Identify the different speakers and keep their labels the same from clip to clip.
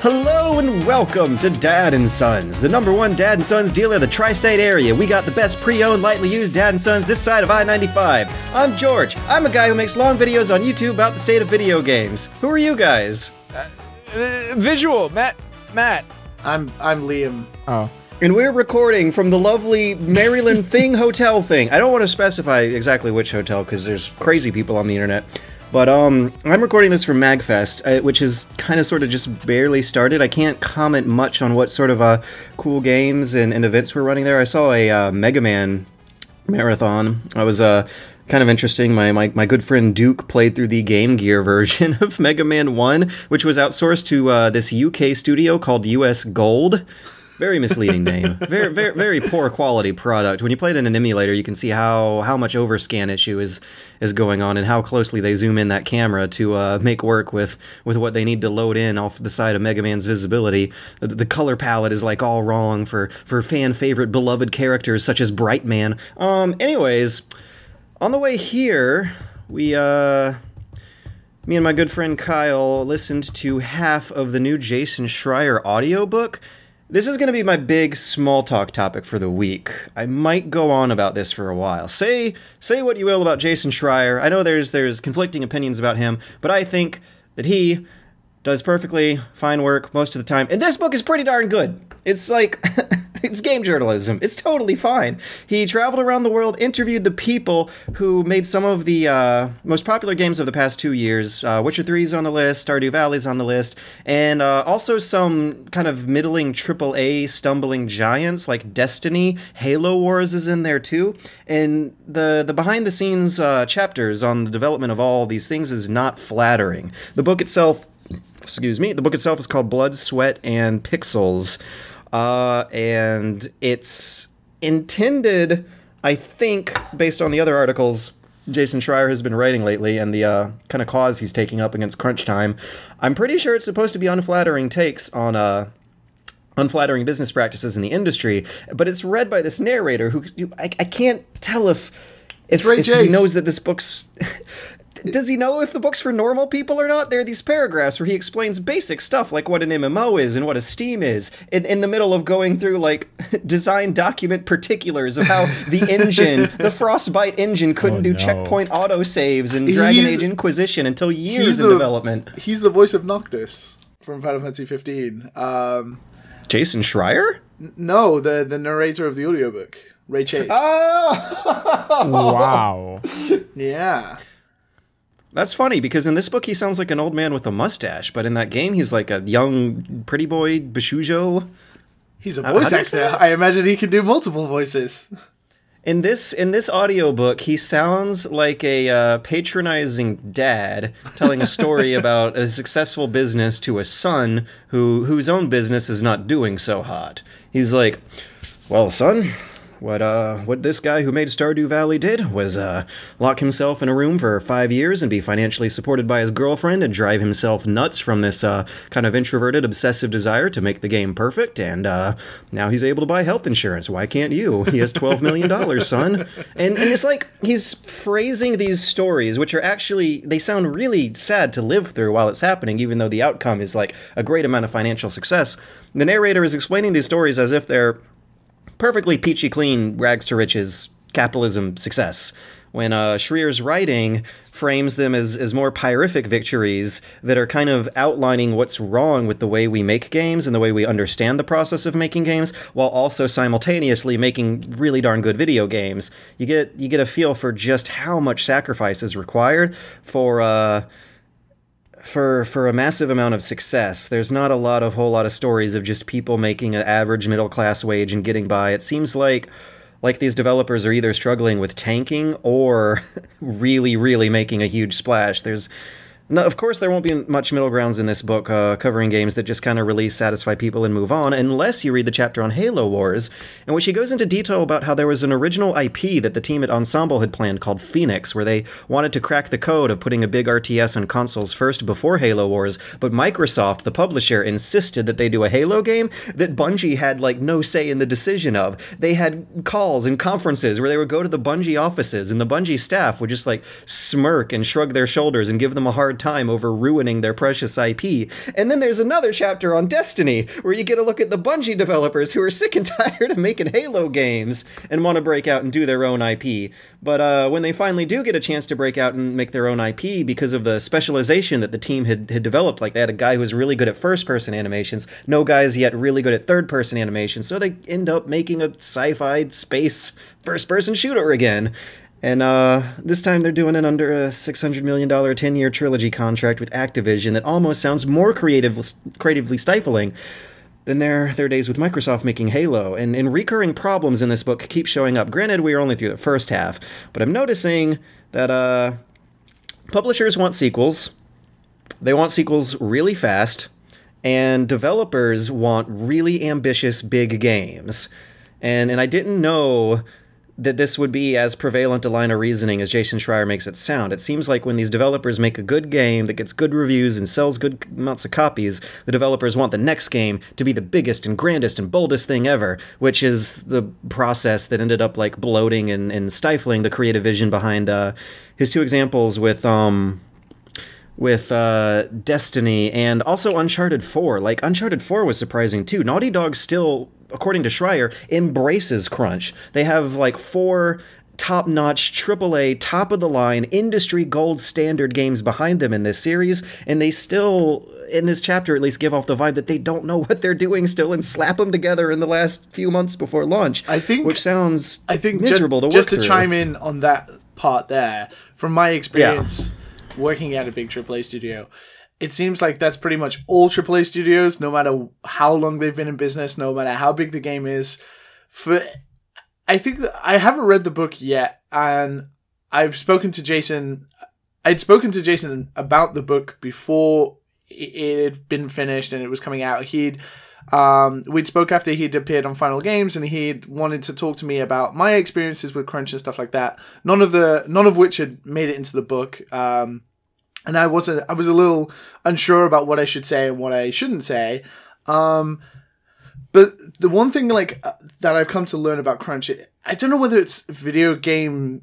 Speaker 1: Hello and welcome to Dad and Sons, the #1 Dad and Sons dealer of the tri-state area. We got the best pre-owned, lightly used Dad and Sons this side of I-95. I'm George. I'm a guy who makes long videos on YouTube about the state of video games. Who are you guys?
Speaker 2: Visual, Matt.
Speaker 3: I'm Liam.
Speaker 2: Oh.
Speaker 1: And we're recording from the lovely Maryland Hotel thing. I don't want to specify exactly which hotel because there's crazy people on the internet. But I'm recording this from MagFest, which is kind of sort of just barely started. I can't comment much on what sort of cool games and events we're running there. I saw a Mega Man marathon. I was kind of interesting. My good friend Duke played through the Game Gear version of Mega Man 1, which was outsourced to this UK studio called US Gold. Very misleading name. Very poor quality product. When you play it in an emulator, you can see how much overscan issue is going on and how closely they zoom in that camera to make work with what they need to load in off the side of Mega Man's visibility. The color palette is like all wrong for fan favorite beloved characters such as Brightman. Anyways, on the way here, me and my good friend Kyle listened to half of the new Jason Schreier audiobook. This is going to be my big small talk topic for the week. I might go on about this for a while. Say what you will about Jason Schreier. I know there's conflicting opinions about him, but I think that he does perfectly fine work most of the time. And this book is pretty darn good. It's like, it's game journalism. It's totally fine. He traveled around the world, interviewed the people who made some of the most popular games of the past 2 years. Witcher 3's on the list, Stardew Valley's on the list, and also some kind of middling AAA stumbling giants like Destiny. Halo Wars is in there too. And the behind-the-scenes chapters on the development of all these things is not flattering. The book itself is called Blood, Sweat, and Pixels. And it's intended, I think, based on the other articles Jason Schreier has been writing lately and the kind of cause he's taking up against crunch time, I'm pretty sure it's supposed to be unflattering takes on unflattering business practices in the industry, but it's read by this narrator who I can't tell if he knows that this book's... Does he know if the book's for normal people or not? There are these paragraphs where he explains basic stuff like what an MMO is and what a Steam is in the middle of going through like design document particulars of how the engine, the Frostbite engine couldn't do checkpoint autosaves in Dragon Age Inquisition until years in development.
Speaker 3: He's the voice of Noctis from Final Fantasy 15.
Speaker 1: Jason Schreier?
Speaker 3: No, the narrator of the audiobook, Ray Chase.
Speaker 1: Oh!
Speaker 2: Wow.
Speaker 3: Yeah.
Speaker 1: That's funny, because in this book he sounds like an old man with a mustache, but in that game he's like a young, pretty boy, Bishujo.
Speaker 3: He's a voice actor. I imagine he can do multiple voices.
Speaker 1: In this audiobook, he sounds like a patronizing dad telling a story about a successful business to a son whose own business is not doing so hot. He's like, well, son... What this guy who made Stardew Valley did was lock himself in a room for 5 years and be financially supported by his girlfriend and drive himself nuts from this kind of introverted, obsessive desire to make the game perfect, and now he's able to buy health insurance. Why can't you? He has $12 million, son. And it's like he's phrasing these stories, which are actually, they sound really sad to live through while it's happening, even though the outcome is like a great amount of financial success. The narrator is explaining these stories as if they're perfectly peachy clean, rags to riches, capitalism success, when Schreier's writing frames them as more pyrific victories that are kind of outlining what's wrong with the way we make games and the way we understand the process of making games, while also simultaneously making really darn good video games. You get a feel for just how much sacrifice is required for a massive amount of success. There's not a whole lot of stories of just people making an average middle class wage and getting by. It seems like these developers are either struggling with tanking or really, really making a huge splash. Of course, there won't be much middle grounds in this book covering games that just kind of release, satisfy people, and move on, unless you read the chapter on Halo Wars, in which he goes into detail about how there was an original IP that the team at Ensemble had planned called Phoenix, where they wanted to crack the code of putting a big RTS on consoles first before Halo Wars, but Microsoft, the publisher, insisted that they do a Halo game that Bungie had, like, no say in the decision of. They had calls and conferences where they would go to the Bungie offices, and the Bungie staff would just, like, smirk and shrug their shoulders and give them a hard hard time over ruining their precious IP. And then there's another chapter on Destiny, where you get a look at the Bungie developers who are sick and tired of making Halo games and want to break out and do their own IP. But when they finally do get a chance to break out and make their own IP because of the specialization that the team had developed, like they had a guy who was really good at first-person animations, no guys yet really good at third-person animations, so they end up making a sci-fi space first-person shooter again. And this time they're doing it under a $600 million 10-year trilogy contract with Activision that almost sounds more creatively stifling than their days with Microsoft making Halo. And recurring problems in this book keep showing up. Granted, we are only through the first half, but I'm noticing that publishers want sequels. They want sequels really fast, and developers want really ambitious big games. And I didn't know that this would be as prevalent a line of reasoning as Jason Schreier makes it sound. It seems like when these developers make a good game that gets good reviews and sells good amounts of copies, the developers want the next game to be the biggest and grandest and boldest thing ever, which is the process that ended up like bloating and stifling the creative vision behind his two examples with Destiny and also Uncharted 4. Like, Uncharted 4 was surprising too. Naughty Dog still, according to Schreier, embraces crunch. They have like 4 top-notch, AAA, top-of-the-line, industry gold standard games behind them in this series, and they still, in this chapter at least, give off the vibe that they don't know what they're doing still and slap them together in the last few months before launch, which sounds miserable to work
Speaker 3: just to
Speaker 1: through.
Speaker 3: chime in on that part there, from my experience working at a big AAA studio, it seems like that's pretty much all AAA studios, no matter how long they've been in business, no matter how big the game is. I think that I haven't read the book yet, and I've spoken to Jason. I'd spoken to Jason about the book before it had been finished and it was coming out. We'd spoke after he'd appeared on Final Games, and he'd wanted to talk to me about my experiences with crunch and stuff like that. None of which had made it into the book. And I was a little unsure about what I should say and what I shouldn't say. But the one thing that I've come to learn about crunch, I don't know whether it's video game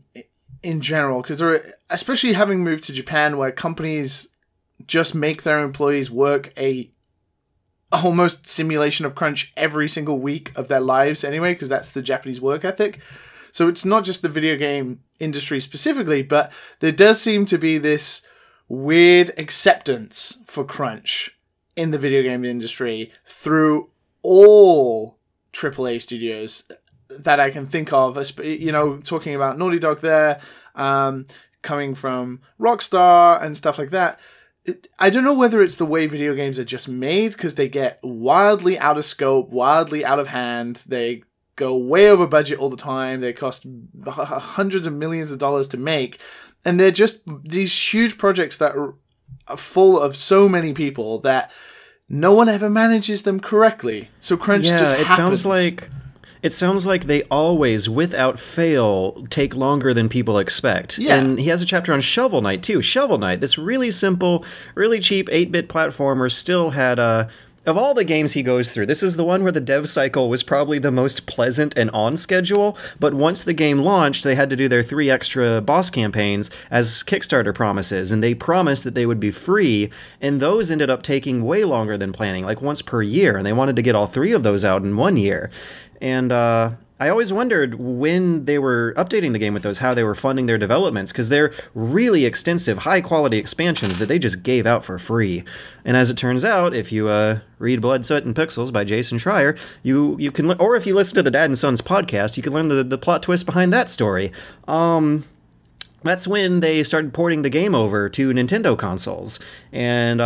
Speaker 3: in general, because especially having moved to Japan, where companies just make their employees work a almost simulation of crunch every single week of their lives anyway, because that's the Japanese work ethic. So it's not just the video game industry specifically, but there does seem to be this weird acceptance for crunch in the video game industry through all AAA studios that I can think of. You know, talking about Naughty Dog there, coming from Rockstar and stuff like that. I don't know whether it's the way video games are just made, because they get wildly out of scope, wildly out of hand. They go way over budget all the time. They cost hundreds of millions of dollars to make. And they're just these huge projects that are full of so many people that no one ever manages them correctly. So crunch just happens.
Speaker 1: It sounds like they always, without fail, take longer than people expect.
Speaker 3: Yeah.
Speaker 1: And he has a chapter on Shovel Knight, too. Shovel Knight, this really simple, really cheap 8-bit platformer, still had of all the games he goes through, this is the one where the dev cycle was probably the most pleasant and on schedule, but once the game launched, they had to do their 3 extra boss campaigns as Kickstarter promises, and they promised that they would be free, and those ended up taking way longer than planning, like once per year, and they wanted to get all 3 of those out in 1 year. And I always wondered when they were updating the game with those, how they were funding their developments, because they're really extensive, high-quality expansions that they just gave out for free. And as it turns out, if you read Blood, Sweat, and Pixels by Jason Schreier, you can, or if you listen to the Dad and Sons podcast, you can learn the plot twist behind that story. That's when they started porting the game over to Nintendo consoles, and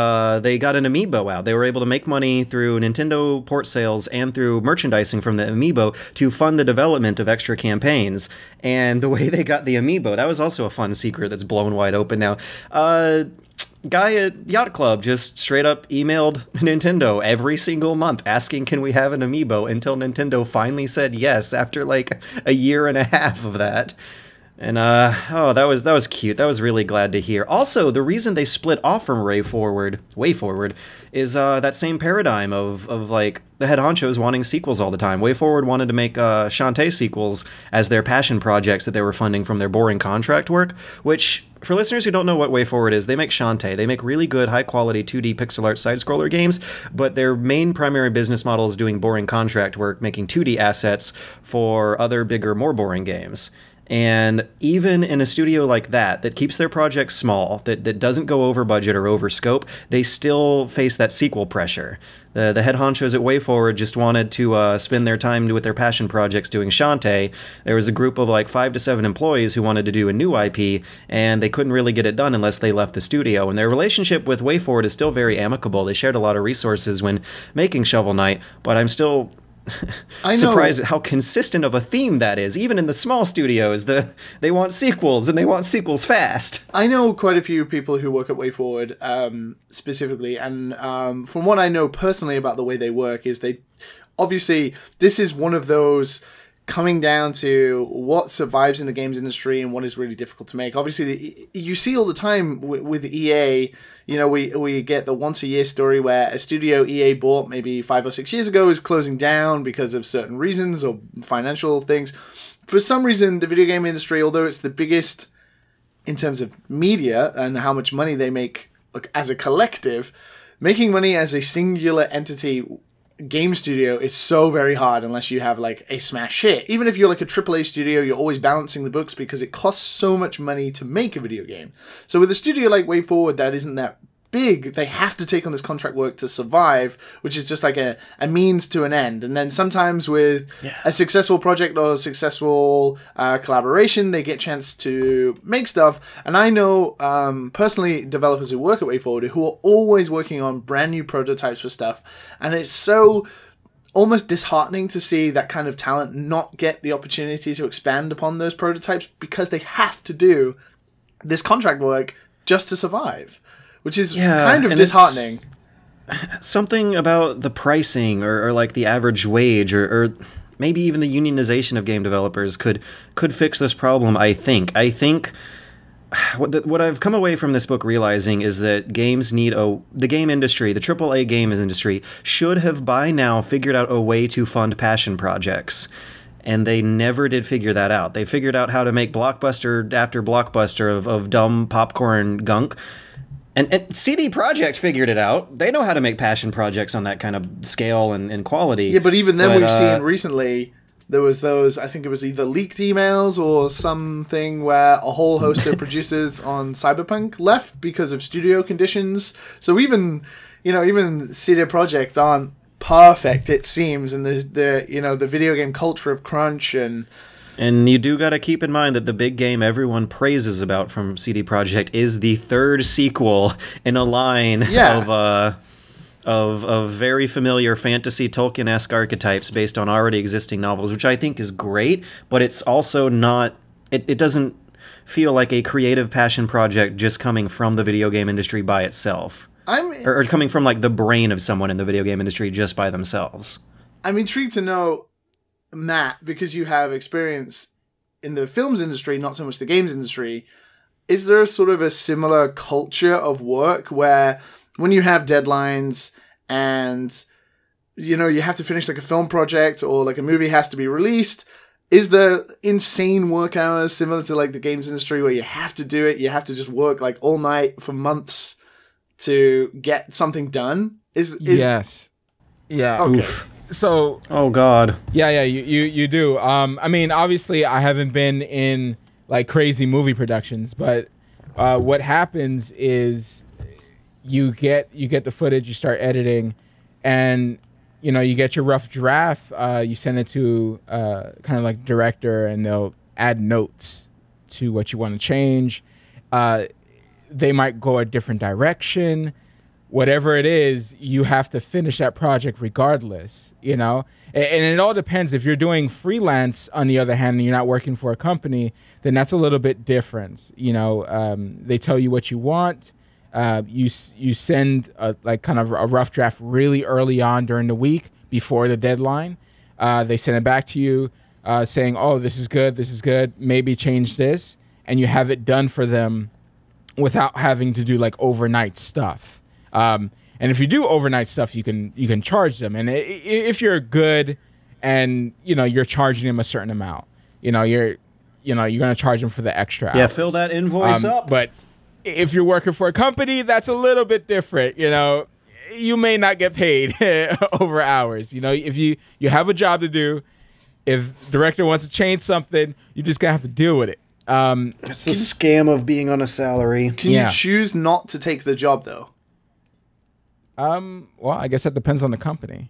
Speaker 1: they got an amiibo out. They were able to make money through Nintendo port sales and through merchandising from the amiibo to fund the development of extra campaigns. And the way they got the amiibo, that was also a fun secret that's blown wide open now. Guy at Yacht Club just straight up emailed Nintendo every single month asking, can we have an amiibo, until Nintendo finally said yes after like a year and a half of that. And, that was cute. That was really glad to hear. Also, the reason they split off from WayForward is that same paradigm of like the head honchos wanting sequels all the time. WayForward wanted to make Shantae sequels as their passion projects that they were funding from their boring contract work, which, for listeners who don't know what WayForward is, they make Shantae. They make really good, high-quality 2D pixel art side-scroller games, but their main primary business model is doing boring contract work, making 2D assets for other, bigger, more boring games. And even in a studio like that keeps their projects small, that doesn't go over budget or over scope, they still face that sequel pressure. The head honchos at WayForward just wanted to spend their time with their passion projects doing Shantae. There was a group of like 5 to 7 employees who wanted to do a new IP, and they couldn't really get it done unless they left the studio. And their relationship with WayForward is still very amicable. They shared a lot of resources when making Shovel Knight, but I'm still surprised at how consistent of a theme that is. Even in the small studios, they want sequels, and they want sequels fast.
Speaker 3: I know quite a few people who work at WayForward specifically, and from what I know personally about the way they work is obviously this is one of those coming down to what survives in the games industry and what is really difficult to make. Obviously, you see all the time with EA, we get the once-a-year story where a studio EA bought maybe 5 or 6 years ago is closing down because of certain reasons or financial things. For some reason, the video game industry, although it's the biggest in terms of media and how much money they make as a collective, making money as a singular entity game studio is so very hard unless you have like a smash hit. Even if you're like a AAA studio, you're always balancing the books because it costs so much money to make a video game. So with a studio like WayForward that isn't that big, they have to take on this contract work to survive, which is just like a means to an end. And then sometimes with a successful project or a successful collaboration, they get a chance to make stuff. And I know personally developers who work at WayForward who are always working on brand new prototypes for stuff. And it's so almost disheartening to see that kind of talent not get the opportunity to expand upon those prototypes because they have to do this contract work just to survive. Which is kind of disheartening.
Speaker 1: Something about the pricing or like the average wage or maybe even the unionization of game developers could fix this problem, I think. I think what I've come away from this book realizing is that games need the game industry, the AAA game industry, should have by now figured out a way to fund passion projects. And they never did figure that out. They figured out how to make blockbuster after blockbuster of dumb popcorn gunk. And CD Projekt figured it out. They know how to make passion projects on that kind of scale and quality.
Speaker 3: Yeah, but even then we've seen recently, there was those, I think it was either leaked emails or something where a whole host of producers on Cyberpunk left because of studio conditions. So even CD Projekt aren't perfect, it seems, and there's the video game culture of crunch
Speaker 1: And you do got to keep in mind that the big game everyone praises about from CD Projekt is the third sequel in a line of very familiar fantasy Tolkien-esque archetypes based on already existing novels, which I think is great, but it's also not... It doesn't feel like a creative passion project just coming from the video game industry by itself. Or coming from like the brain of someone in the video game industry just by themselves.
Speaker 3: I'm intrigued to know, Matt, because you have experience in the films industry, not so much the games industry, is there sort of a similar culture of work where when you have deadlines and you have to finish like a film project or like a movie has to be released, is there insane work hours similar to like the games industry where you have to do it, you have to just work like all night for months to get something done?
Speaker 2: Yes. Yeah.
Speaker 3: Okay.
Speaker 2: Oof. So,
Speaker 1: oh god,
Speaker 2: yeah, you do. I mean, obviously, I haven't been in like crazy movie productions, but what happens is you get the footage, you start editing, and you get your rough draft. You send it to kind of like director, and they'll add notes to what you want to change. They might go a different direction. Whatever it is, you have to finish that project regardless, And it all depends. If you're doing freelance, on the other hand, and you're not working for a company, then that's a little bit different. They tell you what you want. You send like kind of a rough draft really early on during the week before the deadline. They send it back to you saying, oh, this is good, maybe change this. And you have it done for them without having to do like overnight stuff. And if you do overnight stuff, you can charge them. And if you're good, and you're charging them a certain amount, you're going to charge them for the extra hours.
Speaker 1: Yeah, fill that invoice up.
Speaker 2: But if you're working for a company, that's a little bit different. You may not get paid over hours. If you have a job to do, if the director wants to change something, you're just gonna have to deal with it.
Speaker 1: It's the scam of being on a salary.
Speaker 3: Can you choose not to take the job though?
Speaker 2: Well, I guess that depends on the company.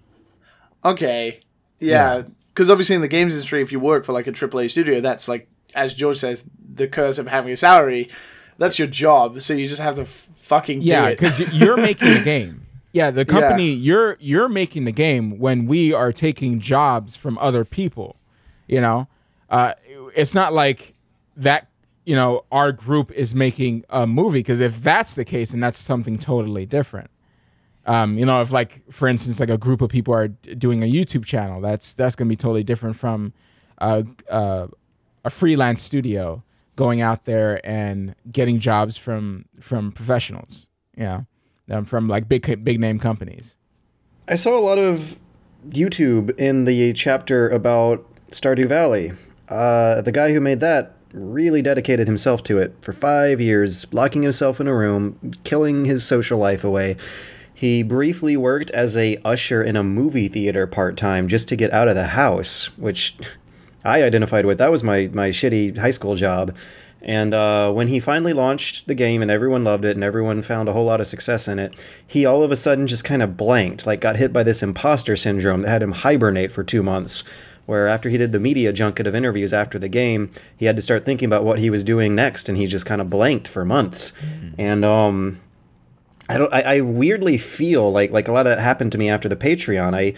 Speaker 3: Okay. Yeah, because obviously in the games industry, if you work for like a AAA studio, that's like, as George says, the curse of having a salary. That's your job, so you just have to fucking do it.
Speaker 2: Yeah, because you're making the game. Yeah, the company, you're making the game when we are taking jobs from other people. It's not like that. Our group is making a movie, because if that's the case, then that's something totally different. If like, for instance, like a group of people are doing a YouTube channel, that's going to be totally different from a freelance studio going out there and getting jobs from professionals, from like big name companies.
Speaker 1: I saw a lot of YouTube in the chapter about Stardew Valley. The guy who made that really dedicated himself to it for 5 years, locking himself in a room, killing his social life away. He briefly worked as a usher in a movie theater part-time just to get out of the house, which I identified with. That was my shitty high school job. And when he finally launched the game and everyone loved it and everyone found a whole lot of success in it, he all of a sudden just kind of blanked, like got hit by this imposter syndrome that had him hibernate for 2 months, where after he did the media junket of interviews after the game, he had to start thinking about what he was doing next, and he just kind of blanked for months. And I weirdly feel like a lot of that happened to me after the Patreon.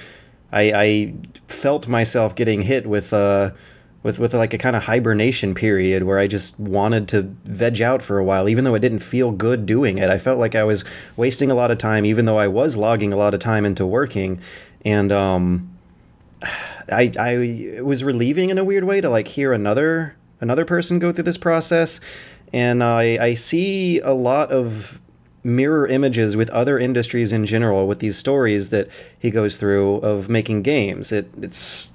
Speaker 1: I felt myself getting hit with like a kind of hibernation period where I just wanted to veg out for a while, even though it didn't feel good doing it. I felt like I was wasting a lot of time, even though I was logging a lot of time into working. And it was relieving in a weird way to like hear another person go through this process. And I see a lot of mirror images with other industries in general with these stories that he goes through of making games. It's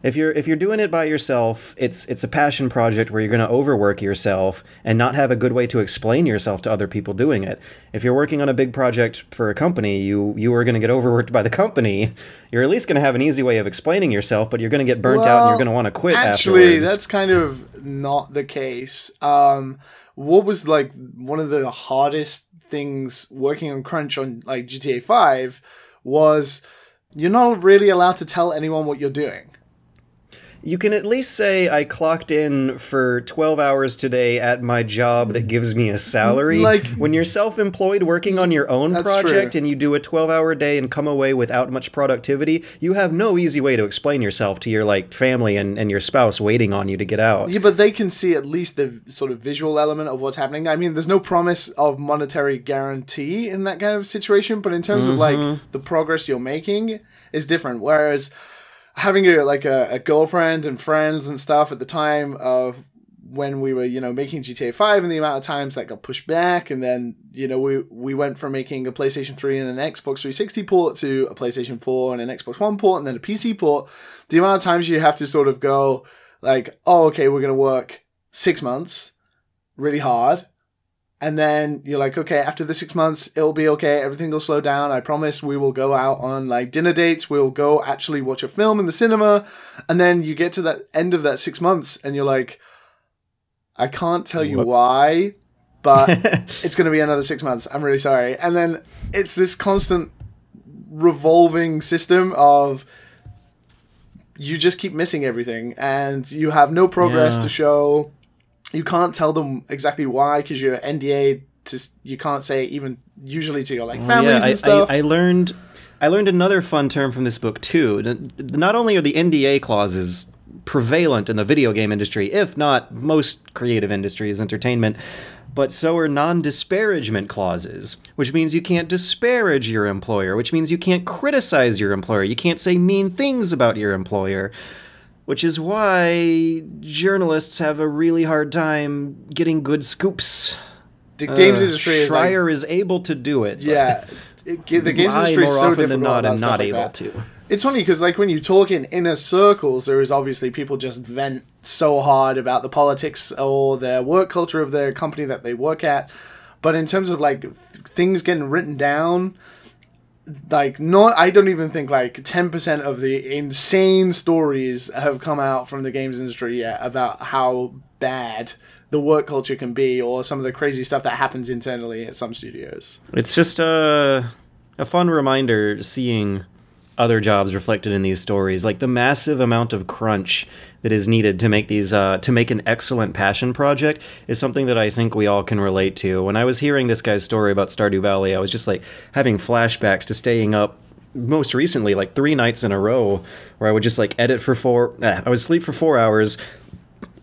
Speaker 1: if you're doing it by yourself, it's a passion project where you're going to overwork yourself and not have a good way to explain yourself to other people doing it. If you're working on a big project for a company, you are going to get overworked by the company. You're at least going to have an easy way of explaining yourself, but you're going to get burnt out and you're going to want to quit
Speaker 3: actually,
Speaker 1: afterwards.
Speaker 3: That's kind of not the case. What was like one of the hardest things working on crunch on like GTA 5 was you're not really allowed to tell anyone what you're doing.
Speaker 1: You can at least say I clocked in for 12 hours today at my job that gives me a salary.
Speaker 3: Like,
Speaker 1: when you're self-employed working on your own project
Speaker 3: true.
Speaker 1: And you do a 12-hour day and come away without much productivity, you have no easy way to explain yourself to your like family and your spouse waiting on you to get out.
Speaker 3: Yeah, but they can see at least the sort of visual element of what's happening. I mean, there's no promise of monetary guarantee in that kind of situation, but in terms of like the progress you're making is different. Whereas having a girlfriend and friends and stuff at the time of when we were, making GTA 5 and the amount of times that got pushed back, and then, we went from making a PlayStation 3 and an Xbox 360 port to a PlayStation 4 and an Xbox One port and then a PC port. The amount of times you have to sort of go like, oh, okay, we're going to work 6 months really hard. And then you're like, okay, after the 6 months, it'll be okay. Everything will slow down. I promise we will go out on like dinner dates. We'll go actually watch a film in the cinema. And then you get to that end of that 6 months and you're like, I can't tell you why, but it's going to be another 6 months. I'm really sorry. And then it's this constant revolving system of you just keep missing everything and you have no progress to show. You can't tell them exactly why because you're NDA. You can't say even usually to your like families and stuff.
Speaker 1: I learned another fun term from this book too. Not only are the NDA clauses prevalent in the video game industry, if not most creative industries, entertainment, but so are non-disparagement clauses, which means you can't disparage your employer, which means you can't criticize your employer, you can't say mean things about your employer. Which is why journalists have a really hard time getting good scoops.
Speaker 3: The games industry
Speaker 1: Schreier is able to do it.
Speaker 3: Yeah. the games
Speaker 1: I,
Speaker 3: industry is
Speaker 1: more
Speaker 3: so
Speaker 1: often
Speaker 3: difficult
Speaker 1: than not,
Speaker 3: about
Speaker 1: am
Speaker 3: stuff
Speaker 1: not
Speaker 3: like
Speaker 1: able
Speaker 3: that.
Speaker 1: to.
Speaker 3: It's funny because, like, when you talk in inner circles, there is obviously people just vent so hard about the politics or the work culture of the company that they work at. But in terms of, like, things getting written down, like, I don't even think, like, 10% of the insane stories have come out from the games industry yet about how bad the work culture can be, or some of the crazy stuff that happens internally at some studios.
Speaker 1: It's just a fun reminder seeing other jobs reflected in these stories, like the massive amount of crunch that is needed to make these to make an excellent passion project is something that I think we all can relate to. When I was hearing this guy's story about Stardew Valley, I was just like having flashbacks to staying up most recently like 3 nights in a row where I would just like edit for I would sleep for 4 hours,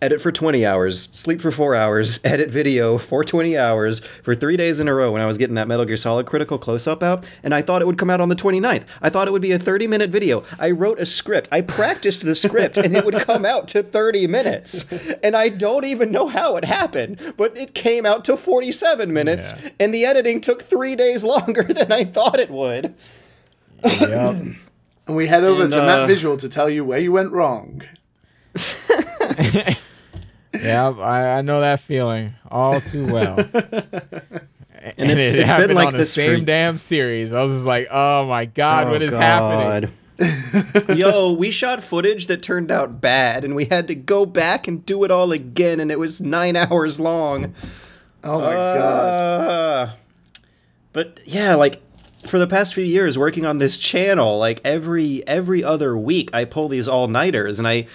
Speaker 1: edit for 20 hours, sleep for 4 hours, edit video for 20 hours for 3 days in a row when I was getting that Metal Gear Solid Critical Close-Up out, and I thought it would come out on the 29th. I thought it would be a 30-minute video. I wrote a script. I practiced the script, and it would come out to 30 minutes. And I don't even know how it happened, but it came out to 47 minutes, and the editing took 3 days longer than I thought it would.
Speaker 2: Yep.
Speaker 3: And we head over to Matt Visual to tell you where you went wrong.
Speaker 2: Yeah, I know that feeling all too well.
Speaker 1: And it's
Speaker 2: happened
Speaker 1: been like
Speaker 2: on the
Speaker 1: this
Speaker 2: same damn series. I was just like, oh my God, what is happening?
Speaker 1: Yo, we shot footage that turned out bad, and we had to go back and do it all again, and it was 9 hours long.
Speaker 3: Oh my God.
Speaker 1: But yeah, like, for the past few years working on this channel, like every other week I pull these all-nighters, and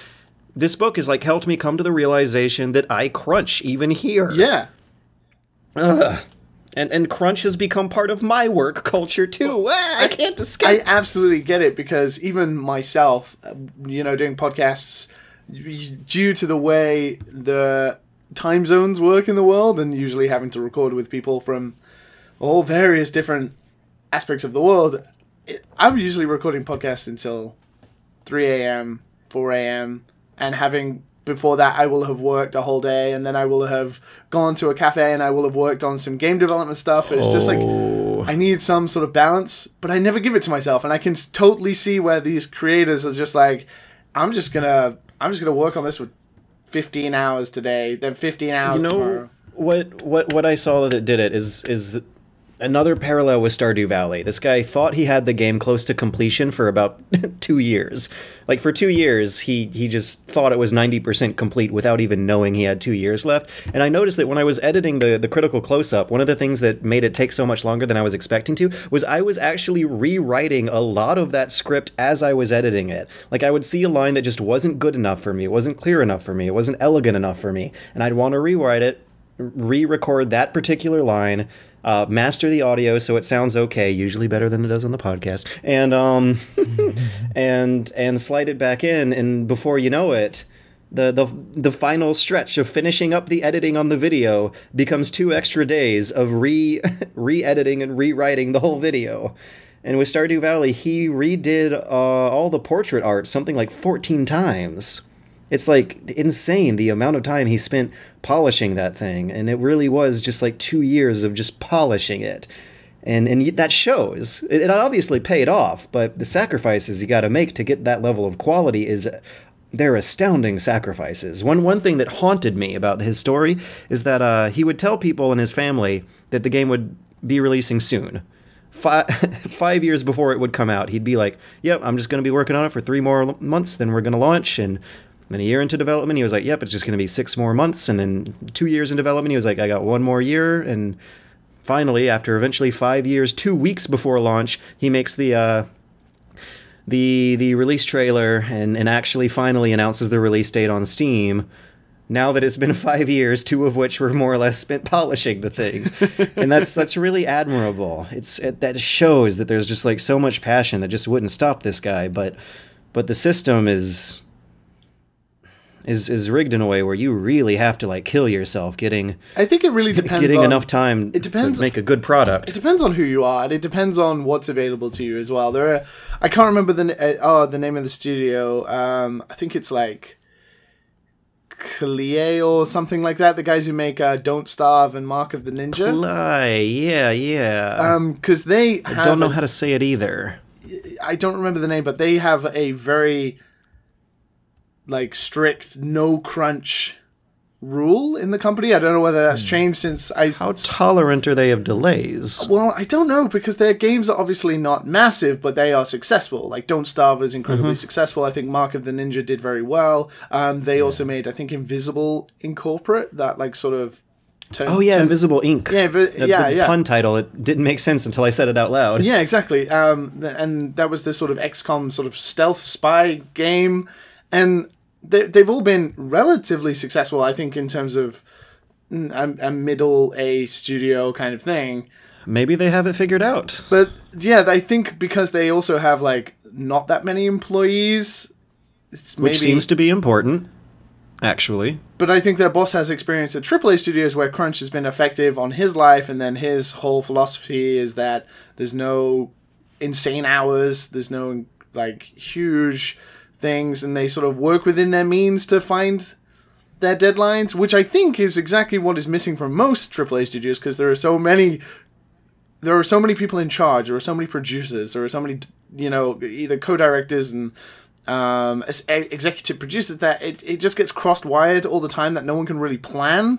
Speaker 1: this book has like helped me come to the realization that I crunch even here.
Speaker 3: Yeah.
Speaker 1: And crunch has become part of my work culture too. I can't escape.
Speaker 3: I absolutely get it, because even myself, doing podcasts, due to the way the time zones work in the world, and usually having to record with people from all various different aspects of the world, I'm usually recording podcasts until 3 a.m., 4 a.m., and before that, I will have worked a whole day, and then I will have gone to a cafe, and I will have worked on some game development stuff. It's just like, I need some sort of balance, but I never give it to myself, and I can totally see where these creators are just like, I'm just gonna work on this for 15 hours today, then 15 hours tomorrow.
Speaker 1: What I saw that did it is another parallel with Stardew Valley. This guy thought he had the game close to completion for about 2 years. Like, for 2 years, he just thought it was 90% complete without even knowing he had 2 years left. And I noticed that when I was editing the Critical Close-Up, one of the things that made it take so much longer than I was expecting to was I was actually rewriting a lot of that script as I was editing it. Like, I would see a line that just wasn't good enough for me, it wasn't clear enough for me, it wasn't elegant enough for me, and I'd want to rewrite it, re-record that particular line, master the audio so it sounds okay, usually better than it does on the podcast, and and slide it back in, and before you know it, the final stretch of finishing up the editing on the video becomes 2 extra days of re-editing and rewriting the whole video. And with Stardew Valley, he redid all the portrait art something like 14 times. It's like insane the amount of time he spent polishing that thing, and it really was just like 2 years of just polishing it, and that shows. It obviously paid off, but the sacrifices you got to make to get that level of quality they're astounding sacrifices. One thing that haunted me about his story is that he would tell people in his family that the game would be releasing soon. 5 years before it would come out, he'd be like, "Yep, I'm just going to be working on it for 3 more months, then we're going to launch," and then a year into development, he was like, yep, it's just going to be 6 more months. And then 2 years in development, he was like, I got 1 more year. And finally, after eventually 5 years, 2 weeks before launch, he makes the release trailer and actually finally announces the release date on Steam. Now that it's been 5 years, 2 of which were more or less spent polishing the thing. And that's really admirable. That shows that there's just like so much passion that just wouldn't stop this guy. But the system is rigged in a way where you really have to like kill yourself I think it really depends getting enough time to make a good product.
Speaker 3: It depends on who you are, and it depends on what's available to you as well. I can't remember the name of the studio. I think it's like Clie or something like that. The guys who make Don't Starve and Mark of the Ninja.
Speaker 1: Yeah.
Speaker 3: Because they have
Speaker 1: I don't know how to say it either.
Speaker 3: I don't remember the name, but they have a very like strict no crunch rule in the company. I don't know whether that's changed since
Speaker 1: How tolerant are they of delays?
Speaker 3: Well, I don't know, because their games are obviously not massive, but they are successful. Like Don't Starve is incredibly successful. I think Mark of the Ninja did very well. They also made, I think, Invisible Incorporate, that like sort of
Speaker 1: Invisible Ink.
Speaker 3: The
Speaker 1: pun title. It didn't make sense until I said it out loud.
Speaker 3: Yeah, exactly. And that was this sort of XCOM sort of stealth spy game, and they've all been relatively successful, I think, in terms of a middle A studio kind of thing.
Speaker 1: Maybe they have it figured out.
Speaker 3: But yeah, I think because they also have like not that many employees,
Speaker 1: which seems to be important, actually.
Speaker 3: But I think their boss has experience at AAA studios where crunch has been effective on his life, and then his whole philosophy is that there's no insane hours, there's no like huge things, and they sort of work within their means to find their deadlines, which I think is exactly what is missing from most AAA studios, because there are so many people in charge, there are so many producers, there are so many, either co-directors and executive producers, that it just gets cross-wired all the time, that no one can really plan.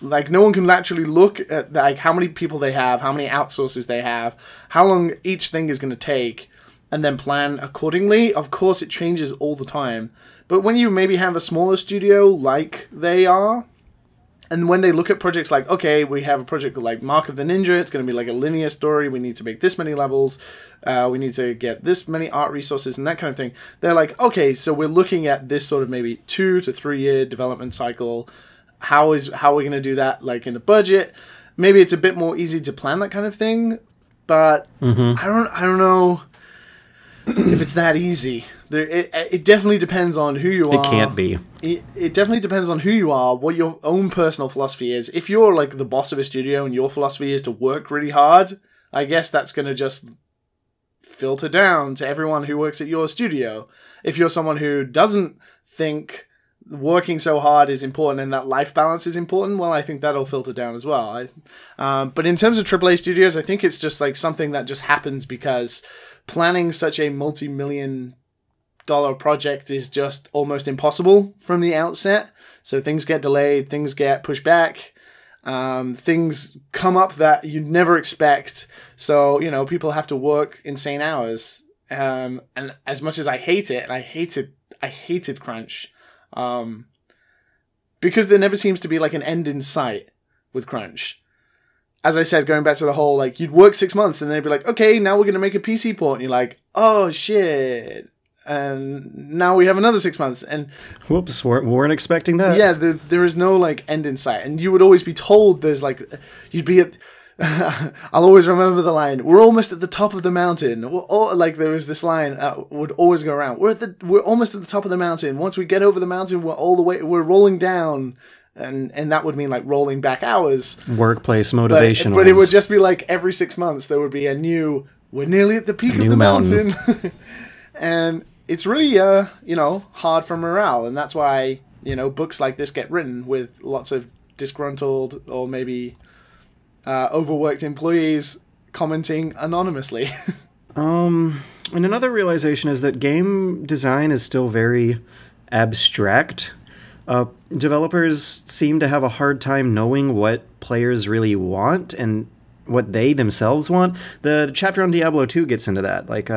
Speaker 3: Like, no one can actually look at like how many people they have, how many outsources they have, how long each thing is going to take, and then plan accordingly. Of course, it changes all the time. But when you maybe have a smaller studio like they are, and when they look at projects like, okay, we have a project like Mark of the Ninja, it's going to be like a linear story, we need to make this many levels, we need to get this many art resources and that kind of thing. They're like, okay, so we're looking at this sort of maybe 2 to 3 year development cycle. How are we going to do that, like, in the budget? Maybe it's a bit more easy to plan that kind of thing, but I don't know if it's that easy. It definitely depends on who you are.
Speaker 1: It can't be.
Speaker 3: It definitely depends on who you are, what your own personal philosophy is. If you're like the boss of a studio and your philosophy is to work really hard, I guess that's going to just filter down to everyone who works at your studio. If you're someone who doesn't think working so hard is important and that life balance is important, well, I think that'll filter down as well. But in terms of AAA studios, I think it's just like something that just happens because planning such a multi-million-dollar project is just almost impossible from the outset. So things get delayed, things get pushed back, things come up that you'd never expect. So, people have to work insane hours. And as much as I hate it, and I hated crunch, because there never seems to be like an end in sight with crunch. As I said, going back to the whole, like, you'd work 6 months and they'd be like, okay, now we're going to make a PC port. And you're like, oh, shit. And now we have another 6 months. And
Speaker 1: whoops, weren't expecting that.
Speaker 3: Yeah, there is no, like, end in sight. And you would always be told there's, like, you'd be at... I'll always remember the line, we're almost at the top of the mountain. Like, there was this line that would always go around. We're almost at the top of the mountain. Once we get over the mountain, we're rolling down. And that would mean like rolling back hours.
Speaker 1: Workplace motivation.
Speaker 3: But it would just be like every 6 months there would be we're nearly at the peak of the mountain. And it's really, hard for morale. And that's why, books like this get written with lots of disgruntled or maybe overworked employees commenting anonymously.
Speaker 1: And another realization is that game design is still very abstract. Developers seem to have a hard time knowing what players really want and what they themselves want. The chapter on Diablo 2 gets into that. Like,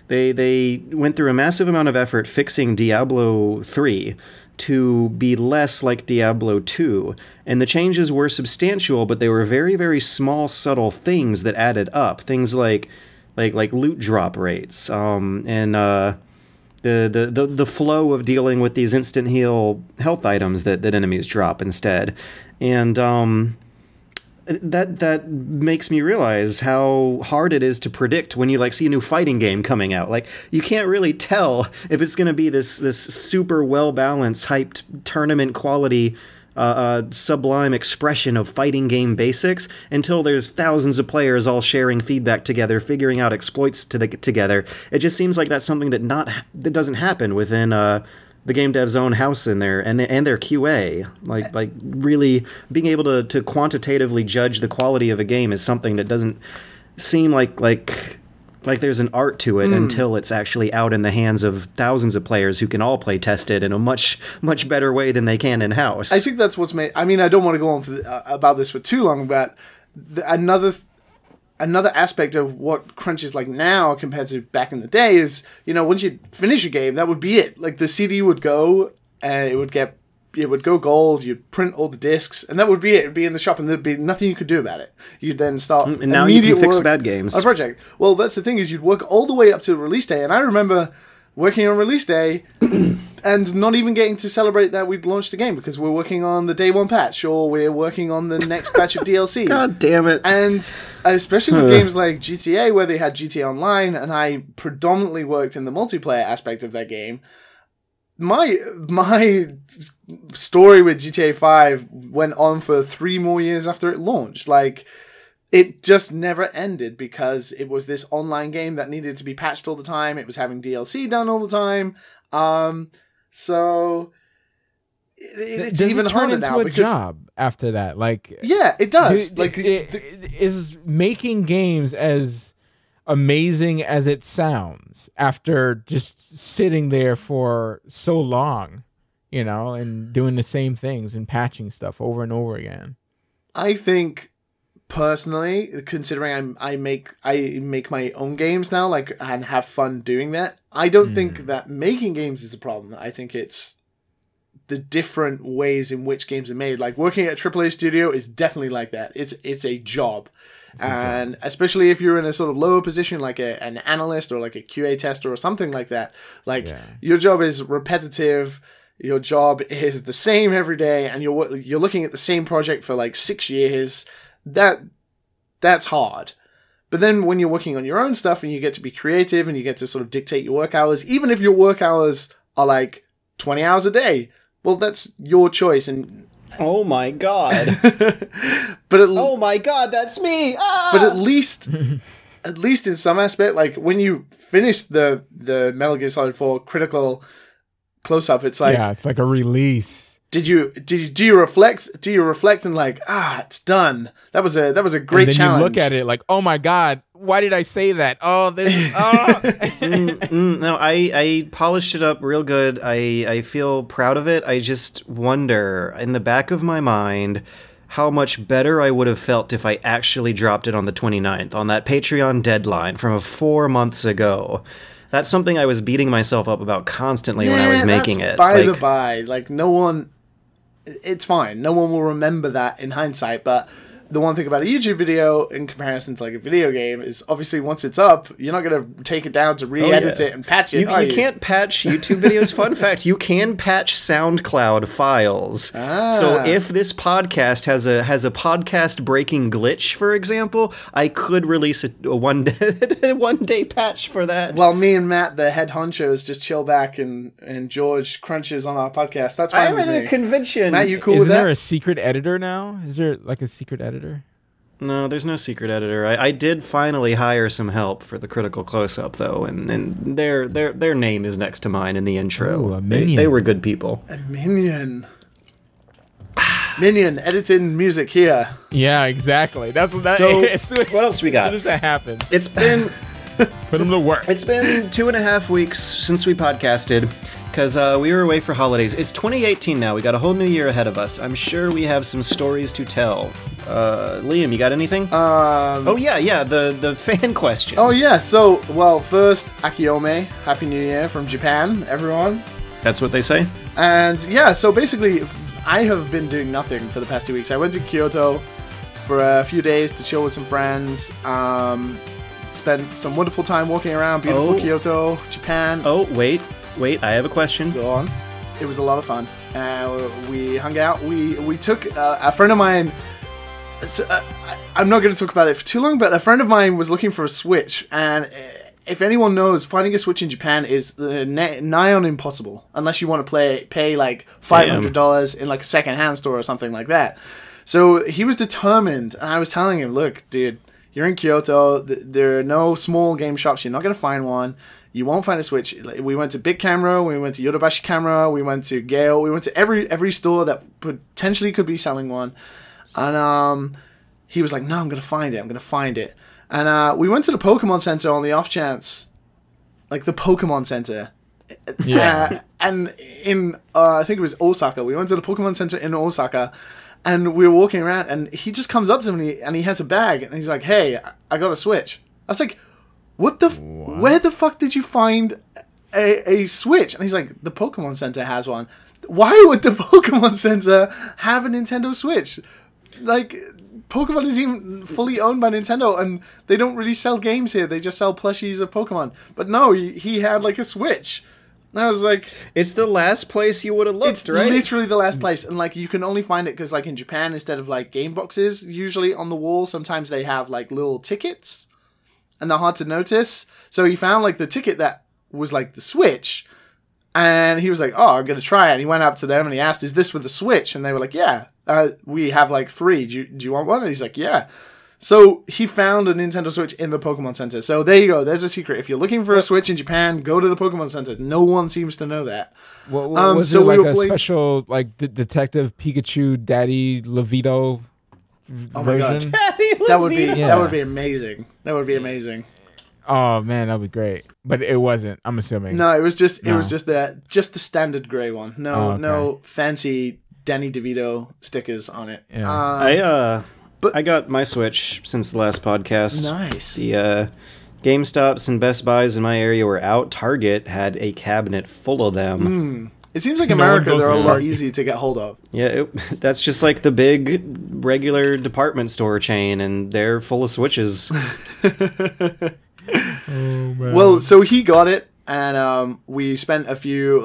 Speaker 1: they went through a massive amount of effort fixing Diablo 3 to be less like Diablo 2. And the changes were substantial, but they were very, very small, subtle things that added up. Things like loot drop rates, and the flow of dealing with these instant heal health items that enemies drop instead. And that makes me realize how hard it is to predict when you see a new fighting game coming out. Like, you can't really tell if it's going to be this super well-balanced, hyped, tournament quality sublime expression of fighting game basics until there's thousands of players all sharing feedback together, figuring out exploits together. It just seems like that's something that doesn't happen within the game dev's own house in there and their QA. Like really being able to quantitatively judge the quality of a game is something that doesn't seem like there's an art to it until it's actually out in the hands of thousands of players who can all play test it in a much better way than they can in house.
Speaker 3: I think that's what's made. I mean, I don't want to go on about this for too long, but another aspect of what crunch is like now compared to back in the day is, once you finish a game, that would be it. Like the CD would go, and it would go gold. You'd print all the discs, and that would be it. It'd be in the shop, and there'd be nothing you could do about it. You'd then start
Speaker 1: and now you can fix bad games
Speaker 3: on a project. Well, that's the thing, is you'd work all the way up to release day, and I remember working on release day and not even getting to celebrate that we'd launched the game because we're working on the day one patch or we're working on the next batch of DLC.
Speaker 1: God damn it.
Speaker 3: And especially with games like GTA, where they had GTA Online, and I predominantly worked in the multiplayer aspect of that game, my story with GTA 5 went on for 3 more years after it launched. Like, it just never ended because it was this online game that needed to be patched all the time. It was having DLC done all the time. So it's
Speaker 2: does
Speaker 3: even
Speaker 2: it turn
Speaker 3: harder
Speaker 2: into
Speaker 3: now
Speaker 2: a
Speaker 3: because
Speaker 2: job after that? Like,
Speaker 3: yeah, it does.
Speaker 2: Is making games as amazing as it sounds after just sitting there for so long, and doing the same things and patching stuff over and over again?
Speaker 3: I think, personally, considering I make my own games now, and have fun doing that, I don't think that making games is a problem. I think it's the different ways in which games are made. Like, working at a AAA studio is definitely like that. It's a job. And especially if you're in a sort of lower position, like an analyst or like a QA tester or something like that, your job is repetitive. Your job is the same every day, and you're looking at the same project for like 6 years. That's hard. But then when you're working on your own stuff and you get to be creative and you get to sort of dictate your work hours, even if your work hours are like 20 hours a day, well, that's your choice. And
Speaker 1: oh my god. Oh my god, that's me. Ah!
Speaker 3: But at least in some aspect, like when you finish the Metal Gear Solid 4 critical close-up, it's like,
Speaker 2: it's like a release.
Speaker 3: Do you reflect and like, it's done. That was a great
Speaker 2: and then
Speaker 3: challenge.
Speaker 2: You look at it like, oh my god, why did I say that? Oh, there's
Speaker 1: no, I polished it up real good. I feel proud of it. I just wonder in the back of my mind how much better I would have felt if I actually dropped it on the 29th on that Patreon deadline from 4 months ago. That's something I was beating myself up about constantly when I was making it.
Speaker 3: By the by, like, no one... It's fine. No one will remember that in hindsight, but the one thing about a YouTube video in comparison to like a video game is obviously once it's up, you're not going to take it down to re-edit it and patch it.
Speaker 1: You can't patch YouTube videos. Fun fact, you can patch SoundCloud files. So if this podcast has a podcast breaking glitch, for example, I could release a one day patch for that.
Speaker 3: Well, me and Matt, the head honchos, just chill back and George crunches on our podcast. That's fine with me.
Speaker 1: I'm in a convention.
Speaker 3: Matt, you cool with that?
Speaker 2: Isn't there a secret editor now? Is there like a secret editor?
Speaker 1: No, there's no secret editor. I did finally hire some help for the critical close-up, though, and their name is next to mine in the intro.
Speaker 2: Ooh, a minion.
Speaker 1: They were good people.
Speaker 3: A minion. Minion, editing music here.
Speaker 2: Yeah, exactly. That's what that is.
Speaker 1: So, what else we got?
Speaker 2: As soon as that happens.
Speaker 1: It's been...
Speaker 2: Put them to work.
Speaker 1: It's been 2.5 weeks since we podcasted, because we were away for holidays. It's 2018 now. We got a whole new year ahead of us. I'm sure we have some stories to tell. Liam, you got anything? The fan question.
Speaker 3: Oh, yeah. So, well, first, Akiyome. Happy New Year from Japan, everyone.
Speaker 1: That's what they say?
Speaker 3: And, yeah, so basically, I have been doing nothing for the past 2 weeks. I went to Kyoto for a few days to chill with some friends. Spent some wonderful time walking around beautiful Kyoto, Japan.
Speaker 1: Oh, wait, I have a question.
Speaker 3: Go on. It was a lot of fun. We hung out. We took a friend of mine. I'm not going to talk about it for too long, but a friend of mine was looking for a Switch, and if anyone knows, finding a Switch in Japan is nigh on impossible unless you want to pay like $500 in like a second-hand store or something like that. So he was determined, and I was telling him, look, dude, You're in Kyoto. There are no small game shops. You're not going to find one. You won't find a Switch. We went to Big Camera. We went to Yodobashi Camera. We went to Gale. We went to every store that potentially could be selling one. And he was like, no, I'm going to find it. I'm going to find it. And we went to the Pokemon Center on the off chance. Like the Pokemon Center.
Speaker 2: Yeah.
Speaker 3: And in, I think it was Osaka. We went to the Pokemon Center in Osaka. And we were walking around. And he just comes up to me and he has a bag. And he's like, hey, I got a Switch. I was like, what? Where the fuck did you find a Switch? And he's like, the Pokemon Center has one. Why would the Pokemon Center have a Nintendo Switch? Like, Pokemon is even fully owned by Nintendo, and they don't really sell games here. They just sell plushies of Pokemon. But no, he had, like, a Switch. And I was like...
Speaker 1: It's the last place you would have looked, right?
Speaker 3: It's literally the last place. And, like, you can only find it because, like, in Japan, instead of, like, game boxes, usually on the wall, sometimes they have, like, little tickets. And they're hard to notice. So he found, like, the ticket that was, like, the Switch. And he was like, oh, I'm going to try it. And he went up to them and he asked, is this with the Switch? And they were like, yeah, we have, like, 3. Do you want one? And he's like, yeah. So he found a Nintendo Switch in the Pokemon Center. So there you go. There's a secret. If you're looking for a Switch in Japan, go to the Pokemon Center. No one seems to know that.
Speaker 2: What was it like a special, like, Detective Pikachu Daddy Levito version?
Speaker 3: Daddy Levito. That would be amazing. That would be amazing.
Speaker 2: Oh man, that'd be great. But it wasn't. I'm assuming.
Speaker 3: No, it was just the standard gray one. No, no fancy Danny DeVito stickers on it.
Speaker 2: Yeah.
Speaker 1: I got my Switch since the last podcast.
Speaker 3: Nice.
Speaker 1: The GameStops and Best Buys in my area were out. Target had a cabinet full of them.
Speaker 3: It seems like America, they're a lot easy to get hold of.
Speaker 1: Yeah, that's just like the big regular department store chain, and they're full of Switches.
Speaker 2: Oh, man.
Speaker 3: Well, so he got it, and we spent a few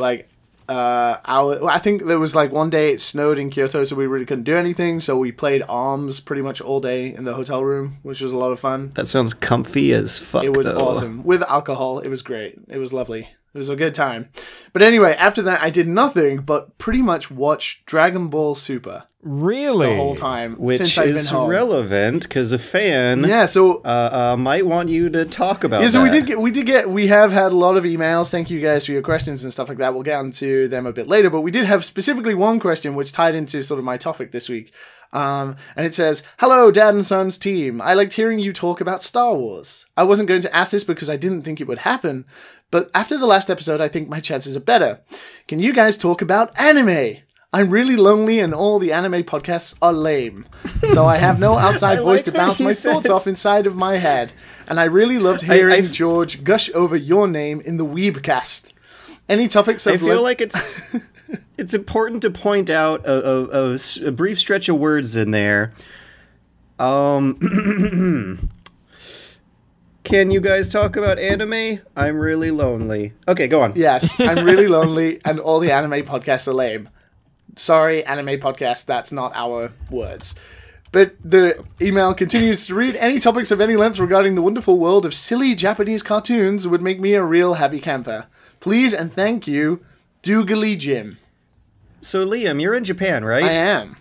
Speaker 3: hours. I think there was like one day it snowed in Kyoto, so we really couldn't do anything. So we played ARMS pretty much all day in the hotel room, which was a lot of fun.
Speaker 1: That sounds comfy as fuck.
Speaker 3: It was awesome with alcohol. It was great. It was lovely. It was a good time. But anyway, after that, I did nothing but pretty much watch Dragon Ball Super.
Speaker 2: Really?
Speaker 3: The whole time.
Speaker 1: Which
Speaker 3: since I've been
Speaker 1: is
Speaker 3: home.
Speaker 1: relevant because a fan might want you to talk about
Speaker 3: so
Speaker 1: that.
Speaker 3: we have had a lot of emails. Thank you guys for your questions and stuff like that. We'll get into them a bit later, but we did have specifically one question which tied into sort of my topic this week. And it says, hello, Dad and Sons team. I liked hearing you talk about Star Wars. I wasn't going to ask this because I didn't think it would happen, but after the last episode, I think my chances are better. Can you guys talk about anime? I'm really lonely and all the anime podcasts are lame. So I have no outside voice to bounce my thoughts off inside of my head. And I really loved hearing George gush over your name in the Weebcast. Any topics
Speaker 1: I feel like it's important to point out a brief stretch of words in there. Can you guys talk about anime? I'm really lonely. Okay, go on.
Speaker 3: Yes, I'm really lonely and all the anime podcasts are lame. Sorry, anime podcast, that's not our words. But the email continues to read, any topics of any length regarding the wonderful world of silly Japanese cartoons would make me a real happy camper. Please and thank you, Doogly Jim.
Speaker 1: So Liam, you're in Japan, right?
Speaker 3: I am.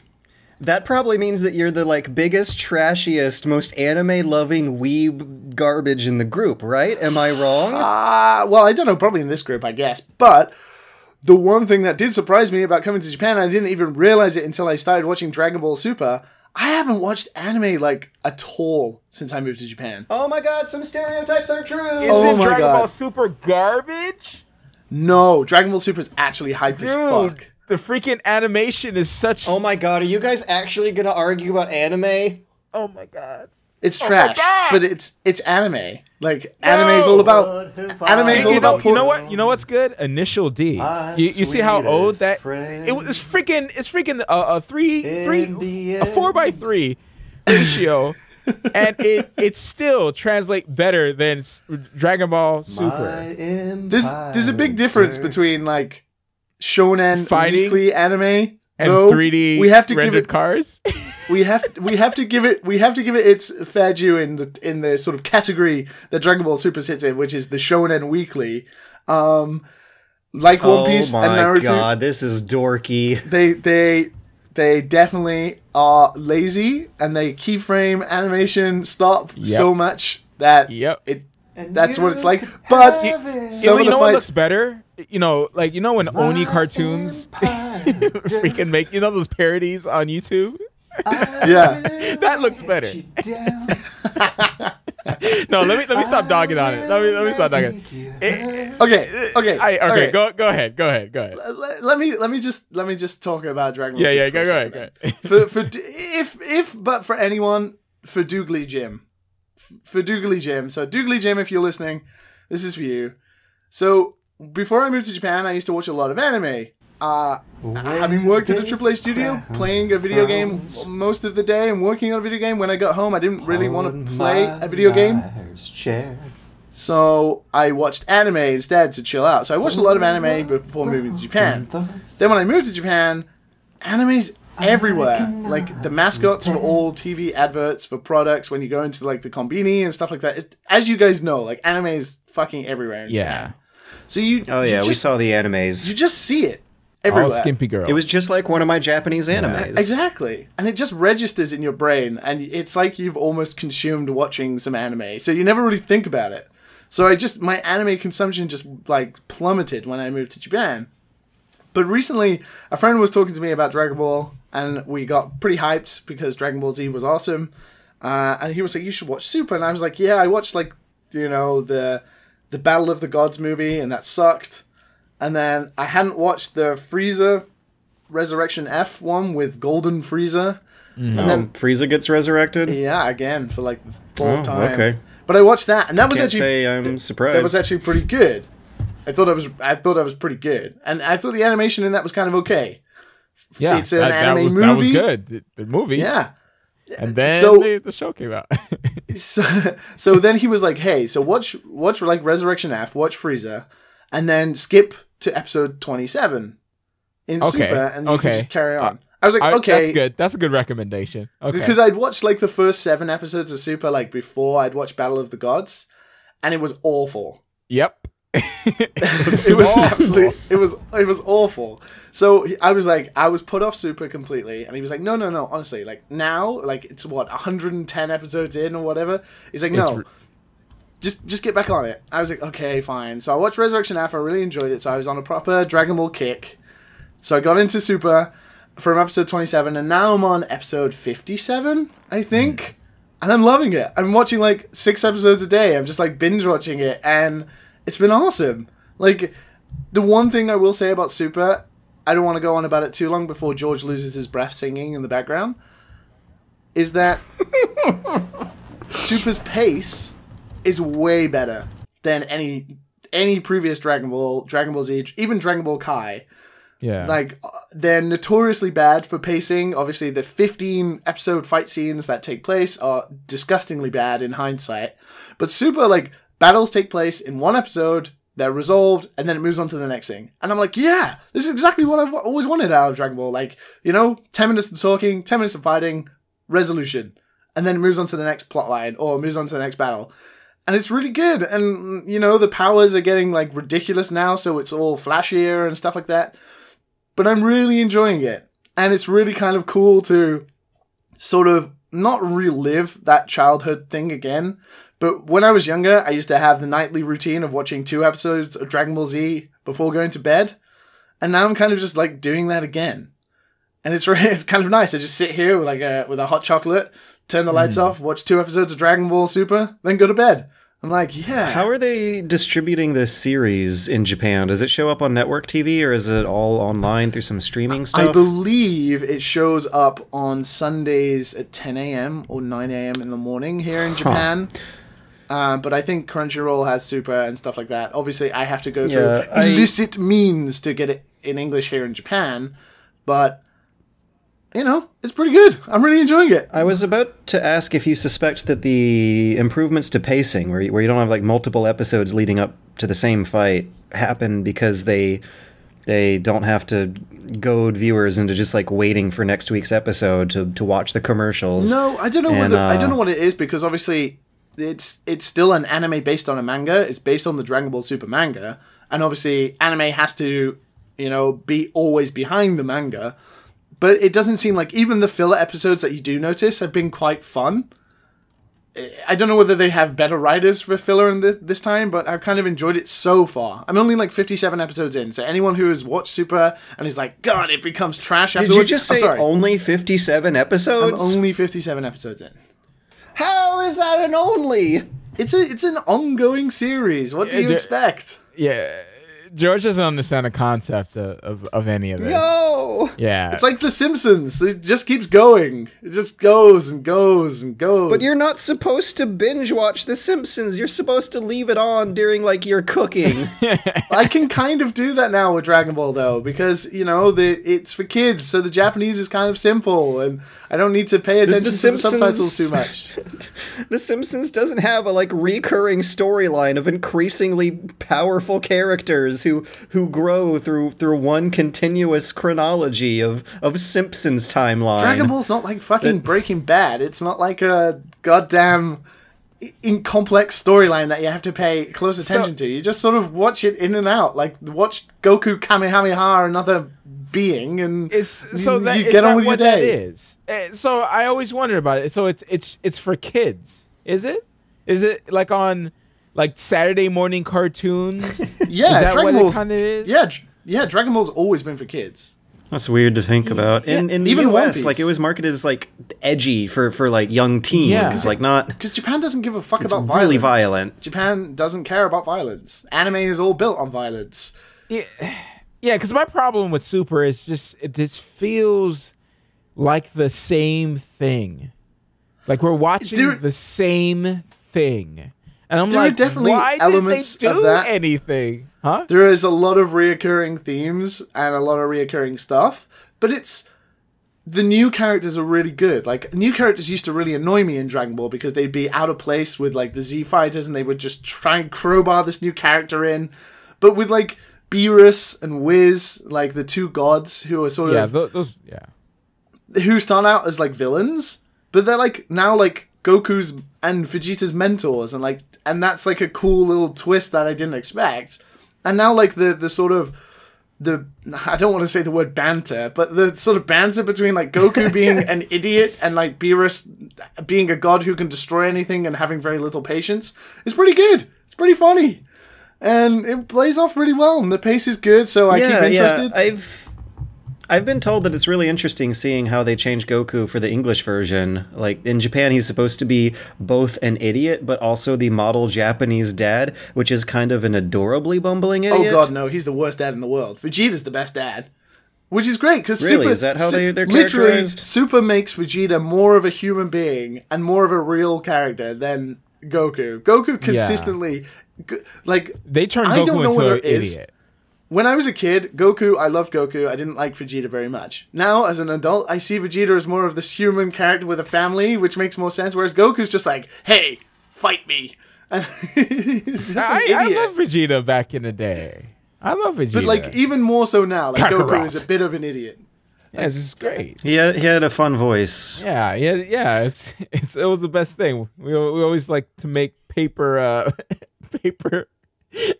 Speaker 1: That probably means that you're the biggest, trashiest, most anime-loving weeb garbage in the group, right? Am I wrong?
Speaker 3: Well, I don't know, probably in this group, I guess. But the one thing that did surprise me about coming to Japan, I didn't even realize it until I started watching Dragon Ball Super, I haven't watched anime, at all since I moved to Japan.
Speaker 1: Oh my god, some stereotypes are true!
Speaker 2: Isn't Dragon Ball Super garbage?
Speaker 3: No, Dragon Ball Super is actually hyped as fuck.
Speaker 2: The freaking animation is such...
Speaker 1: Oh my god, are you guys actually gonna argue about anime?
Speaker 2: Oh my god.
Speaker 3: It's trash, but it's anime. Anime's all about... Anime's all about...
Speaker 2: You know what's good? Initial D. You see how old that... It's freaking a 4:3 ratio. And it still translates better than Dragon Ball Super.
Speaker 3: There's a big difference between shonen weekly anime
Speaker 2: and 3D
Speaker 3: we have to
Speaker 2: rendered
Speaker 3: give it
Speaker 2: cars.
Speaker 3: we have to give it its fair due in the sort of category that Dragon Ball Super sits in, which is the shonen weekly. One Piece and Naruto.
Speaker 1: Oh my god, this is dorky.
Speaker 3: They definitely are lazy, and they keyframe animation stop so much that that's what it's like. But
Speaker 2: you know what looks better? You know when Oni cartoons freaking make those parodies on YouTube?
Speaker 3: Yeah.
Speaker 2: That looks better. No, let me stop dogging on it. Let me stop dogging.
Speaker 3: Okay.
Speaker 2: Go ahead.
Speaker 3: Let me just talk about Dragon Ball.
Speaker 2: Yeah. Go ahead.
Speaker 3: But for anyone, for Doogly Jim. So Doogly Jim, if you're listening, this is for you. So before I moved to Japan, I used to watch a lot of anime. Having worked at a AAA studio, playing a video game most of the day and working on a video game, when I got home, I didn't really want to play a video game. So I watched anime instead to chill out. So I watched a lot of anime before moving to Japan. Then when I moved to Japan, anime's everywhere. Like, the mascots were all TV adverts for products when you go into, like, the konbini and stuff like that. As you guys know, like, anime is fucking everywhere in Japan. So
Speaker 1: we saw the animes.
Speaker 3: You just see it everywhere.
Speaker 2: All skimpy girls.
Speaker 1: It was just like one of my Japanese animes.
Speaker 3: Exactly. And it just registers in your brain, and it's like you've almost consumed watching some anime. So you never really think about it. So my anime consumption just, like, plummeted when I moved to Japan. But recently, a friend was talking to me about Dragon Ball, and we got pretty hyped because Dragon Ball Z was awesome. And he was like, you should watch Super. And I was like, yeah, I watched, like, the Battle of the Gods movie, and that sucked. And then I hadn't watched the Frieza Resurrection F one with Golden Frieza.
Speaker 1: Mm-hmm. And then Frieza gets resurrected?
Speaker 3: Yeah, again, for like the fourth time.
Speaker 1: Okay.
Speaker 3: But I watched that, and that was actually...
Speaker 1: say I'm surprised.
Speaker 3: That was actually pretty good. I thought it was pretty good. And I thought the animation in that was kind of okay.
Speaker 2: Yeah,
Speaker 3: it's an anime movie.
Speaker 2: That was good. The movie.
Speaker 3: Yeah.
Speaker 2: And then the show came out.
Speaker 3: so then he was like, hey, so watch like Resurrection F, watch Frieza, and then skip to episode 27 in Super, and you can just carry on. I was like, okay.
Speaker 2: That's good. That's a good recommendation. Okay.
Speaker 3: Because I'd watched like the first 7 episodes of Super like before I'd watched Battle of the Gods, and it was awful.
Speaker 2: Yep.
Speaker 3: it was awful. So I was put off Super completely, and he was like, no, honestly, like now, like it's what 110 episodes in or whatever. He's like, no, just get back on it. I was like, okay, fine. So I watched Resurrection F. I really enjoyed it. So I was on a proper Dragon Ball kick. So I got into Super from episode 27, and now I'm on episode 57, I think, and I'm loving it. I'm watching like 6 episodes a day. I'm just like binge watching it, and it's been awesome. Like, the one thing I will say about Super, I don't want to go on about it too long before George loses his breath singing in the background, is that Super's pace is way better than any previous Dragon Ball Z, even Dragon Ball Kai.
Speaker 2: Yeah.
Speaker 3: Like, they're notoriously bad for pacing. Obviously, the 15 episode fight scenes that take place are disgustingly bad in hindsight. But Super, like, battles take place in one episode, they're resolved, and then it moves on to the next thing. And I'm like, yeah, this is exactly what I've always wanted out of Dragon Ball. Like, 10 minutes of talking, 10 minutes of fighting, resolution. And then it moves on to the next plotline, or moves on to the next battle. And it's really good. And, the powers are getting, like, ridiculous now, so it's all flashier and stuff like that. But I'm really enjoying it. And it's really kind of cool to sort of not relive that childhood thing again. But when I was younger, I used to have the nightly routine of watching 2 episodes of Dragon Ball Z before going to bed. And now I'm kind of just like doing that again. And it's kind of nice. I just sit here with a hot chocolate, turn the lights off, watch 2 episodes of Dragon Ball Super, then go to bed. I'm like, yeah.
Speaker 1: How are they distributing this series in Japan? Does it show up on network TV, or is it all online through some streaming stuff?
Speaker 3: I believe it shows up on Sundays at 10 a.m. or 9 a.m. in the morning here in Japan. But I think Crunchyroll has Super and stuff like that. Obviously, I have to go through illicit means to get it in English here in Japan. But, it's pretty good. I'm really enjoying it.
Speaker 1: I was about to ask if you suspect that the improvements to pacing, where you don't have like multiple episodes leading up to the same fight, happen because they don't have to goad viewers into just like waiting for next week's episode to watch the commercials.
Speaker 3: No, I don't know. I don't know what it is, because obviously it's still an anime based on a manga. It's based on the Dragon Ball Super manga, and obviously anime has to be always behind the manga. But it doesn't seem like even the filler episodes that you do notice have been quite fun. I don't know whether they have better writers for filler in this time, but I've kind of enjoyed it so far. I'm only like 57 episodes in, so anyone who has watched Super and is like, God, it becomes trash afterwards.
Speaker 1: Did you just say only 57 episodes?
Speaker 3: I'm only 57 episodes in.
Speaker 1: How is that an only?
Speaker 3: It's an ongoing series. What do you expect?
Speaker 2: Yeah. George doesn't understand the concept of any of this.
Speaker 1: No!
Speaker 2: Yeah.
Speaker 3: It's like The Simpsons. It just keeps going. It just goes and goes and goes.
Speaker 1: But you're not supposed to binge watch The Simpsons. You're supposed to leave it on during, like, your cooking.
Speaker 3: I can kind of do that now with Dragon Ball, though, because, you know, it's for kids, so the Japanese is kind of simple, and I don't need to pay attention to the subtitles too much.
Speaker 1: The Simpsons doesn't have a, like, recurring storyline of increasingly powerful characters who grow through one continuous chronology of Simpsons timeline.
Speaker 3: Dragon Ball's not like fucking Breaking Bad. It's not like a goddamn complex storyline that you have to pay close attention to. You just sort of watch it in and out. Like, watch Goku Kamehameha another being, and you get on with your day.
Speaker 2: That is. So I always wondered about it. So it's for kids, is it? Is it like on like Saturday morning cartoons?
Speaker 3: Yeah,
Speaker 2: is that
Speaker 3: Dragon
Speaker 2: what
Speaker 3: Ball's,
Speaker 2: it kind of is?
Speaker 3: Yeah, Dragon Ball's always been for kids.
Speaker 1: That's weird to think about. In the
Speaker 3: even
Speaker 1: US, like, it was marketed as, like, edgy for like, young teens.
Speaker 2: Yeah.
Speaker 1: Like, not...
Speaker 3: Because Japan doesn't give a fuck
Speaker 1: It's
Speaker 3: about violence.
Speaker 1: really violent.
Speaker 3: Japan doesn't care about violence. Anime is all built on violence.
Speaker 2: Yeah, because my problem with Super is just it just feels like the same thing. Like we're watching the same thing. And I'm like, why
Speaker 3: elements
Speaker 2: did they
Speaker 3: of
Speaker 2: do
Speaker 3: that.
Speaker 2: anything? Huh?
Speaker 3: There is a lot of reoccurring themes and a lot of reoccurring stuff, but the new characters are really good. Like, new characters used to really annoy me in Dragon Ball because they'd be out of place with, like, the Z Fighters, and they would just try and crowbar this new character in. But with, like, Beerus and Wiz, like, the two gods who are sort of... who start out as, like, villains, but they're, like, now, like, Goku's and Vegeta's mentors, and, like, and that's, like, a cool little twist that I didn't expect. And now, like, the sort of... I don't want to say the word banter, but the sort of banter between, like, Goku being an idiot and, like, Beerus being a god who can destroy anything and having very little patience is pretty good. It's pretty funny. And it plays off really well, and the pace is good, so I keep interested.
Speaker 1: Yeah, I've been told that it's really interesting seeing how they changed Goku for the English version. Like, in Japan, he's supposed to be both an idiot, but also the model Japanese dad, which is kind of an adorably bumbling idiot.
Speaker 3: Oh god, no, he's the worst dad in the world. Vegeta's the best dad. Which is great, because
Speaker 1: really? Is that how they're
Speaker 3: literally,
Speaker 1: characterized?
Speaker 3: Super makes Vegeta more of a human being and more of a real character than Goku. Goku consistently... Like,
Speaker 2: they turned Goku into an idiot.
Speaker 3: When I was a kid, I loved Goku. I didn't like Vegeta very much. Now, as an adult, I see Vegeta as more of this human character with a family, which makes more sense. Whereas Goku's just like, hey, fight me. And he's just an idiot.
Speaker 2: I love Vegeta back in the day. I love Vegeta.
Speaker 3: But, like, even more so now. Like, Goku is a bit of an idiot.
Speaker 2: Yeah, it's just great.
Speaker 1: He had a fun voice.
Speaker 2: Yeah. It was the best thing. We always like to make paper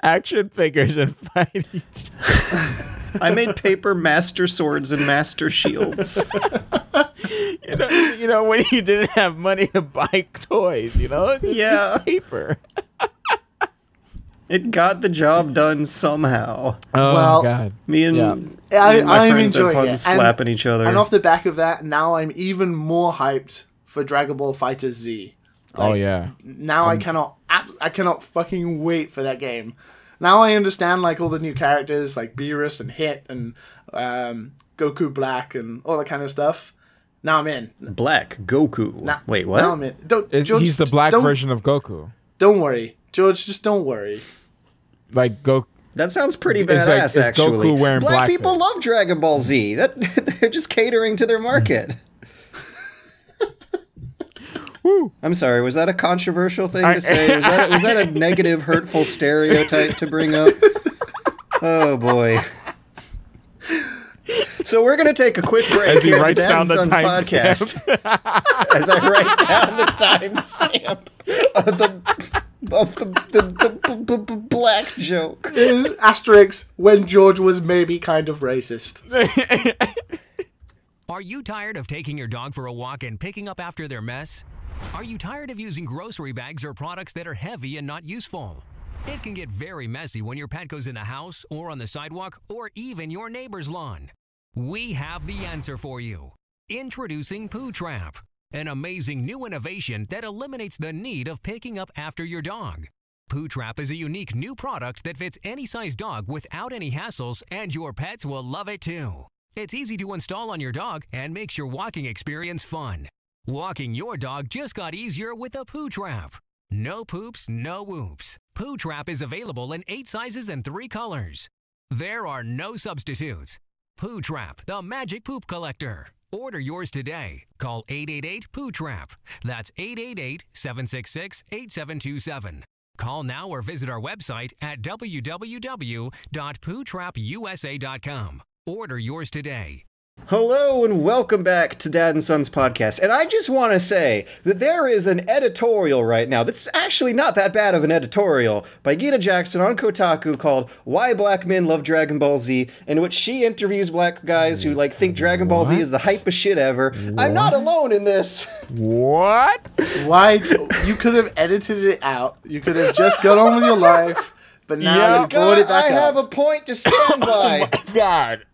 Speaker 2: action figures and fight each other.
Speaker 1: I made paper master swords and master shields.
Speaker 2: you know when you didn't have money to buy toys,
Speaker 1: Yeah.
Speaker 2: Paper.
Speaker 1: It got the job done somehow.
Speaker 2: Oh,
Speaker 3: well,
Speaker 2: God.
Speaker 1: Me and
Speaker 3: I'm
Speaker 1: my friends had
Speaker 3: enjoying
Speaker 1: fun
Speaker 3: it.
Speaker 1: slapping each other.
Speaker 3: And off the back of that, now I'm even more hyped for Dragon Ball FighterZ Z.
Speaker 2: Oh yeah.
Speaker 3: Now I cannot fucking wait for that game. Now I understand, like, all the new characters like Beerus and Hit and Goku Black and all that kind of stuff. Now I'm in.
Speaker 1: Black Goku. Wait, what?
Speaker 3: Now I'm in.
Speaker 2: He's the black version of Goku.
Speaker 3: Don't worry, George. Just don't worry.
Speaker 2: Like Goku.
Speaker 1: That sounds pretty badass,
Speaker 2: it's
Speaker 1: actually.
Speaker 2: Goku wearing
Speaker 1: Black
Speaker 2: blackface.
Speaker 1: people love Dragon Ball Z. They're just catering to their market.
Speaker 2: Woo.
Speaker 1: I'm sorry, was that a controversial thing to say? Was that a negative, hurtful stereotype to bring up? Oh, boy. So we're going to take a quick break
Speaker 2: as he
Speaker 1: here
Speaker 2: writes
Speaker 1: at the
Speaker 2: down the
Speaker 1: podcast. As I write down the timestamp of the black joke.
Speaker 3: Asterix, when George was maybe kind of racist.
Speaker 4: Are you tired of taking your dog for a walk and picking up after their mess? Are you tired of using grocery bags or products that are heavy and not useful? It can get very messy when your pet goes in the house or on the sidewalk or even your neighbor's lawn. We have the answer for you. Introducing Poo Trap, an amazing new innovation that eliminates the need of picking up after your dog. Poo Trap is a unique new product that fits any size dog without any hassles, and your pets will love it too. It's easy to install on your dog and makes your walking experience fun. Walking your dog just got easier with a Poo Trap. No poops, no whoops. Poo Trap is available in 8 sizes and 3 colors. There are no substitutes. Poo Trap, the magic poop collector. Order yours today. Call 888-POO-TRAP. That's 888-766-8727. Call now or visit our website at www.pootrapusa.com. Order yours today.
Speaker 1: Hello and welcome back to Dad and Son's podcast. And I just want to say that there is an editorial right now that's actually not that bad of an editorial by Gita Jackson on Kotaku called Why Black Men Love Dragon Ball Z, in which she interviews black guys who think Dragon Ball Z is the hypest shit ever. What? I'm not alone in this.
Speaker 2: What?
Speaker 3: Why? You could have edited it out. You could have just got on with your life. But now you brought it back up.
Speaker 1: I have a point to stand by.
Speaker 2: Oh my God.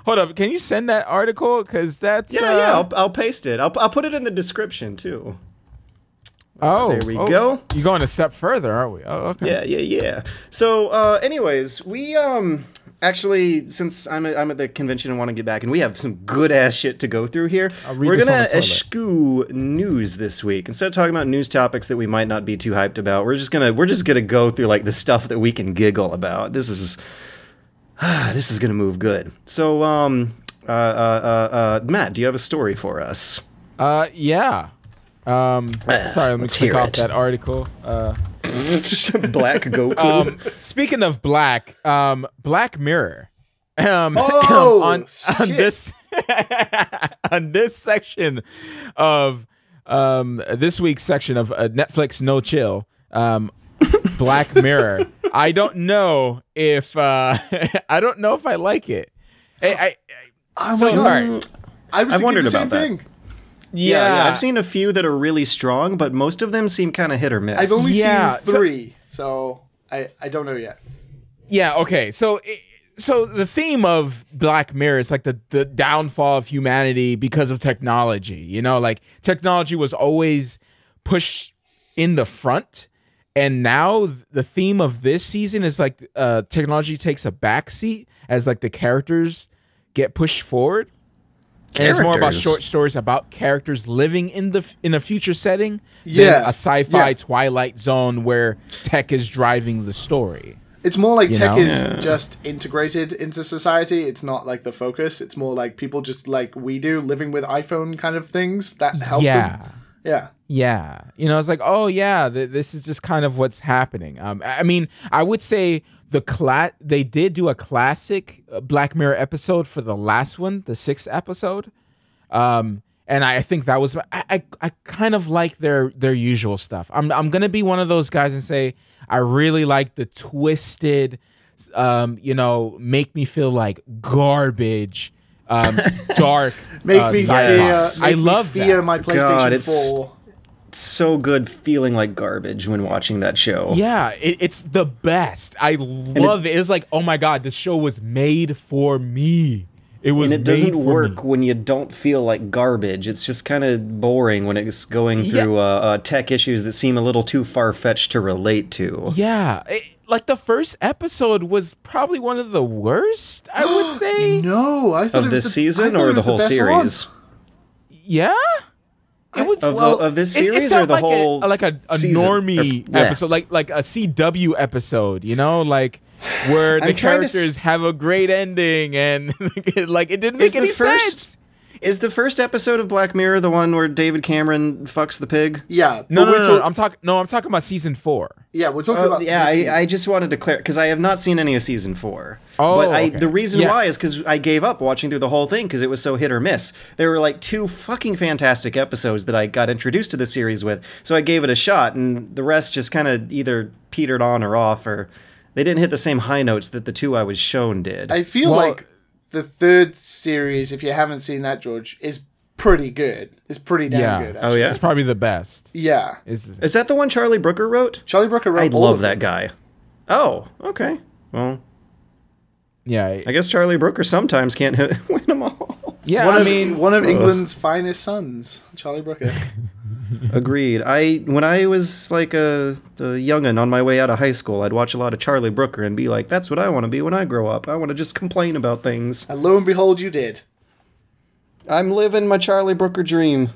Speaker 2: Hold up, can you send that article? Because that's...
Speaker 1: Yeah, I'll paste it. I'll put it in the description, too.
Speaker 2: Oh.
Speaker 1: There we go.
Speaker 2: You're going a step further, aren't we? Oh, okay.
Speaker 1: Yeah. So, anyways, we, actually, since I'm at the convention and want to get back, and we have some good-ass shit to go through here, we're going to eschew news this week. Instead of talking about news topics that we might not be too hyped about, we're just gonna go through, the stuff that we can giggle about. This is gonna move good. So, Matt, do you have a story for us?
Speaker 2: Yeah. Sorry, let me click off that article.
Speaker 1: Black Goku.
Speaker 2: Speaking of black, Black Mirror. On this on this section of this week's section of Netflix No Chill, Black Mirror. I don't know if I like it. I
Speaker 3: was thinking the same thing.
Speaker 1: Yeah, I've seen a few that are really strong, but most of them seem kind of hit or miss.
Speaker 3: I've only seen 3, so I don't know yet.
Speaker 2: Yeah, okay. So the theme of Black Mirror is the downfall of humanity because of technology. You know, technology was always pushed in the front. And now the theme of this season is technology takes a backseat as the characters get pushed forward. And it's more about short stories about characters living in a future setting than a sci-fi Twilight Zone where tech is driving the story.
Speaker 3: It's more like tech is just integrated into society. It's not the focus. It's more people just we do, living with iPhone kind of things that help them.
Speaker 2: Yeah. You know, it's oh yeah, this is just kind of what's happening. I mean, I would say they did do a classic Black Mirror episode for the last one, the 6th episode. And I think that was I kind of like their usual stuff. I'm gonna be one of those guys and say I really like the twisted, make me feel like garbage. Dark.
Speaker 3: Make me
Speaker 2: I love
Speaker 3: fear
Speaker 2: that.
Speaker 3: my PlayStation 4.
Speaker 1: It's so good feeling like garbage when watching that show.
Speaker 2: Yeah, it's the best. I love it. It's oh my God, this show was made for me. It was. And it doesn't work
Speaker 1: when you don't feel like garbage. It's just kind of boring when it's going through tech issues that seem a little too far-fetched to relate to.
Speaker 2: Yeah. The first episode was probably one of the worst, I would say.
Speaker 3: No, I thought
Speaker 1: of this season or the whole series.
Speaker 2: Yeah, it was
Speaker 1: of this series or the whole
Speaker 2: a normie episode, like a CW episode. You know, where the characters have a great ending and it didn't make any sense.
Speaker 1: Is the first episode of Black Mirror the one where David Cameron fucks the pig?
Speaker 3: Yeah.
Speaker 2: No. I'm talking about season 4.
Speaker 3: Yeah, we're talking about.
Speaker 1: Yeah, I just wanted to clarify because I have not seen any of season 4. Oh, but the reason why is because I gave up watching through the whole thing because it was so hit or miss. There were 2 fucking fantastic episodes that I got introduced to the series with, so I gave it a shot, and the rest just kind of either petered on or off, or they didn't hit the same high notes that the 2 I was shown did.
Speaker 3: I feel the third series, if you haven't seen that, George, is pretty good. It's pretty damn good, actually.
Speaker 1: Oh, yeah?
Speaker 2: It's probably the best.
Speaker 3: Yeah.
Speaker 1: Is that the one Charlie Brooker wrote?
Speaker 3: Charlie Brooker wrote
Speaker 1: I
Speaker 3: all
Speaker 1: love
Speaker 3: of
Speaker 1: that
Speaker 3: them.
Speaker 1: guy. Oh, okay. Well,
Speaker 2: Yeah.
Speaker 1: I guess Charlie Brooker sometimes can't win them all.
Speaker 2: Yeah,
Speaker 3: One of England's finest sons, Charlie Brooker.
Speaker 1: Agreed. When I was like the youngin' on my way out of high school, I'd watch a lot of Charlie Brooker and be like, that's what I want to be when I grow up. I want to just complain about things.
Speaker 3: And lo and behold, you did.
Speaker 1: I'm living my Charlie Brooker dream.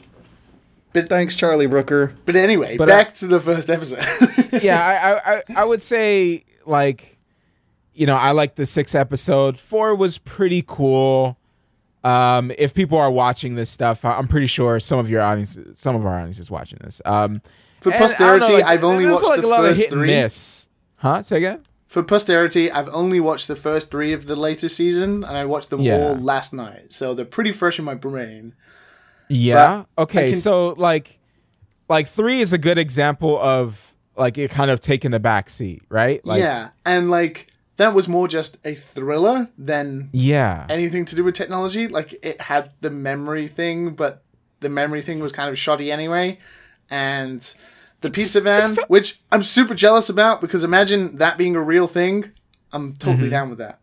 Speaker 3: But
Speaker 1: thanks, Charlie Brooker.
Speaker 3: But anyway, back to the first episode.
Speaker 2: Yeah, I would say, like, you know, I like the 6th episode. 4 was pretty cool. If people are watching this stuff, I'm pretty sure some of our audience is watching this.
Speaker 3: For posterity, I've only watched
Speaker 2: like
Speaker 3: the
Speaker 2: a lot
Speaker 3: first
Speaker 2: of hit
Speaker 3: 3.
Speaker 2: And miss. Huh? Say again?
Speaker 3: For posterity, I've only watched the first 3 of the latest season, and I watched them all last night, so they're pretty fresh in my brain.
Speaker 2: Yeah. But okay. So like 3 is a good example of like it kind of taking the back seat, right? Like,
Speaker 3: yeah, and like that was more just a thriller than anything to do with technology. Like it had the memory thing, but the memory thing was kind of shoddy anyway, and the pizza van, which I'm super jealous about because imagine that being a real thing. I'm totally down with that.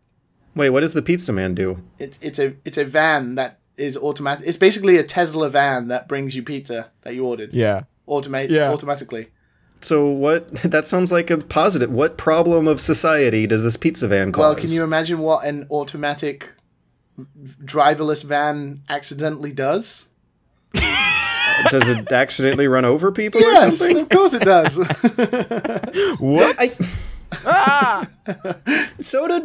Speaker 1: Wait, what does the pizza man do?
Speaker 3: It's a van that is automatic. It's basically a Tesla van that brings you pizza that you ordered.
Speaker 2: Yeah.
Speaker 3: Automatically.
Speaker 1: So what? That sounds like a positive. What problem of society does this pizza van cause?
Speaker 3: Well, can you imagine what an automatic driverless van accidentally does?
Speaker 1: Does it accidentally run over people or
Speaker 3: Yes,
Speaker 1: something?
Speaker 3: of course it does.
Speaker 2: What?
Speaker 1: Soda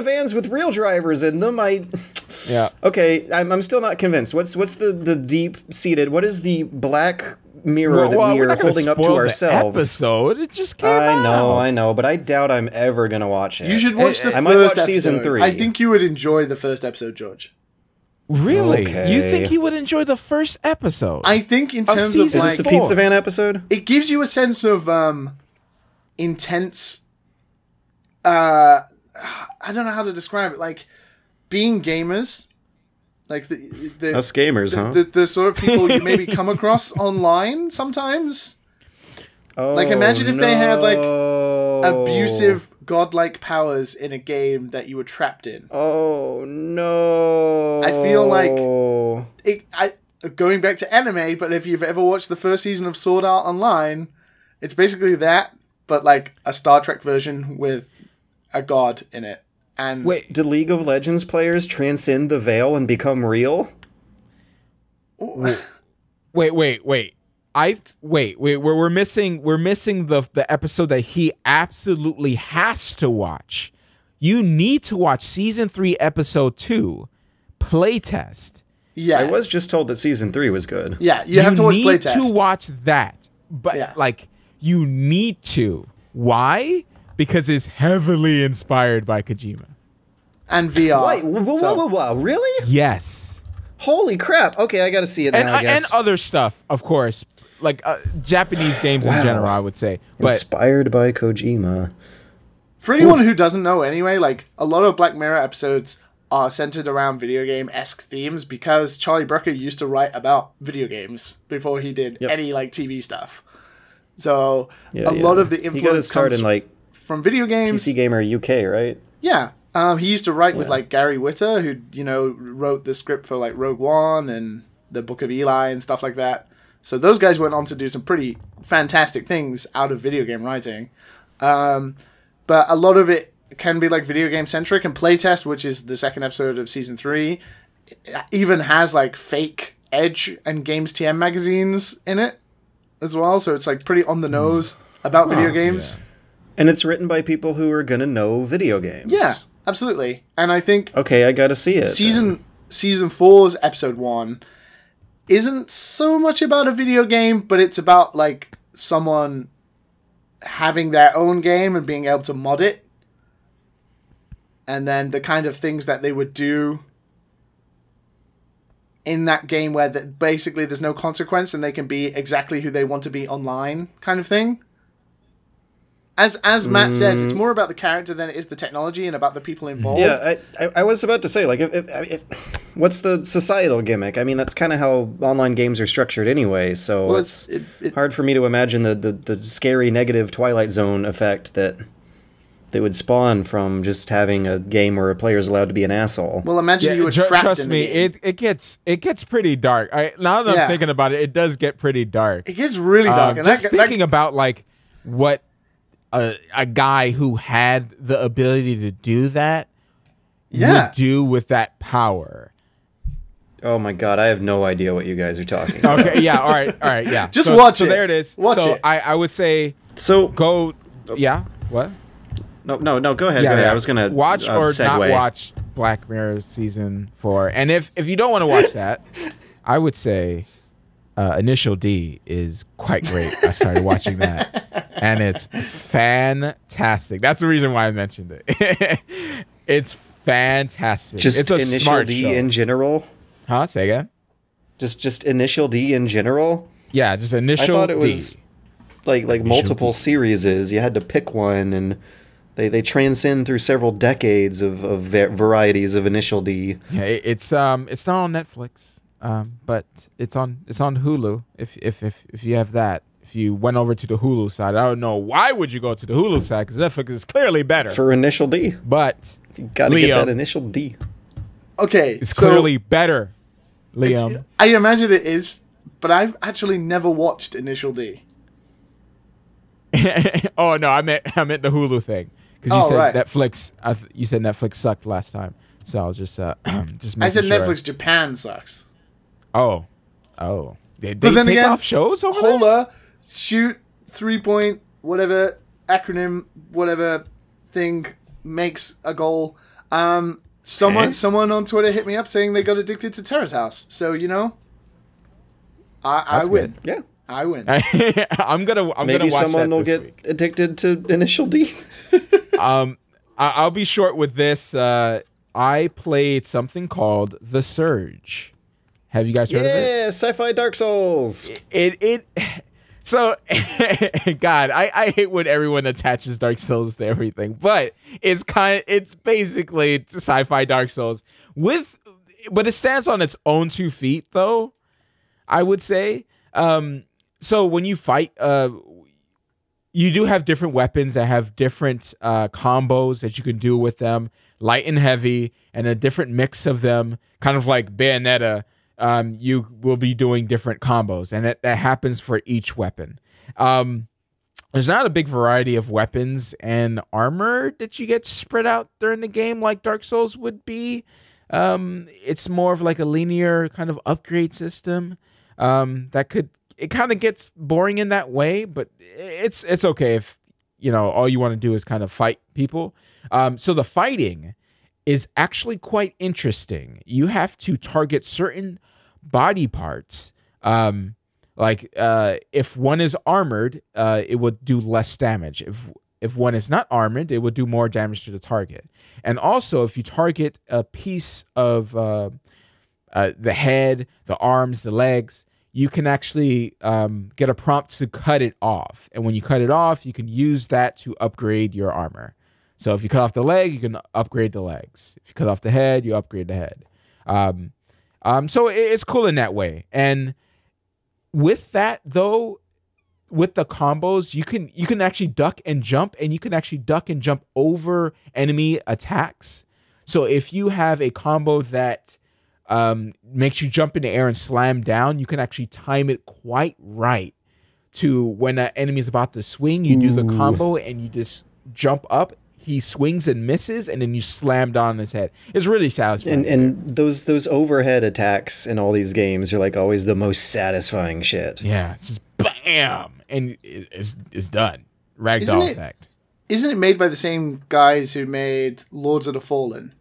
Speaker 1: vans with real drivers in them.
Speaker 2: Yeah.
Speaker 1: Okay, I'm still not convinced. What's the deep seated? What is the black mirror that we are holding up to ourselves?
Speaker 2: Episode. It just came out.
Speaker 1: I know, but I doubt I'm ever gonna watch it.
Speaker 3: You should watch the first
Speaker 1: I might watch
Speaker 3: episode.
Speaker 1: season 3.
Speaker 3: I think you would enjoy the first episode, George.
Speaker 2: Really?
Speaker 1: Okay.
Speaker 2: You think you would enjoy the first episode?
Speaker 3: I think in terms of
Speaker 2: season
Speaker 1: Is
Speaker 3: like
Speaker 1: this the pizza van episode?
Speaker 3: it gives you a sense of intense. I don't know how to describe it. Like being gamers, like the
Speaker 1: Us gamers, huh?
Speaker 3: the sort of people you maybe come across online sometimes.
Speaker 1: Oh,
Speaker 3: Like imagine if they had like
Speaker 1: no.
Speaker 3: abusive godlike powers in a game that you were trapped in.
Speaker 1: Oh no!
Speaker 3: I feel like going back to anime, but if you've ever watched the first season of Sword Art Online, it's basically that, but like a Star Trek version with a god in it. And
Speaker 2: Wait,
Speaker 1: do League of Legends players transcend the veil and become real?
Speaker 2: wait. We're missing the episode that he absolutely has to watch. You need to watch season 3, episode 2, playtest.
Speaker 3: yeah,
Speaker 1: I was just told that season 3 was good.
Speaker 3: yeah, you have to watch
Speaker 2: need
Speaker 3: playtest.
Speaker 2: to watch that, but
Speaker 3: Yeah.
Speaker 2: like you need to. Why? Because it's heavily inspired by Kojima.
Speaker 3: And VR.
Speaker 1: Wait, whoa, really?
Speaker 2: Yes,
Speaker 1: Holy crap! Okay, I gotta see it now. I guess.
Speaker 2: and other stuff, of course, like Japanese games in general. I would say, but
Speaker 1: Inspired by Kojima.
Speaker 3: For anyone who doesn't know anyway, like a lot of Black Mirror episodes are centered around video game-esque themes because Charlie Brooker used to write about video games before he did any like TV stuff. So a lot of the
Speaker 1: He got his
Speaker 3: influence
Speaker 1: start
Speaker 3: comes
Speaker 1: in like
Speaker 3: from video games.
Speaker 1: PC Gamer UK, right?
Speaker 3: Yeah. He used to write with like Gary Whitta, who, wrote the script for like Rogue One and the Book of Eli and stuff like that. So those guys went on to do some pretty fantastic things out of video game writing. But a lot of it can be like video game centric, and Playtest, which is the second episode of season 3, even has like fake Edge and Games TM magazines in it as well. So it's like pretty on the nose about video games.
Speaker 2: yeah.
Speaker 1: And it's written by people who are gonna know video games.
Speaker 3: Yeah, absolutely. And I think
Speaker 1: Okay, I gotta see it.
Speaker 3: season 4's episode 1 isn't so much about a video game, but it's about like someone having their own game and being able to mod it, and then the kind of things that they would do in that game where basically there's no consequence and they can be exactly who they want to be online, kind of thing. as Matt says, it's more about the character than it is the technology and about the people involved.
Speaker 1: Yeah, I was about to say, like, if what's the societal gimmick? I mean, that's kind of how online games are structured anyway, so
Speaker 3: Well,
Speaker 1: it's hard for me to imagine the scary negative Twilight Zone effect that would spawn from just having a game where a player's allowed to be an asshole.
Speaker 3: Well, imagine you were trapped
Speaker 2: trust
Speaker 3: in
Speaker 2: me,
Speaker 3: the game.
Speaker 2: it gets pretty dark. Now that I'm thinking about it, it does get pretty dark.
Speaker 3: It gets really dark. And
Speaker 2: just thinking about like what a guy who had the ability to do that would do with that power.
Speaker 1: Oh my god, I have no idea what you guys are talking about.
Speaker 2: Okay, yeah, all right, yeah.
Speaker 3: Just watch it.
Speaker 2: So there it is.
Speaker 3: Watch it.
Speaker 2: I would say go. Yeah, what?
Speaker 1: No, go ahead.
Speaker 2: Yeah,
Speaker 1: go ahead. I was gonna
Speaker 2: watch or
Speaker 1: segue.
Speaker 2: not watch Black Mirror season 4. And if you don't want to watch that, I would say Initial D is quite great. I started watching that, and it's fantastic. That's the reason why I mentioned it. It's fantastic.
Speaker 1: Just
Speaker 2: it's a
Speaker 1: Initial
Speaker 2: smart
Speaker 1: D
Speaker 2: show.
Speaker 1: in general.
Speaker 2: Huh? Say again.
Speaker 1: Just Initial D in general.
Speaker 2: Yeah, just Initial D.
Speaker 1: I thought it was like multiple series. You had to pick one, and they transcend through several decades of varieties of Initial D.
Speaker 2: Yeah, it's not on Netflix, but it's on Hulu. If you have that, if you went over to the Hulu side, I don't know why would you go to the Hulu side, because Netflix is clearly better
Speaker 1: For Initial D.
Speaker 2: But
Speaker 1: You gotta get that Initial D.
Speaker 3: Okay,
Speaker 2: it's clearly better, Liam.
Speaker 3: I imagine it is, but I've actually never watched Initial D.
Speaker 2: Oh no, I meant the Hulu thing, because you said
Speaker 3: right.
Speaker 2: Netflix. You said Netflix sucked last time, so I was just making
Speaker 3: I said
Speaker 2: sure.
Speaker 3: Netflix Japan sucks.
Speaker 2: Oh, they
Speaker 3: But then
Speaker 2: take
Speaker 3: again,
Speaker 2: off shows over there?
Speaker 3: Hola, shoot, 3-point, whatever, acronym, whatever thing makes a goal. Someone on Twitter hit me up saying they got addicted to Terrace House. So, you know, I win.
Speaker 2: good.
Speaker 1: Yeah.
Speaker 3: I win.
Speaker 2: I'm gonna
Speaker 1: Maybe
Speaker 2: watch
Speaker 1: someone
Speaker 2: that
Speaker 1: will
Speaker 2: this
Speaker 1: get
Speaker 2: week.
Speaker 1: addicted to Initial D.
Speaker 2: I'll be short with this. I played something called The Surge. Have you guys heard of it?
Speaker 1: Yeah, sci-fi Dark Souls.
Speaker 2: So, God, I hate when everyone attaches Dark Souls to everything, but it's basically sci-fi Dark Souls but it stands on its own 2 feet, though, I would say. So when you fight, you do have different weapons that have different combos that you can do with them, light and heavy, and a different mix of them, kind of like Bayonetta. You will be doing different combos, and that happens for each weapon. There's not a big variety of weapons and armor that you get spread out during the game like Dark Souls would be. It's more of like a linear kind of upgrade system. It kind of gets boring in that way, but it's okay if, you know, all you want to do is kind of fight people. So the fighting is actually quite interesting. You have to target certain body parts. If one is armored, it would do less damage. If one is not armored, it would do more damage to the target. And also, if you target a piece of the head, the arms, the legs, you can actually get a prompt to cut it off. And when you cut it off, you can use that to upgrade your armor. So if you cut off the leg, you can upgrade the legs. If you cut off the head, you upgrade the head. So it's cool in that way. And with that, though, with the combos, you can actually duck and jump, and you can actually duck and jump over enemy attacks. So if you have a combo that makes you jump in the air and slam down, you can actually time it quite right to when an enemy is about to swing. You do the combo and you just jump up. He swings and misses, and then you slam down on his head. It's really satisfying.
Speaker 1: And those overhead attacks in all these games are like always the most satisfying shit.
Speaker 2: Yeah, it's just bam, and it's done. Ragdoll effect.
Speaker 3: Isn't it made by the same guys who made Lords of the Fallen?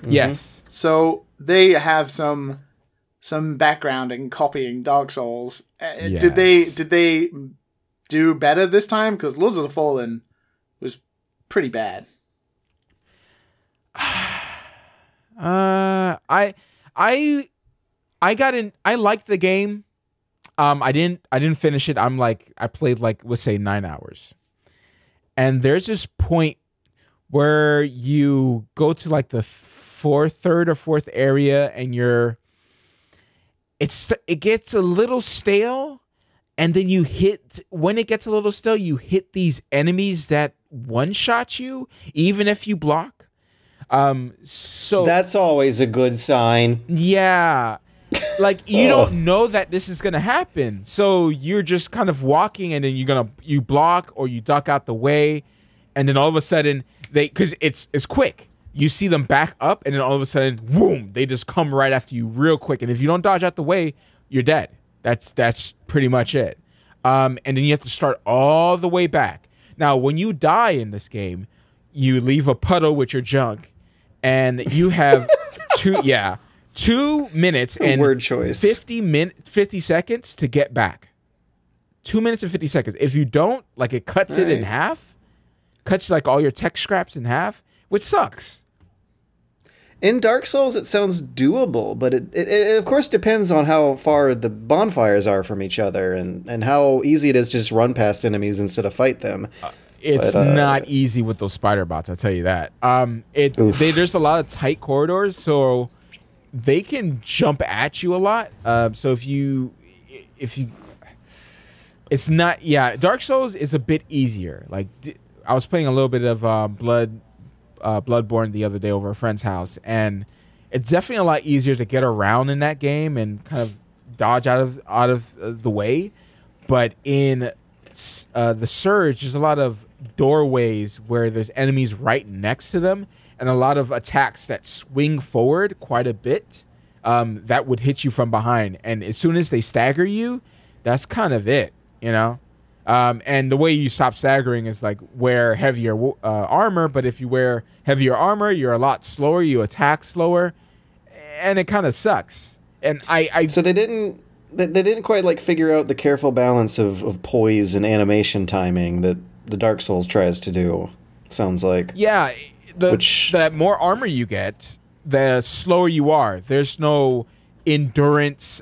Speaker 2: Mm-hmm. Yes.
Speaker 3: So they have some background in copying Dark Souls.
Speaker 2: Yes.
Speaker 3: Did they do better this time? Because Lords of the Fallen was pretty bad.
Speaker 2: I got in. I liked the game. I didn't finish it. I played, like, let's say 9 hours. and there's this point where you go to like the third or fourth area, and it gets a little stale, and then when it gets a little stale, you hit these enemies that one-shot you, even if you block. So
Speaker 1: that's always a good sign.
Speaker 2: Yeah. Like, you don't know that this is going to happen. So you're just kind of walking, and then you block or you duck out the way. And then all of a sudden because it's quick. You see them back up, and then all of a sudden, boom, they just come right after you real quick. And if you don't dodge out the way, you're dead. That's pretty much it. And then you have to start all the way back. Now, when you die in this game, you leave a puddle with your junk, and you have 2 minutes and
Speaker 1: word choice.
Speaker 2: 50 seconds to get back. 2 minutes and 50 seconds. If you don't, like, it cuts it in half, cuts like all your tech scraps in half, which sucks.
Speaker 1: In Dark Souls, it sounds doable, but it of course depends on how far the bonfires are from each other, and how easy it is to just run past enemies instead of fight them.
Speaker 2: It's not easy with those spider bots, I'll tell you that. There's a lot of tight corridors, so they can jump at you a lot. So if you, it's not. Dark Souls is a bit easier. Like, I was playing a little bit of Bloodborne the other day over a friend's house, and it's definitely a lot easier to get around in that game and kind of dodge out of the way. But in the Surge, there's a lot of doorways where there's enemies right next to them, and a lot of attacks that swing forward quite a bit that would hit you from behind. And as soon as they stagger you, that's kind of it, you know? And the way you stop staggering is like wear heavier armor, but if you wear heavier armor, you're a lot slower, you attack slower, and it kind of sucks. And
Speaker 1: So they didn't quite like figure out the careful balance of poise and animation timing that the Dark Souls tries to do, sounds like.
Speaker 2: Yeah, the more armor you get, the slower you are. There's no endurance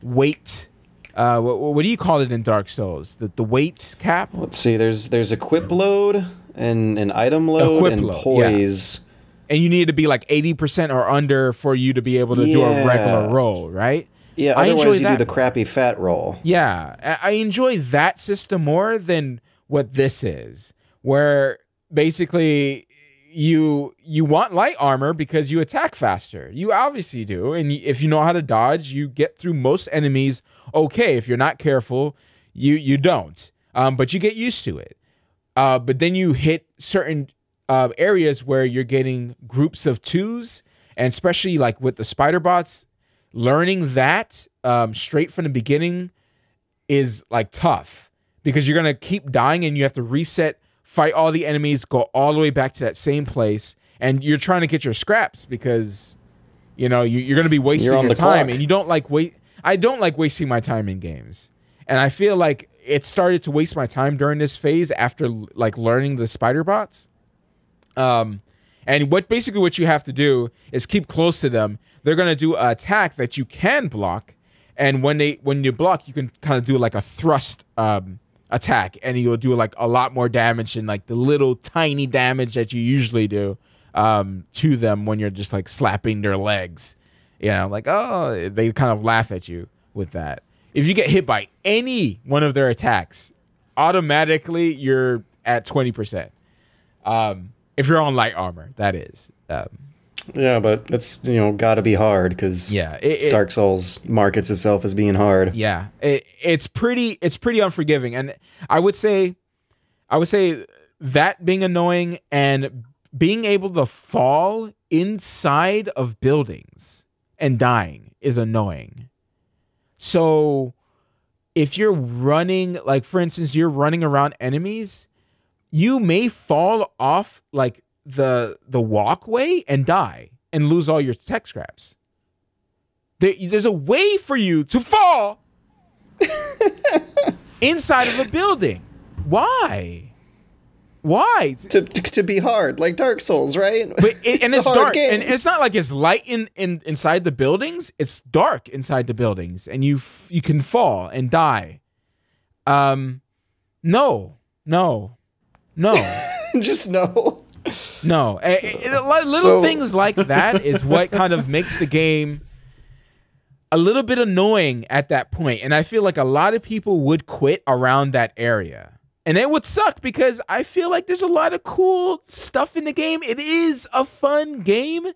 Speaker 2: weight. What do you call it in Dark Souls? The weight cap?
Speaker 1: Let's see. There's equip load and an item load and poise.
Speaker 2: Yeah. And you need to be like 80% or under for you to be able to do a regular roll, right?
Speaker 1: Yeah, otherwise you do the crappy fat roll.
Speaker 2: Yeah, I enjoy that system more than what this is, where basically you want light armor because you attack faster. You obviously do, and if you know how to dodge, you get through most enemies okay. If you're not careful, you don't, but you get used to it. But then you hit certain areas where you're getting groups of twos, and especially like with the spider bots, learning that straight from the beginning is like tough, because you're gonna keep dying and you have to reset, fight all the enemies, go all the way back to that same place, and you're trying to get your scraps because you know you're gonna be wasting your time, and you don't like I don't like wasting my time in games, and I feel like it started to waste my time during this phase after like learning the spider bots. And basically what you have to do is keep close to them. They're gonna do an attack that you can block, and when you block, you can kind of do like a thrust attack, and you'll do like a lot more damage than like the little tiny damage that you usually do to them when you're just like slapping their legs. You know, like, oh, they kind of laugh at you with that. If you get hit by any one of their attacks, automatically you're at 20%. If you're on light armor, that is.
Speaker 1: Yeah, but it's, got to be hard because Dark Souls markets itself as being hard.
Speaker 2: Yeah, it's pretty unforgiving, and I would say that being annoying and being able to fall inside of buildings and dying is annoying. So if you're running, like for instance, you're running around enemies, you may fall off like the walkway and die and lose all your tech scraps. There's a way for you to fall inside of a building. Why?
Speaker 1: To be hard, like Dark Souls, right?
Speaker 2: But it's dark, game. And it's not like it's light inside the buildings. It's dark inside the buildings, and you can fall and die. No. No.
Speaker 1: Just no.
Speaker 2: No. Little things like that is what kind of makes the game a little bit annoying at that point. And I feel like a lot of people would quit around that area. And it would suck because I feel like there's a lot of cool stuff in the game. It is a fun game.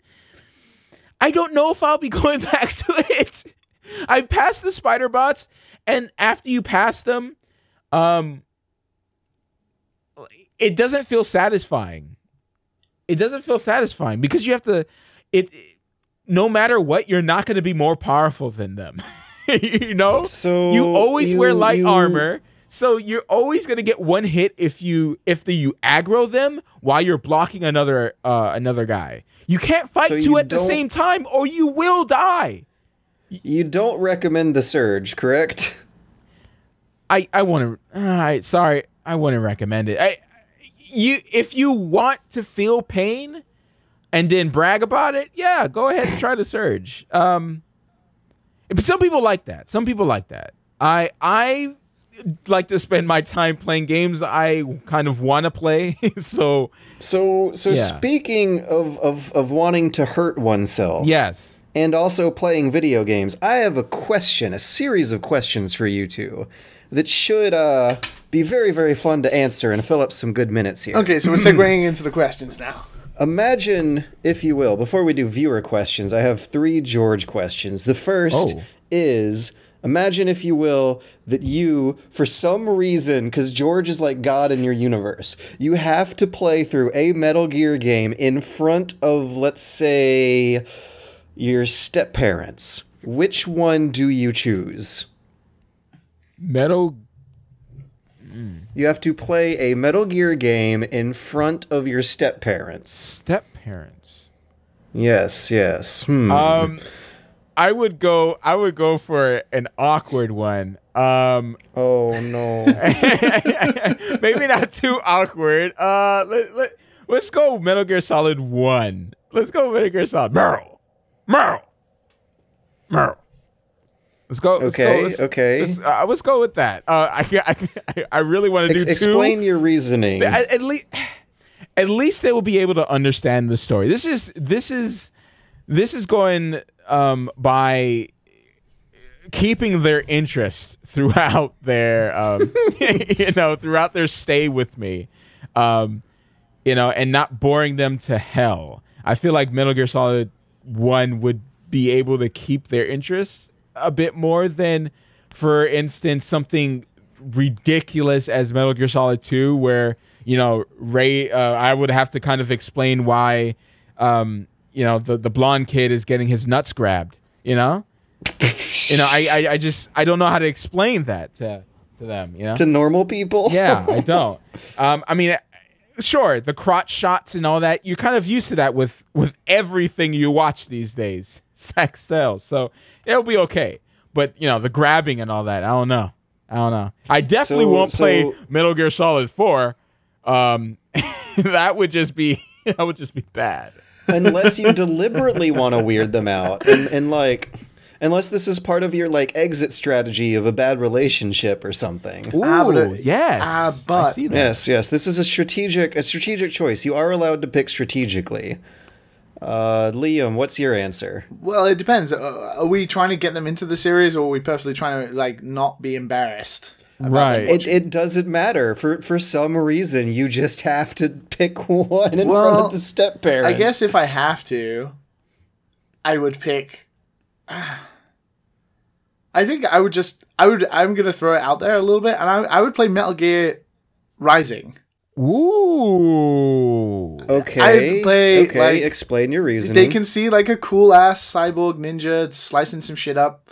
Speaker 2: I don't know if I'll be going back to it. I passed the spider bots, and after you pass them, it doesn't feel satisfying. It doesn't feel satisfying because you have to. No matter what, you're not going to be more powerful than them. You know?
Speaker 1: So
Speaker 2: you always wear light armor, so you're always going to get one hit if you aggro them while you're blocking another guy. You can't fight two at the same time or you will die.
Speaker 1: You don't recommend the Surge, correct?
Speaker 2: I want to sorry, I wouldn't recommend it. If you want to feel pain and then brag about it, yeah, go ahead and try the Surge. But some people like that. I like to spend my time playing games I kind of want to play. So yeah.
Speaker 1: Speaking of wanting to hurt oneself.
Speaker 2: Yes.
Speaker 1: And also playing video games, I have a series of questions for you two that should be very, very fun to answer and fill up some good minutes here.
Speaker 3: Okay, so we're segueing into the questions now.
Speaker 1: Imagine, if you will, before we do viewer questions, I have 3 George questions. The first is, imagine, if you will, that you, for some reason, because George is like God in your universe, you have to play through a Metal Gear game in front of, let's say, your step-parents. Which one do you choose? You have to play a Metal Gear game in front of your step-parents.
Speaker 2: Step-parents.
Speaker 1: Yes.
Speaker 2: I would go for an awkward one.
Speaker 1: Oh no.
Speaker 2: Maybe not too awkward. Let's go Metal Gear Solid 1. Let's go Metal Gear Solid. Merle. Let's go.
Speaker 1: Okay.
Speaker 2: Let's go with that. I really want to do 2.
Speaker 1: Explain your reasoning.
Speaker 2: At least they will be able to understand the story. This is going by keeping their interest throughout their throughout their stay with me, and not boring them to hell. I feel like Metal Gear Solid 1 would be able to keep their interest a bit more than, for instance, something ridiculous as Metal Gear Solid 2, where Ray, I would have to kind of explain why the blonde kid is getting his nuts grabbed. I don't know how to explain that to them.
Speaker 1: To normal people.
Speaker 2: Yeah, I don't. I mean, sure, the crotch shots and all that, you're kind of used to that with everything you watch these days. Sex sells, so it'll be okay. But the grabbing and all that, I don't know. I definitely won't play Metal Gear Solid 4. That would just be bad.
Speaker 1: Unless you deliberately want to weird them out, and unless this is part of your exit strategy of a bad relationship or something.
Speaker 2: Ooh, yes.
Speaker 3: But
Speaker 2: I see that.
Speaker 1: Yes. This is a strategic choice. You are allowed to pick strategically. Liam, what's your answer?
Speaker 3: Well, it depends. Are we trying to get them into the series, or are we purposely trying to not be embarrassed?
Speaker 2: Right.
Speaker 1: It doesn't matter. For some reason, you just have to pick one in front of the step-parents.
Speaker 3: I guess if I have to, I would pick... I think I'm going to throw it out there a little bit, and I would play Metal Gear Rising.
Speaker 2: Ooh.
Speaker 1: Okay. Explain your reasoning.
Speaker 3: They can see a cool-ass cyborg ninja slicing some shit up,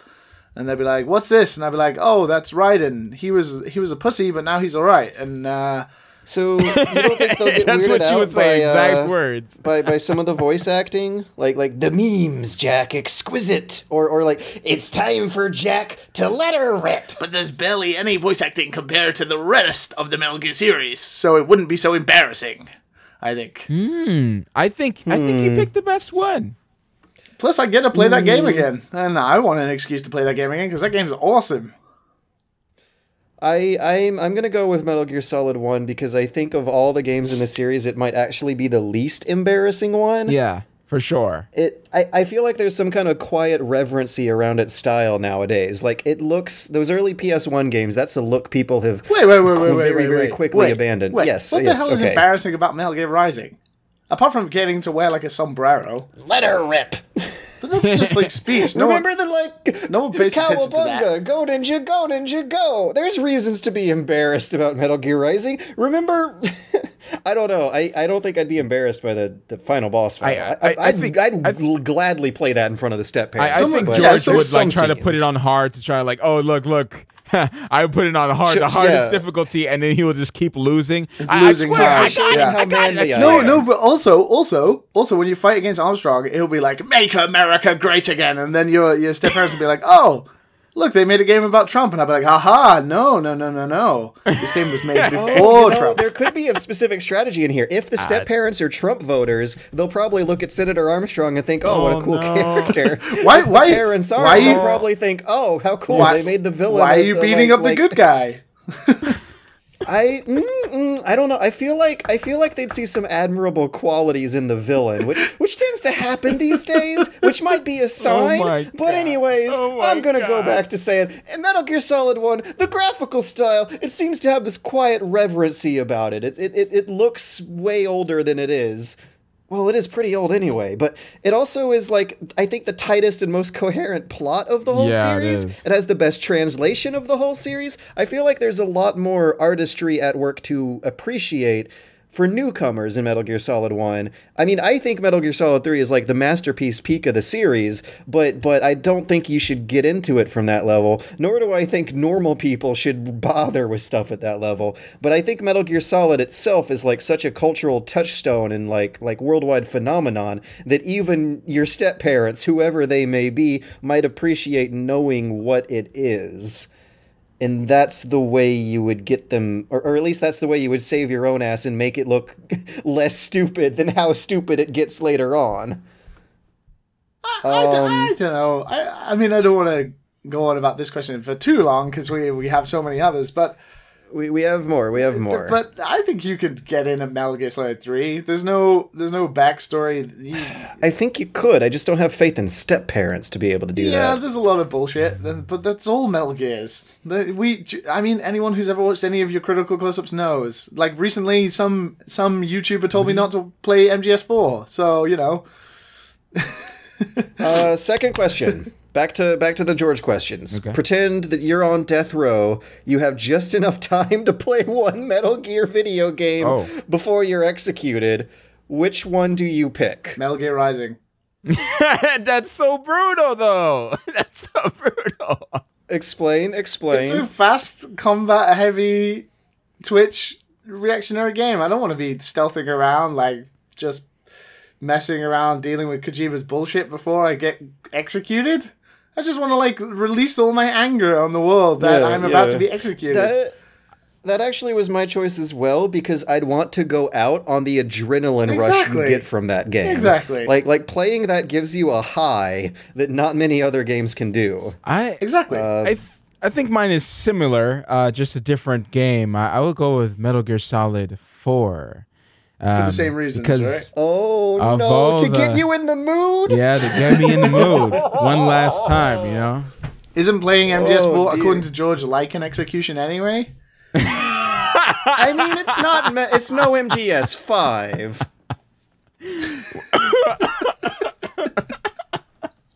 Speaker 3: and they'll be like, "What's this?" And I'll be like, "Oh, that's Raiden. He was a pussy, but now he's all right." And
Speaker 1: so you don't think they'll get
Speaker 2: that's
Speaker 1: weirded
Speaker 2: what you
Speaker 1: out
Speaker 2: would say, exact words,
Speaker 1: by some of the voice acting, like the memes, Jack, exquisite, or it's time for Jack to let her rip.
Speaker 3: But there's barely any voice acting compared to the rest of the Metal Gear series, so it wouldn't be so embarrassing. I think.
Speaker 2: I think you picked the best one.
Speaker 3: Plus, I get to play that game again, and I want an excuse to play that game again because that game's awesome.
Speaker 1: I'm gonna go with Metal Gear Solid 1 because I think of all the games in the series, it might actually be the least embarrassing one.
Speaker 2: Yeah, for sure.
Speaker 1: I feel like there's some kind of quiet reverency around its style nowadays. Like, it looks, those early PS1 games, that's a look people have very quickly abandoned. Yes.
Speaker 3: What the hell is embarrassing about Metal Gear Rising? Apart from getting to wear like a sombrero.
Speaker 1: Let her rip.
Speaker 3: But that's just like speech. No
Speaker 1: Remember
Speaker 3: one,
Speaker 1: the like,
Speaker 3: no one pays attention to that.
Speaker 1: Go ninja, go. There's reasons to be embarrassed about Metal Gear Rising. Remember, I don't know. I don't think I'd be embarrassed by the final boss fight. I'd gladly play that in front of the step parents.
Speaker 2: I think George would like try to put it on hard to try to like, oh look. I would put it on hard, the hardest difficulty, and then he will just keep losing. I swear, I got it.
Speaker 3: No, but also, when you fight against Armstrong, he'll be like, "Make America great again," and then your step parents will be like, "Oh, look, they made a game about Trump," and I'll be like, "Haha, no. This game was made before Trump."
Speaker 1: There could be a specific strategy in here. If the step parents are Trump voters, they'll probably look at Senator Armstrong and think, "Oh, what a cool character."
Speaker 3: Why
Speaker 1: parents are? They'll probably think, "Oh, how cool! They made the villain."
Speaker 3: Why are you beating up the good guy?
Speaker 1: I don't know. I feel like they'd see some admirable qualities in the villain, which tends to happen these days, which might be a sign. But anyways, I'm gonna go back to saying, in Metal Gear Solid 1, the graphical style, it seems to have this quiet reverency about it. It looks way older than it is. Well, it is pretty old anyway, but it also is, like, I think the tightest and most coherent plot of the whole series. It has the best translation of the whole series. I feel like there's a lot more artistry at work to appreciate for newcomers in Metal Gear Solid 1. I mean, I think Metal Gear Solid 3 is like the masterpiece peak of the series, but I don't think you should get into it from that level, nor do I think normal people should bother with stuff at that level. But I think Metal Gear Solid itself is like such a cultural touchstone and like worldwide phenomenon that even your step-parents, whoever they may be, might appreciate knowing what it is. And that's the way you would get them, or at least that's the way you would save your own ass and make it look less stupid than how stupid it gets later on.
Speaker 3: I don't know. I mean, I don't want to go on about this question for too long because we have so many others, but...
Speaker 1: We have more.
Speaker 3: But I think you could get in at Metal Gear Solid 3. There's no backstory.
Speaker 1: I think you could. I just don't have faith in step-parents to be able to do that.
Speaker 3: Yeah, there's a lot of bullshit, but that's all Metal Gears. I mean, anyone who's ever watched any of your Critical Close-Ups knows. Like, recently, some YouTuber told me not to play MGS4, so, you know.
Speaker 1: Second question. Back to the George questions. Okay. Pretend that you're on death row. You have just enough time to play one Metal Gear video game before you're executed. Which one do you pick?
Speaker 3: Metal Gear Rising.
Speaker 2: That's so brutal, though. That's so brutal.
Speaker 1: Explain.
Speaker 3: It's a fast, combat-heavy Twitch reactionary game. I don't want to be stealthing around, like, just messing around, dealing with Kojima's bullshit before I get executed. I just want to, like, release all my anger on the world that I'm about to be executed.
Speaker 1: That actually was my choice as well, because I'd want to go out on the adrenaline rush you get from that game.
Speaker 3: Exactly.
Speaker 1: Like playing that gives you a high that not many other games can do.
Speaker 2: I think mine is similar, just a different game. I will go with Metal Gear Solid 4.
Speaker 3: For the same reasons, right?
Speaker 1: Oh, no, to get you in the mood?
Speaker 2: Yeah, to get me in the mood. One last time, you know? Isn't
Speaker 3: playing MGS4, according to George, like an execution anyway?
Speaker 1: I mean, it's no MGS5.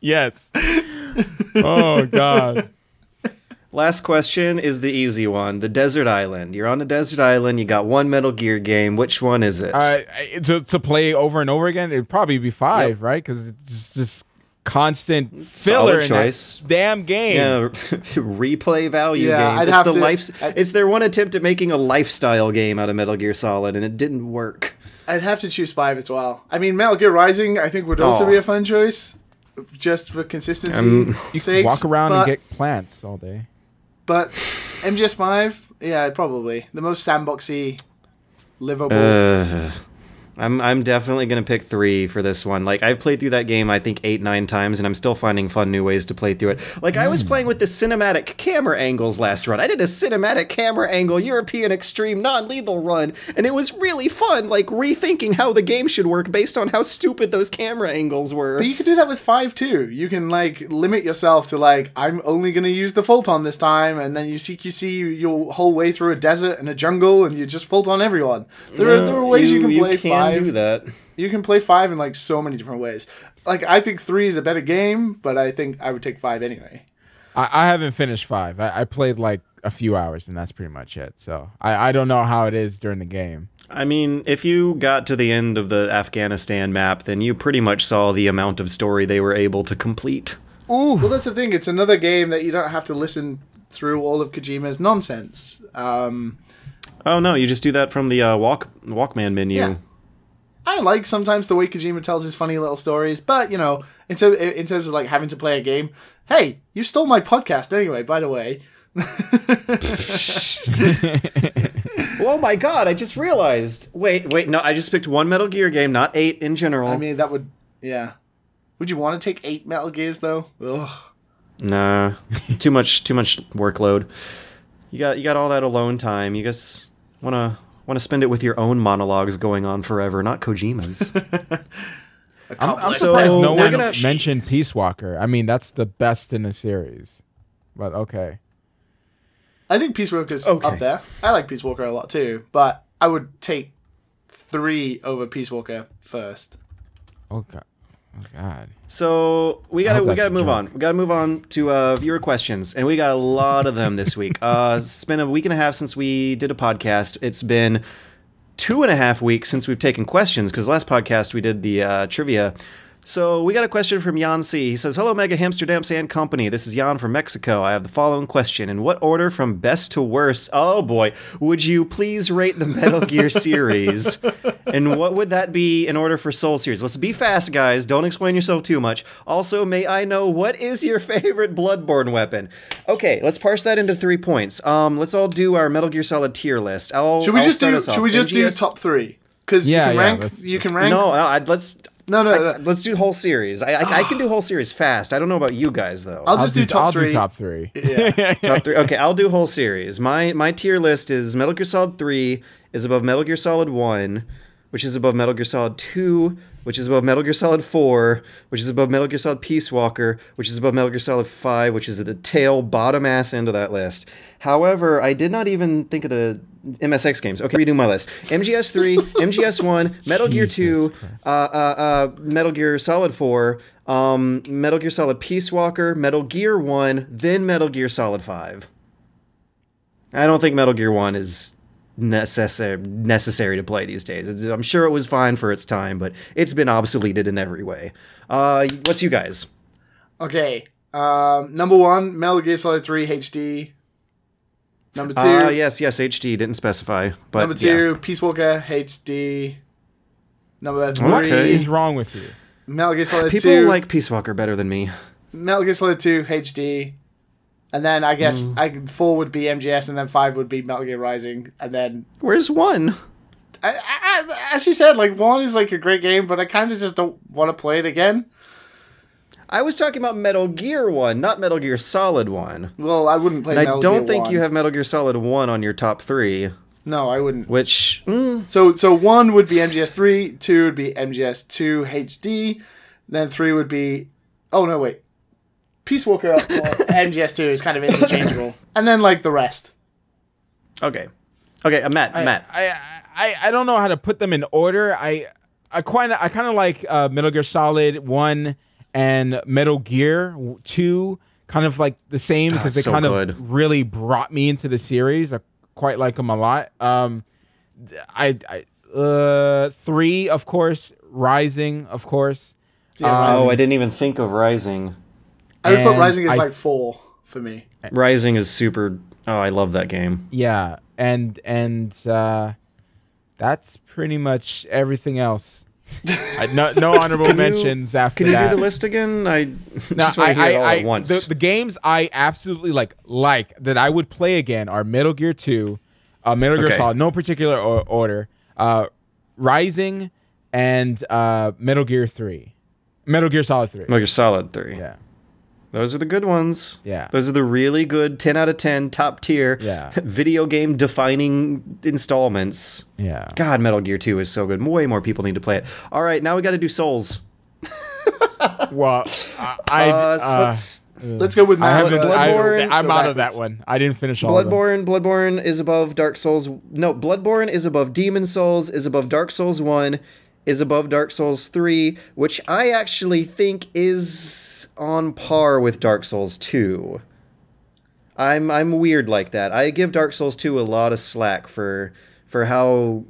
Speaker 2: Yes. Oh, God.
Speaker 1: Last question is the easy one. The desert island. You're on a desert island. You got one Metal Gear game. Which one is it?
Speaker 2: To play over and over again, it'd probably be 5, right? Because it's just constant filler in that damn game.
Speaker 1: Yeah, replay value game. It's their one attempt at making a lifestyle game out of Metal Gear Solid, and it didn't work.
Speaker 3: I'd have to choose 5 as well. I mean, Metal Gear Rising, I think, would also be a fun choice, just for consistency.
Speaker 2: You can walk around and get plants all day.
Speaker 3: But MGS5, yeah, probably. The most sandboxy, livable.
Speaker 1: I'm definitely gonna pick 3 for this one. Like, I've played through that game I think 8-9 times, and I'm still finding fun new ways to play through it. Like, I was playing with the cinematic camera angles last run. I did a cinematic camera angle European Extreme non-lethal run, and it was really fun, like rethinking how the game should work based on how stupid those camera angles were.
Speaker 3: But you can do that with 5 too. You can like limit yourself to like, I'm only gonna use the Fulton this time, and then you CQC your whole way through a desert and a jungle, and you just Fulton everyone. There are ways you can play 5.
Speaker 1: Do that.
Speaker 3: You can play 5 in like so many different ways. Like, I think 3 is a better game, but I think I would take 5 anyway.
Speaker 2: I haven't finished 5. I played like a few hours, and that's pretty much it. So I don't know how it is during the game.
Speaker 1: I mean, if you got to the end of the Afghanistan map, then you pretty much saw the amount of story they were able to complete.
Speaker 2: Ooh.
Speaker 3: Well, that's the thing. It's another game that you don't have to listen through all of Kojima's nonsense.
Speaker 1: Oh no, you just do that from the Walkman menu.
Speaker 3: Yeah. I like sometimes the way Kojima tells his funny little stories, but, you know, in terms of like having to play a game, hey, you stole my podcast anyway, by the way.
Speaker 1: Oh my god, I just realized. Wait, no, I just picked 1 Metal Gear game, not 8 in general.
Speaker 3: I mean, that would, yeah. Would you want to take 8 Metal Gears, though? Ugh.
Speaker 1: Nah, too much workload. You got all that alone time. You guys wanna spend it with your own monologues going on forever, not Kojima's.
Speaker 2: I'm surprised no one
Speaker 1: gonna
Speaker 2: mentioned Peace Walker. I mean, that's the best in the series. But okay.
Speaker 3: I think Peace Walker's up there. I like Peace Walker a lot too, but I would take 3 over Peace Walker first.
Speaker 2: Oh god. Oh god.
Speaker 1: So we gotta move on. We gotta move on to viewer questions, and we got a lot of them this week. It's been a week and a half since we did a podcast. It's been 2.5 weeks since we've taken questions, because last podcast we did the trivia. So we got a question from Jan C. He says, "Hello, Mega Hamsterdams and Company. This is Jan from Mexico. I have the following question. In what order from best to worst, oh boy, would you please rate the Metal Gear series? And what would that be in order for Soul series? Let's be fast, guys. Don't explain yourself too much. Also, may I know what is your favorite Bloodborne weapon?" Okay, let's parse that into 3 points. Let's all do our Metal Gear Solid tier list. Should we just
Speaker 3: do top 3? Because you can rank.
Speaker 1: Let's do whole series. I can do whole series fast. I don't know about you guys though.
Speaker 3: I'll do top 3.
Speaker 2: Do top 3.
Speaker 3: Yeah.
Speaker 1: Top 3. Okay, I'll do whole series. My tier list is Metal Gear Solid 3 is above Metal Gear Solid 1, which is above Metal Gear Solid 2, which is above Metal Gear Solid 4, which is above Metal Gear Solid Peace Walker, which is above Metal Gear Solid 5, which is at the tail bottom ass end of that list. However, I did not even think of the MSX games. Okay, redo my list. MGS3, MGS1, Metal Gear 2, Metal Gear Solid 4, Metal Gear Solid Peace Walker, Metal Gear 1, then Metal Gear Solid 5. I don't think Metal Gear 1 is necessary to play these days. I'm sure it was fine for its time, but it's been obsoleted in every way. What's you guys?
Speaker 3: Okay. Number 1, Metal Gear Solid 3 HD. Number 2.
Speaker 1: Yes, HD didn't specify. But
Speaker 3: number 2, Peace Walker HD. Number 3.
Speaker 2: What is wrong with you?
Speaker 3: Metal Gear Solid 2.
Speaker 1: People like Peace Walker better than me.
Speaker 3: Metal Gear Solid 2 HD. And then I guess 4 would be MGS, and then 5 would be Metal Gear Rising, and then...
Speaker 1: Where's 1?
Speaker 3: As you said, like, 1 is like a great game, but I kind of just don't want to play it again.
Speaker 1: I was talking about Metal Gear 1, not Metal Gear Solid 1.
Speaker 3: Well, I wouldn't play Metal Gear 1.
Speaker 1: I don't think you have Metal Gear Solid 1 on your top 3.
Speaker 3: No, I wouldn't.
Speaker 1: Which...
Speaker 3: So 1 would be MGS 3, 2 would be MGS 2 HD, then 3 would be... Oh, no, wait. Peace Walker or MGS 2 is kind of interchangeable. And then, like, the rest.
Speaker 1: Okay, Matt.
Speaker 2: I don't know how to put them in order. I kind of like Metal Gear Solid 1 and Metal Gear 2, kind of like the same because they kind of really brought me into the series. I quite like them a lot. 3, of course, Rising, of course.
Speaker 3: Yeah, Rising.
Speaker 1: I didn't even think of Rising.
Speaker 3: I would put Rising as like 4 for me.
Speaker 1: Rising is super... Oh, I love that game.
Speaker 2: Yeah, and that's pretty much everything else. No honorable mentions after that.
Speaker 1: Can you do the list again? I just want to hear it all at once.
Speaker 2: The games I absolutely like that I would play again are Metal Gear 2, Metal Gear Solid, no particular order, Rising, and Metal Gear 3. Metal Gear Solid 3.
Speaker 1: Metal Gear Solid 3.
Speaker 2: Yeah.
Speaker 1: Those are the good ones.
Speaker 2: Yeah.
Speaker 1: Those are the really good 10 out of 10 top tier video game defining installments.
Speaker 2: Yeah.
Speaker 1: God, Metal Gear 2 is so good. Way more people need to play it. All right, now we got to do Souls.
Speaker 2: Well,
Speaker 3: let's go with
Speaker 1: Bloodborne.
Speaker 2: I'm out of that one. I didn't finish all of them.
Speaker 1: Bloodborne is above Dark Souls. No, Bloodborne is above Demon Souls, is above Dark Souls 1, is above Dark Souls 3, which I actually think is on par with Dark Souls 2. I'm weird like that. I give Dark Souls 2 a lot of slack for how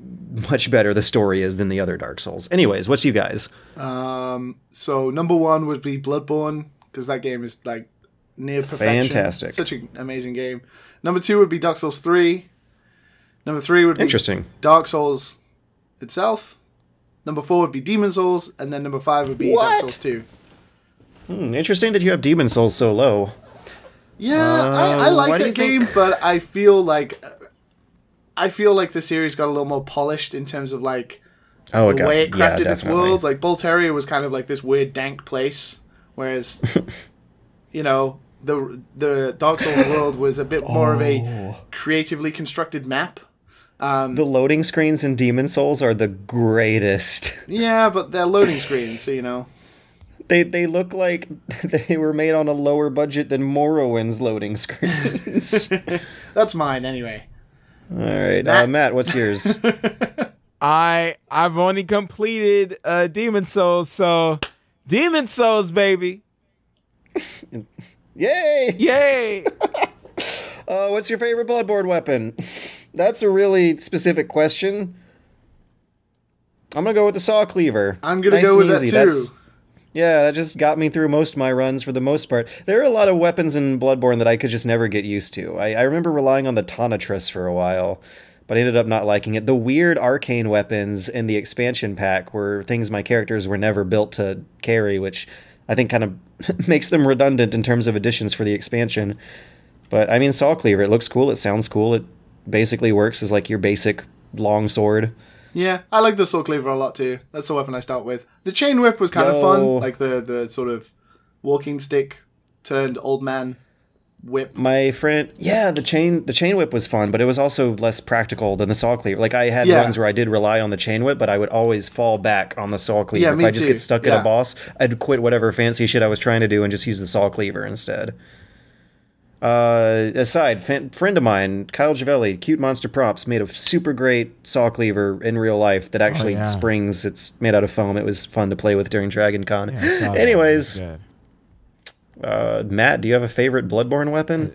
Speaker 1: much better the story is than the other Dark Souls. Anyways, what's you guys?
Speaker 3: So number 1 would be Bloodborne, because that game is like near perfection.
Speaker 1: Fantastic.
Speaker 3: Such an amazing game. Number 2 would be Dark Souls 3. Number 3 would be Dark Souls itself. Number 4 would be Demon Souls, and then number 5 would be Dark Souls 2.
Speaker 1: Interesting that you have Demon Souls so low.
Speaker 3: Yeah, I like that game, but I feel like the series got a little more polished in terms of like the way it crafted its world. Like Bolteria was kind of like this weird dank place, whereas you know the Dark Souls world was a bit more of a creatively constructed map.
Speaker 1: The loading screens in Demon Souls are the greatest.
Speaker 3: Yeah, but they're loading screens, so you know.
Speaker 1: They look like they were made on a lower budget than Morrowind's loading screens.
Speaker 3: That's mine, anyway.
Speaker 1: All right, Matt, what's yours?
Speaker 2: I've only completed Demon Souls, so Demon Souls, baby.
Speaker 1: Yay!
Speaker 2: Yay!
Speaker 1: What's your favorite Bloodborne weapon? That's a really specific question. I'm gonna go with the saw cleaver.
Speaker 3: I'm gonna go with that too.
Speaker 1: That just got me through most of my runs for the most part. There are a lot of weapons in Bloodborne that I could just never get used to. I remember relying on the Tonitrus for a while, but I ended up not liking it. The weird arcane weapons in the expansion pack were things my characters were never built to carry, which I think kind of makes them redundant in terms of additions for the expansion. But, I mean, Saw Cleaver, it looks cool, it sounds cool, it basically works as, like, your basic long sword.
Speaker 3: Yeah, I like the Saw Cleaver a lot, too. That's the weapon I start with. The Chain Whip was kind of fun, like the sort of walking stick turned old man whip.
Speaker 1: My friend, the chain whip was fun, but it was also less practical than the Saw Cleaver. Like, I had runs where I did rely on the Chain Whip, but I would always fall back on the Saw Cleaver. If I just get stuck at a boss, I'd quit whatever fancy shit I was trying to do and just use the Saw Cleaver instead. Friend of mine, Kyle Javelli, Cute Monster Props, made a super great saw cleaver in real life that actually springs. It's made out of foam. It was fun to play with during Dragon Con. Yeah, anyways, Matt, do you have a favorite Bloodborne weapon?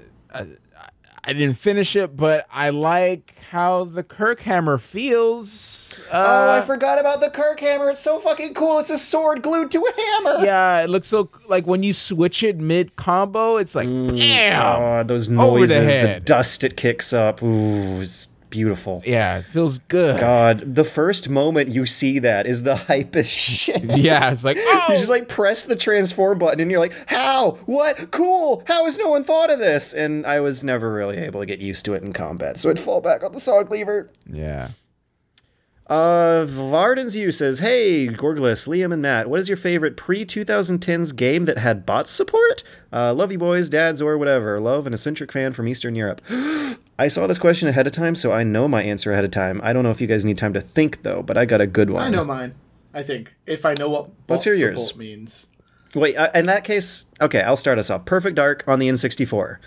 Speaker 2: I didn't finish it, but I like how the Kirk hammer feels.
Speaker 1: I forgot about the Kirk hammer. It's so fucking cool. It's a sword glued to a hammer.
Speaker 2: Yeah, it looks so like when you switch it mid combo, it's like damn.
Speaker 1: God, those noises, the dust it kicks up. Ooh, it's beautiful.
Speaker 2: Yeah, it feels good.
Speaker 1: God, the first moment you see that is the hypest shit.
Speaker 2: Yeah, it's like, oh!
Speaker 1: You just like press the transform button and you're like, how? What? Cool. How has no one thought of this? And I was never really able to get used to it in combat, so I'd fall back on the saw cleaver.
Speaker 2: Yeah.
Speaker 1: Varden's You says, hey, Gorglis, Liam, and Matt, what is your favorite pre-2010s game that had bots support? Love you boys, dads, or whatever. Love, an eccentric fan from Eastern Europe. I saw this question ahead of time, so I know my answer ahead of time. I don't know if you guys need time to think, though, but I got a good one.
Speaker 3: I know mine, I think, if I know what bot support means.
Speaker 1: Wait, in that case, okay, I'll start us off. Perfect Dark on the N64.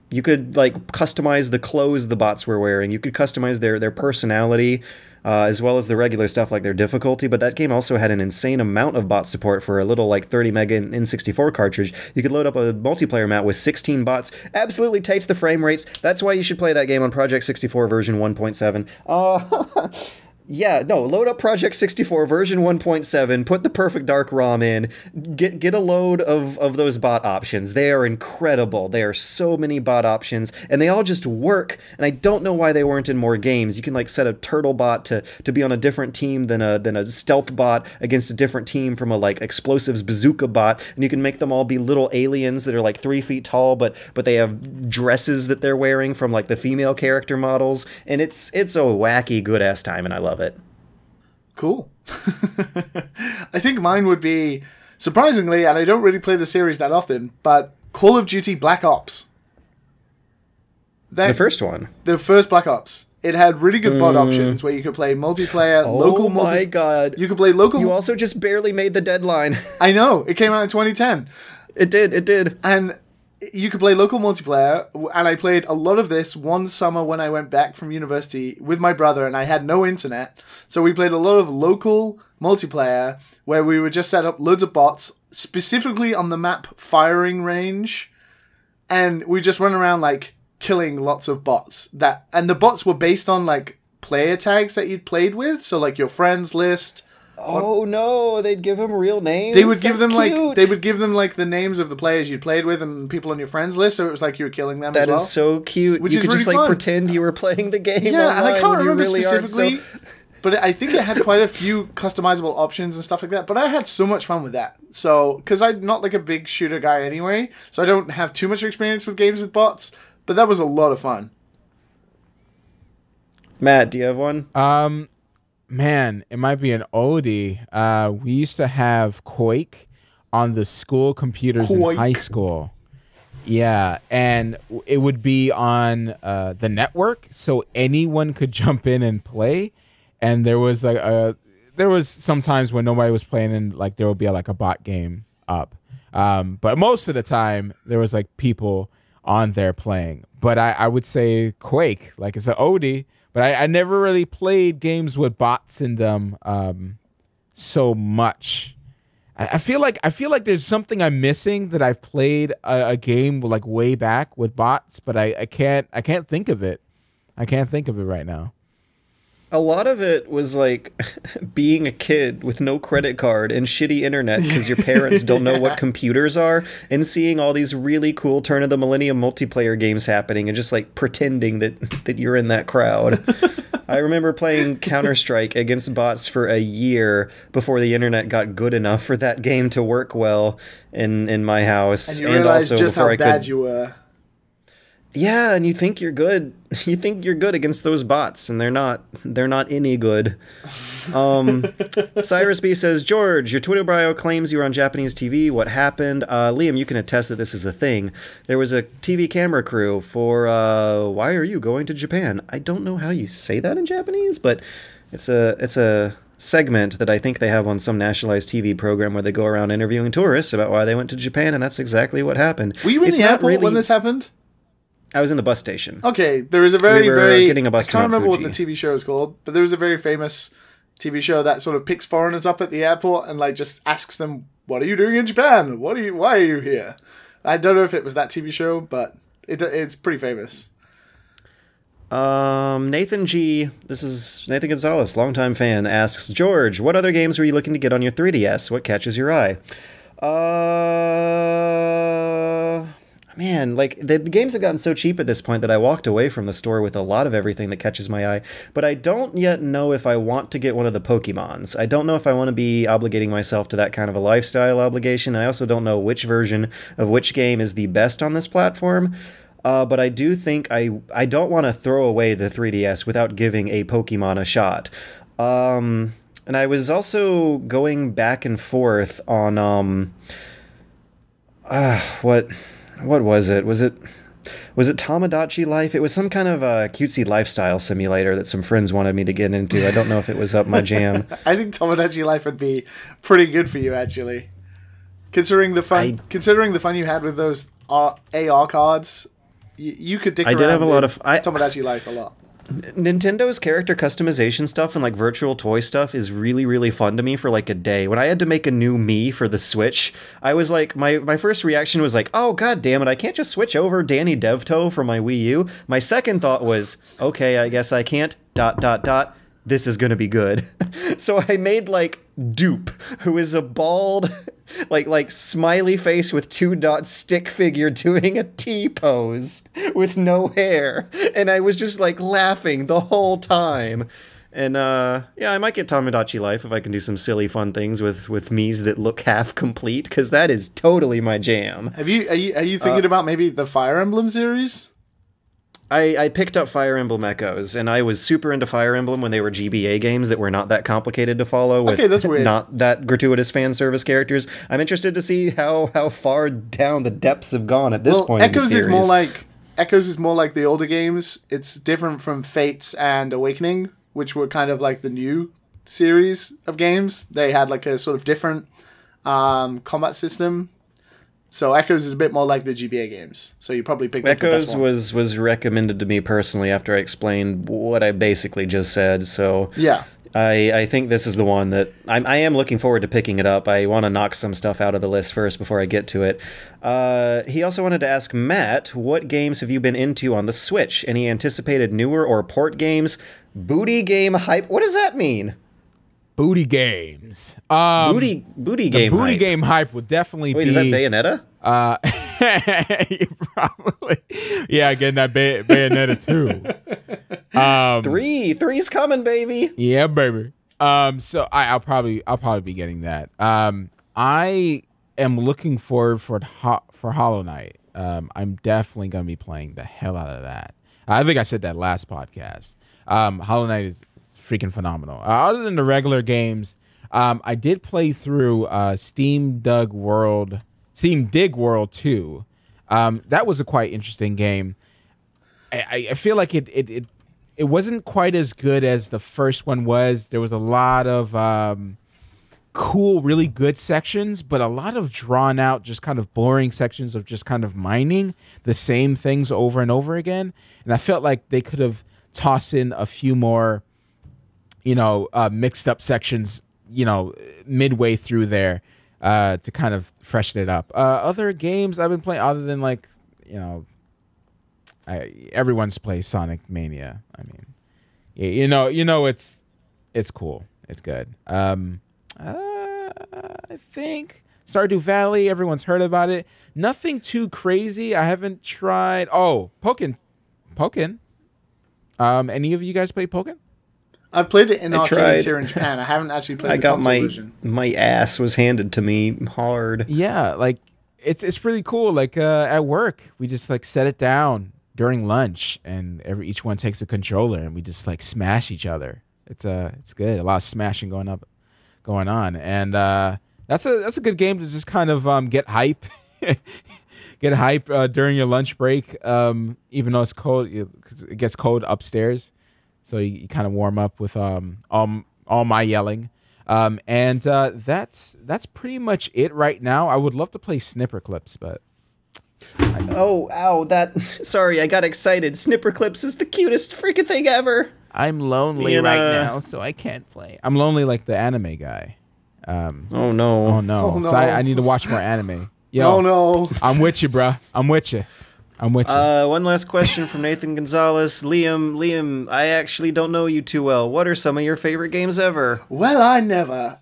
Speaker 1: You could, like, customize the clothes the bots were wearing. You could customize their personality, as well as the regular stuff like their difficulty, but that game also had an insane amount of bot support for a little like 30 mega N64 cartridge. You could load up a multiplayer map with 16 bots, absolutely taped the frame rates. That's why you should play that game on Project 64 version 1.7. Yeah, no, load up Project 64 version 1.7, put the Perfect Dark ROM in, get a load of those bot options. They are incredible. There are so many bot options, and they all just work, and I don't know why they weren't in more games. You can like set a turtle bot to be on a different team than a stealth bot against a different team from a like explosives bazooka bot, and you can make them all be little aliens that are like 3 feet tall, but they have dresses that they're wearing from like the female character models, and it's a wacky good-ass time, and I love it.
Speaker 3: Cool. I think mine would be, surprisingly, and I don't really play the series that often, but Call of Duty Black Ops.
Speaker 1: The first one.
Speaker 3: The first Black Ops. It had really good mod options where you could play multiplayer, local multiplayer. Oh my
Speaker 1: god.
Speaker 3: You could play local...
Speaker 1: You also just barely made the deadline.
Speaker 3: I know. It came out in 2010.
Speaker 1: It did.
Speaker 3: And you could play local multiplayer, and I played a lot of this one summer when I went back from university with my brother, and I had no internet. So we played a lot of local multiplayer where we would just set up loads of bots, specifically on the map Firing Range, and we just run around like killing lots of bots. And the bots were based on like player tags that you'd played with, so like your friends list.
Speaker 1: Oh no, they'd give them real names.
Speaker 3: They would give them
Speaker 1: cute.
Speaker 3: like the names of the players you'd played with and people on your friends list, so it was like you were killing them as well.
Speaker 1: That is so cute.
Speaker 3: Which
Speaker 1: you
Speaker 3: is
Speaker 1: could
Speaker 3: really
Speaker 1: just like
Speaker 3: fun.
Speaker 1: pretend you were playing the game
Speaker 3: Yeah,
Speaker 1: online
Speaker 3: and I can't remember
Speaker 1: really
Speaker 3: specifically, but I think it had quite a few customizable options and stuff like that. But I had so much fun with that. So, because I'm not like a big shooter guy anyway, so I don't have too much experience with games with bots, but that was a lot of fun.
Speaker 1: Matt, do you have one?
Speaker 2: Man, it might be an oldie. We used to have Quake on the school computers in high school. Yeah, and it would be on the network, so anyone could jump in and play. And there was sometimes when nobody was playing, and like there would be like a bot game up. But most of the time there was like people on there playing. But I would say Quake, like it's an oldie. But I never really played games with bots in them so much. I feel like there's something I'm missing, that I've played a game like way back with bots, but I can't think of it. I can't think of it right now.
Speaker 1: A lot of it was like being a kid with no credit card and shitty internet because your parents don't know what computers are, and seeing all these really cool turn of the millennium multiplayer games happening and just like pretending that you're in that crowd. I remember playing Counter-Strike against bots for a year before the internet got good enough for that game to work well in my house.
Speaker 3: And you realized also just how bad you were.
Speaker 1: Yeah, and you think you're good. You think you're good against those bots, and they're not any good. Cyrus B says, George, your Twitter bio claims you were on Japanese TV. What happened? Liam, you can attest that this is a thing. There was a TV camera crew for Why Are You Going to Japan? I don't know how you say that in Japanese, but it's a segment that I think they have on some nationalized TV program where they go around interviewing tourists about why they went to Japan, and that's exactly what happened.
Speaker 3: Were you in the airport when this happened?
Speaker 1: I was in the bus station.
Speaker 3: Okay, there was a very
Speaker 1: getting a bus
Speaker 3: I can't remember
Speaker 1: Fuji.
Speaker 3: what the TV show is called, but there was a very famous TV show that sort of picks foreigners up at the airport and like just asks them, "What are you doing in Japan? Why are you here?" I don't know if it was that TV show, but it's pretty famous.
Speaker 1: Nathan G, this is Nathan Gonzalez, longtime fan, asks, George, what other games were you looking to get on your 3DS? What catches your eye? Man, like, the games have gotten so cheap at this point that I walked away from the store with a lot of everything that catches my eye, but I don't yet know if I want to get one of the Pokemons. I don't know if I want to be obligating myself to that kind of a lifestyle obligation. I also don't know which version of which game is the best on this platform, but I do think I don't want to throw away the 3DS without giving a Pokemon a shot. And I was also going back and forth on, what was it? Was it Tamagotchi Life? It was some kind of a cutesy lifestyle simulator that some friends wanted me to get into. I don't know if it was up my jam.
Speaker 3: I think Tamagotchi Life would be pretty good for you, actually. Considering the fun you had with those AR cards, you could dick around. I did have a lot of Tamagotchi Life a lot.
Speaker 1: Nintendo's character customization stuff and like virtual toy stuff is really, really fun to me for like a day. When I had to make a new Mii for the Switch, I was like, my first reaction was like, oh god damn it, I can't just switch over Danny DevToe for my Wii U. My second thought was, okay, I guess I can't, ... this is gonna be good. So I made like Dupe, who is a bald like smiley face with 2 dots stick figure doing a T pose with no hair, and I was just like laughing the whole time. And yeah, I might get Tamagotchi Life if I can do some silly fun things with Miis that look half complete, because that is totally my jam.
Speaker 3: Are you thinking about maybe the Fire Emblem series?
Speaker 1: I picked up Fire Emblem Echoes, and I was super into Fire Emblem when they were GBA games that were not that complicated to follow with
Speaker 3: that's weird.
Speaker 1: not that gratuitous fan service characters. I'm interested to see how far down the depths have gone at this point in the series.
Speaker 3: Echoes is more like the older games. It's different from Fates and Awakening, which were kind of like the new series of games. They had like a sort of different combat system. So Echoes is a bit more like the GBA games. So you probably picked up the best one.
Speaker 1: Echoes was recommended to me personally after I explained what I basically just said. So
Speaker 3: yeah,
Speaker 1: I think this is the one that I am looking forward to picking it up. I want to knock some stuff out of the list first before I get to it. He also wanted to ask Matt, what games have you been into on the Switch? Any anticipated newer or port games? Booty game hype? What does that mean?
Speaker 2: Booty games.
Speaker 1: Booty game hype.
Speaker 2: Booty game hype would definitely be...
Speaker 1: Wait, is that Bayonetta?
Speaker 2: Probably. Yeah, getting that Bayonetta 2.
Speaker 1: Three's coming, baby.
Speaker 2: Yeah, baby. So I'll probably be getting that. I am looking forward for Hollow Knight. I'm definitely gonna be playing the hell out of that. I think I said that last podcast. Hollow Knight is freaking phenomenal. Other than the regular games, I did play through Steam Dig World 2. That was a quite interesting game. I feel like it wasn't quite as good as the first one was. There was a lot of cool, really good sections, but a lot of drawn out, just kind of boring sections of just kind of mining the same things over and over again. And I felt like they could have tossed in a few more, mixed up sections, midway through there to kind of freshen it up. Other games I've been playing, other than everyone's plays Sonic Mania. I mean, it's cool. It's good. I think Stardew Valley. Everyone's heard about it. Nothing too crazy. I haven't tried. Oh, Pokken. Any of you guys play Pokken?
Speaker 3: I've played it in arcades here in Japan. I haven't actually played the console version.
Speaker 1: My ass was handed to me hard.
Speaker 2: Yeah, like it's pretty cool. Like at work, we just like set it down during lunch, and each one takes a controller, and we just like smash each other. It's good. A lot of smashing going on, and that's a good game to just kind of get hype. Get hype during your lunch break, even though it's cold. It gets cold upstairs, so you kind of warm up with all my yelling, and that's pretty much it right now. I would love to play Snipper Clips, but
Speaker 1: sorry, I got excited. Snipper Clips is the cutest freaking thing ever.
Speaker 2: I'm lonely right now, so I can't play. I'm lonely like the anime guy.
Speaker 1: Oh no.
Speaker 2: So I need to watch more anime. Yo,
Speaker 3: no.
Speaker 2: I'm with you, bro. I'm with you.
Speaker 1: One last question from Nathan Gonzalez. Liam, I actually don't know you too well. What are some of your favorite games ever?
Speaker 3: Well, I never.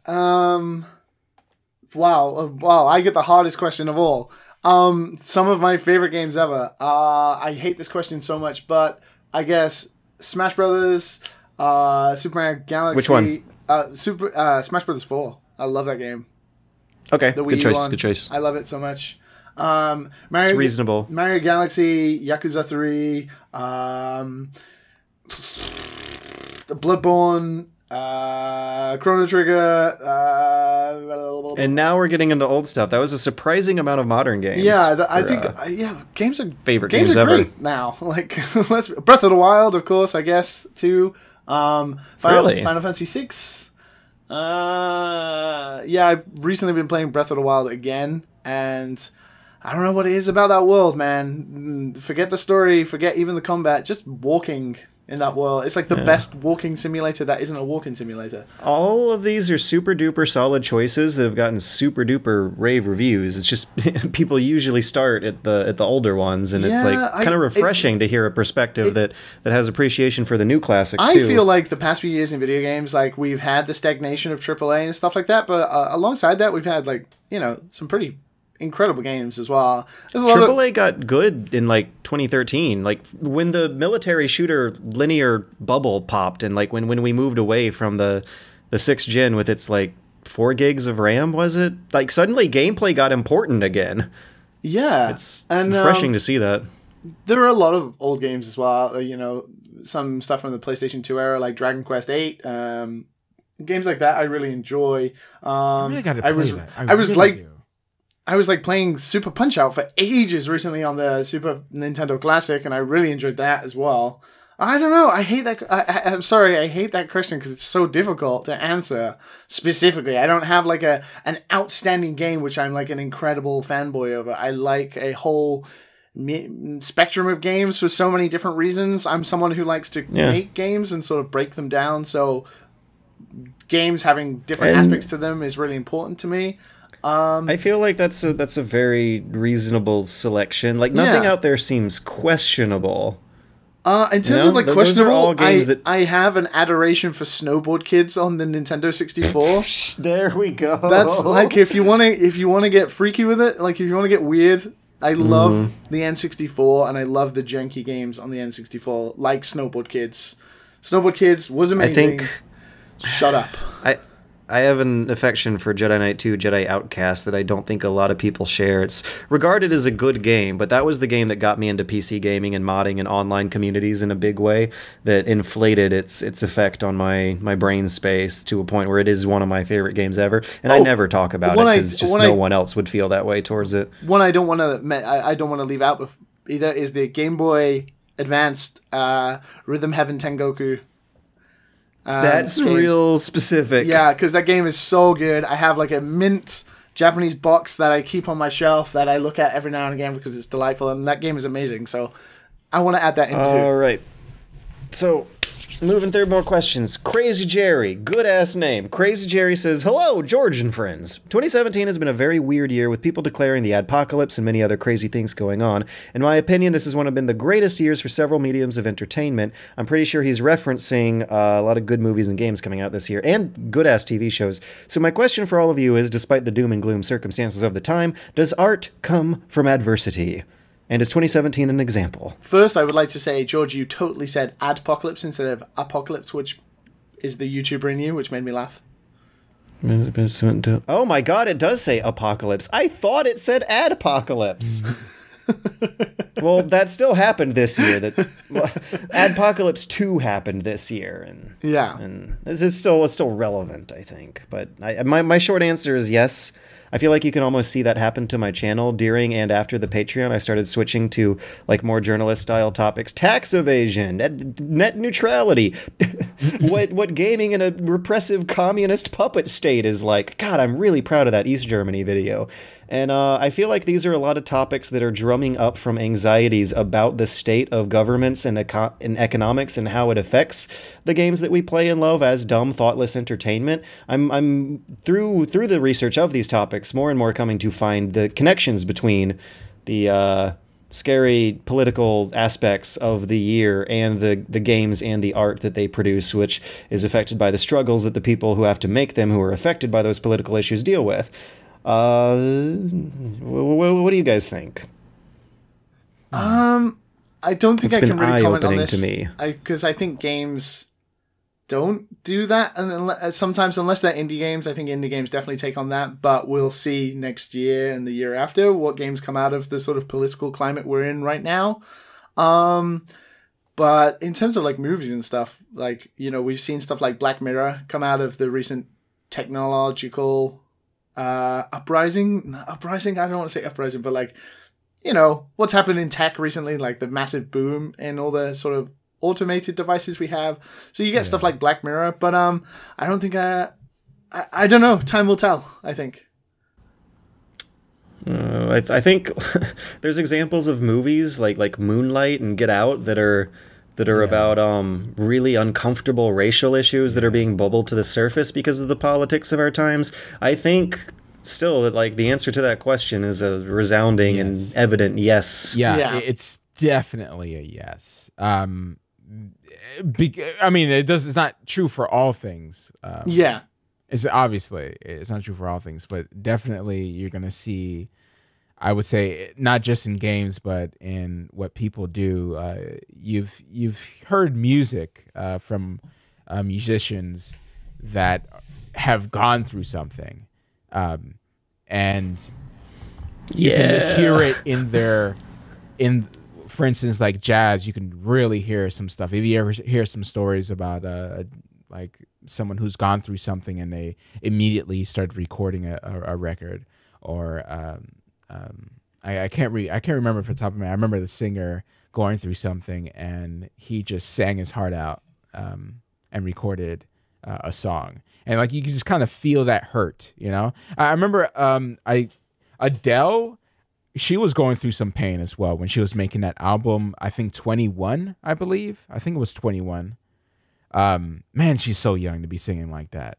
Speaker 3: Wow, I get the hardest question of all. Some of my favorite games ever. I hate this question so much, but I guess Smash Brothers, Super Mario Galaxy.
Speaker 1: Which one?
Speaker 3: Smash Brothers 4. I love that game.
Speaker 1: Okay, good choice.
Speaker 3: I love it so much.
Speaker 1: It's reasonable.
Speaker 3: Mario Galaxy, Yakuza 3, Bloodborne, Chrono Trigger.
Speaker 1: And now we're getting into old stuff. That was a surprising amount of modern games.
Speaker 3: Yeah, I think games are
Speaker 1: favorite
Speaker 3: games are
Speaker 1: ever
Speaker 3: great now. Like Breath of the Wild, of course, I guess too. Final Fantasy 6. I've recently been playing Breath of the Wild again, and I don't know what it is about that world, man. Forget the story, forget even the combat, just walking in that world. It's like the best walking simulator that isn't a walking simulator.
Speaker 1: All of these are super duper solid choices that have gotten super duper rave reviews. It's just people usually start at the older ones, and it's like kind of refreshing to hear a perspective that has appreciation for the new classics too.
Speaker 3: I feel like the past few years in video games, like we've had the stagnation of AAA and stuff like that, but alongside that, we've had some pretty incredible games as well.
Speaker 1: AAA got good in like 2013, like when the military shooter linear bubble popped, and like when we moved away from the 6th gen with its like 4 gigs of RAM, was it? Like suddenly gameplay got important again.
Speaker 3: Yeah,
Speaker 1: it's refreshing to see that.
Speaker 3: there are a lot of old games as well. You know, some stuff from the PlayStation 2 era, like Dragon Quest 8. Games like that I really enjoy.
Speaker 2: I really got to play that.
Speaker 3: I was like playing Super Punch Out for ages recently on the Super Nintendo Classic, and I really enjoyed that as well. I don't know. I hate that. I'm sorry. I hate that question because it's so difficult to answer specifically. I don't have like an outstanding game which I'm like an incredible fanboy over. I like a whole spectrum of games for so many different reasons. I'm someone who likes to make games and sort of break them down. So games having different aspects to them is really important to me.
Speaker 1: I feel like that's a very reasonable selection. Like nothing out there seems questionable.
Speaker 3: In terms of like questionable, I have an adoration for Snowboard Kids on the Nintendo 64.
Speaker 1: There we go.
Speaker 3: That's like if you want to get freaky with it, like if you want to get weird, I love the N64 and I love the janky games on the N64, like Snowboard Kids. Snowboard Kids was amazing. Shut up.
Speaker 1: I have an affection for Jedi Knight 2, Jedi Outcast that I don't think a lot of people share. It's regarded as a good game, but that was the game that got me into PC gaming and modding and online communities in a big way that inflated its effect on my brain space to a point where it is one of my favorite games ever. And I never talk about it because just no one else would feel that way towards it.
Speaker 3: One I don't want to leave out either is the Game Boy Advanced Rhythm Heaven Tengoku.
Speaker 1: That's real specific.
Speaker 3: Yeah, because that game is so good. I have like a mint Japanese box that I keep on my shelf that I look at every now and again because it's delightful, and that game is amazing. So I want to add that into.
Speaker 1: All right. So moving through more questions. Crazy Jerry, good ass name. Crazy Jerry says, "Hello, George and friends. 2017 has been a very weird year with people declaring the adpocalypse and many other crazy things going on. In my opinion, this has been the greatest years for several mediums of entertainment. I'm pretty sure he's referencing a lot of good movies and games coming out this year and good ass TV shows. So my question for all of you is, despite the doom and gloom circumstances of the time, does art come from adversity? And is 2017 an example?"
Speaker 3: First, I would like to say, George, you totally said adpocalypse instead of apocalypse, which is the YouTuber in you, which made me laugh.
Speaker 1: Oh my god, it does say apocalypse. I thought it said adpocalypse. Well, that still happened this year. Adpocalypse 2 happened this year, and this is still relevant, I think. But my short answer is yes. I feel like you can almost see that happen to my channel during and after the Patreon. I started switching to like more journalist-style topics: tax evasion, net neutrality, what gaming in a repressive communist puppet state is like. God, I'm really proud of that East Germany video. And I feel like these are a lot of topics that are drumming up from anxieties about the state of governments and economics and how it affects the games that we play and love as dumb, thoughtless entertainment. I'm through the research of these topics more and more coming to find the connections between the scary political aspects of the year and the games and the art that they produce, which is affected by the struggles that the people who have to make them, who are affected by those political issues, deal with. What do you guys think?
Speaker 3: I don't think I can really comment on this
Speaker 1: to me
Speaker 3: because I think games don't do that, and sometimes, unless they're indie games, I think indie games definitely take on that. But we'll see next year and the year after what games come out of the sort of political climate we're in right now. But in terms of like movies and stuff, like, you know, we've seen stuff like Black Mirror come out of the recent technological uprising. I don't want to say uprising, but like, you know, what's happened in tech recently, like the massive boom in all the sort of automated devices we have. So you get stuff like Black Mirror, but I don't think I don't know. Time will tell, I think.
Speaker 1: I think there's examples of movies like Moonlight and Get Out that are about really uncomfortable racial issues that are being bubbled to the surface because of the politics of our times. I think still that like the answer to that question is a resounding and evident yes.
Speaker 2: Yeah, it's definitely a yes. I mean, it's not true for all things. It's not true for all things, but definitely you're going to see, I would say, not just in games, but in what people do. You've heard music from musicians that have gone through something, and you can hear it for instance, like jazz, you can really hear some stuff. If you ever hear some stories about like someone who's gone through something and they immediately started recording a record, or I can't remember off the top of my head. I remember the singer going through something and he just sang his heart out and recorded a song, and like you can just kind of feel that hurt, you know. I remember Adele, she was going through some pain as well when she was making that album. I think 21, I believe. I think it was 21. Man, she's so young to be singing like that.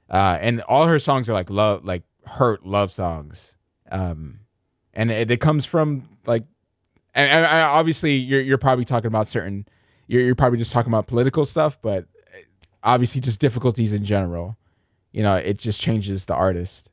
Speaker 2: And all her songs are like love, like hurt love songs. And it comes from like, and obviously you're probably talking about you're probably just talking about political stuff, but obviously just difficulties in general. You know, it just changes the artist.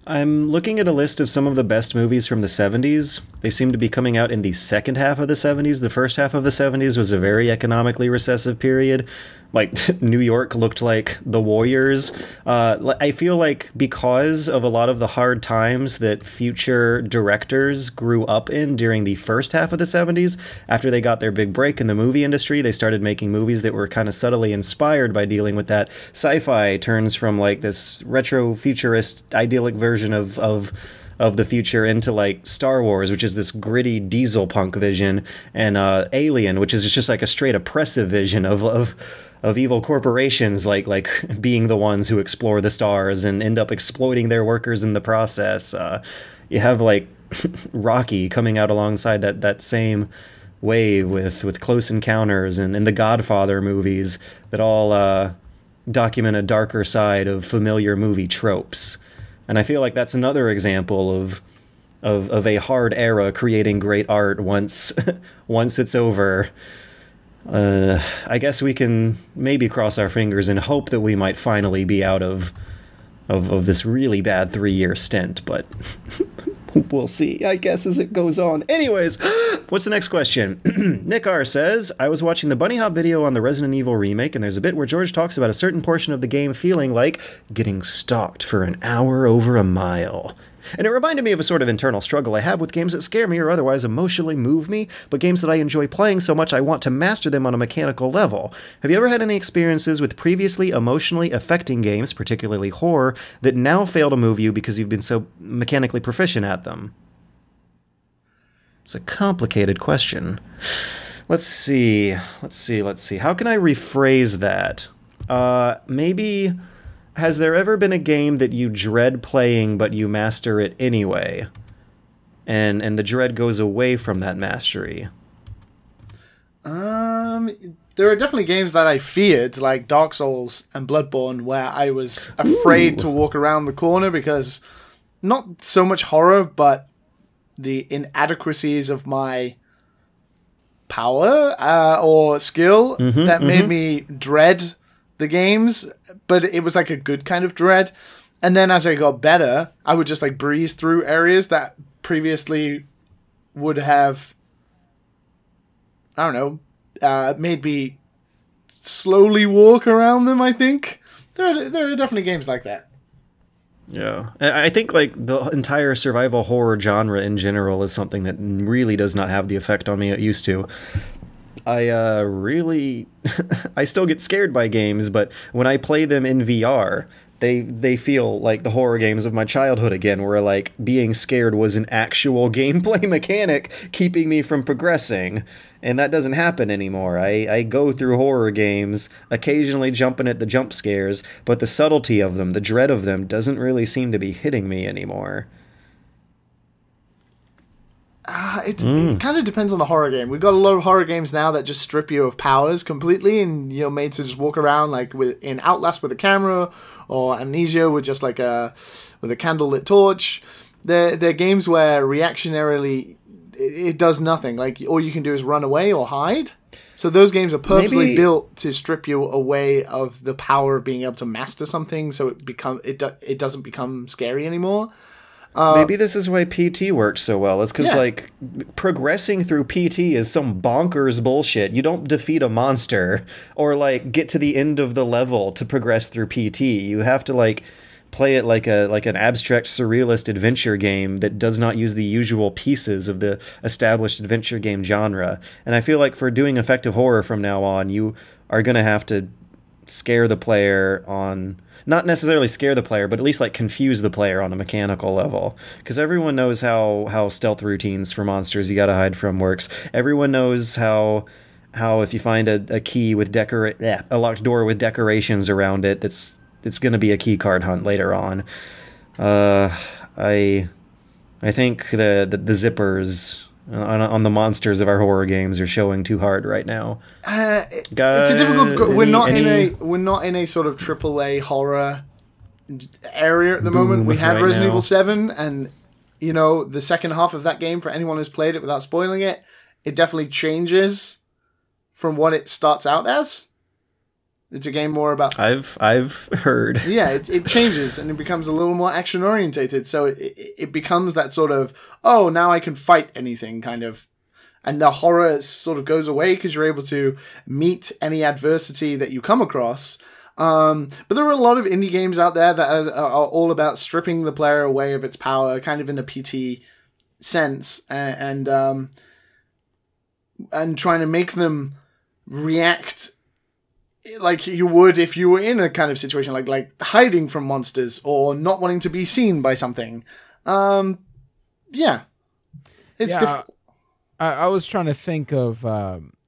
Speaker 1: I'm looking at a list of some of the best movies from the 70s. They seem to be coming out in the second half of the 70s. The first half of the 70s was a very economically recessive period. Like, New York looked like the Warriors. I feel like because of a lot of the hard times that future directors grew up in during the first half of the 70s, after they got their big break in the movie industry, they started making movies that were kind of subtly inspired by dealing with that. Sci-fi turns from, like, this retro-futurist idyllic version of the future into like Star Wars, which is this gritty diesel punk vision, and Alien, which is just like a straight oppressive vision of evil corporations like being the ones who explore the stars and end up exploiting their workers in the process. You have like Rocky coming out alongside that same wave with Close Encounters and the Godfather movies that all document a darker side of familiar movie tropes. And I feel like that's another example of a hard era creating great art once it's over. I guess we can maybe cross our fingers and hope that we might finally be out of this really bad 3-year stint, but we'll see, I guess, as it goes on. Anyways, what's the next question? Nick R. says, I was watching the Bunny Hop video on the Resident Evil remake, and there's a bit where George talks about a certain portion of the game feeling like getting stalked for an hour over a mile. And it reminded me of a sort of internal struggle I have with games that scare me or otherwise emotionally move me, but games that I enjoy playing so much I want to master them on a mechanical level. Have you ever had any experiences with previously emotionally affecting games, particularly horror, that now fail to move you because you've been so mechanically proficient at them? It's a complicated question. Let's see. How can I rephrase that? Maybe... Has there ever been a game that you dread playing but you master it anyway? And the dread goes away from that mastery?
Speaker 3: There are definitely games that I feared, like Dark Souls and Bloodborne, where I was afraid to walk around the corner because not so much horror, but the inadequacies of my power or skill that made me dread the games, but it was like a good kind of dread. And then as I got better, I would just like breeze through areas that previously would have, I don't know, made me slowly walk around them, I think. There are definitely games like that.
Speaker 1: Yeah. I think like the entire survival horror genre in general is something that really does not have the effect on me it used to. I really... I still get scared by games, but when I play them in VR, they feel like the horror games of my childhood again, where like being scared was an actual gameplay mechanic keeping me from progressing. And that doesn't happen anymore. I go through horror games, occasionally jumping at the jump scares, but the subtlety of them, the dread of them, doesn't really seem to be hitting me anymore.
Speaker 3: It kind of depends on the horror game. We've got a lot of horror games now that just strip you of powers completely, and you're made to just walk around like in Outlast with a camera, or Amnesia with just like with a candlelit torch. They're games where reactionarily it does nothing. Like all you can do is run away or hide. So those games are purposely built to strip you away of the power of being able to master something, so it doesn't become scary anymore.
Speaker 1: Maybe this is why PT works so well. It's because, like, progressing through PT is some bonkers bullshit. You don't defeat a monster or, like, get to the end of the level to progress through PT. You have to, like, play it like an abstract surrealist adventure game that does not use the usual pieces of the established adventure game genre. And I feel like for doing effective horror from now on, you are going to have to scare the player on, not necessarily scare the player, but at least like confuse the player on a mechanical level, because everyone knows how stealth routines for monsters you gotta hide from works. Everyone knows how if you find a key with a locked door with decorations around it, it's gonna be a key card hunt later on. I think the zippers on the monsters of our horror games are showing too hard right now.
Speaker 3: It's a difficult. We're not in a sort of AAA horror area at the moment. We had Resident Evil 7, and the second half of that game, for anyone who's played it without spoiling it, it definitely changes from what it starts out as. It's a game more about...
Speaker 1: I've heard.
Speaker 3: Yeah, it changes, and it becomes a little more action-orientated, so it becomes that sort of, oh, now I can fight anything, kind of. And the horror sort of goes away, because you're able to meet any adversity that you come across. But there are a lot of indie games out there that are all about stripping the player away of its power, kind of in a PT sense, and trying to make them react like you would if you were in a kind of situation like hiding from monsters or not wanting to be seen by something. It's difficult.
Speaker 2: I was trying to think of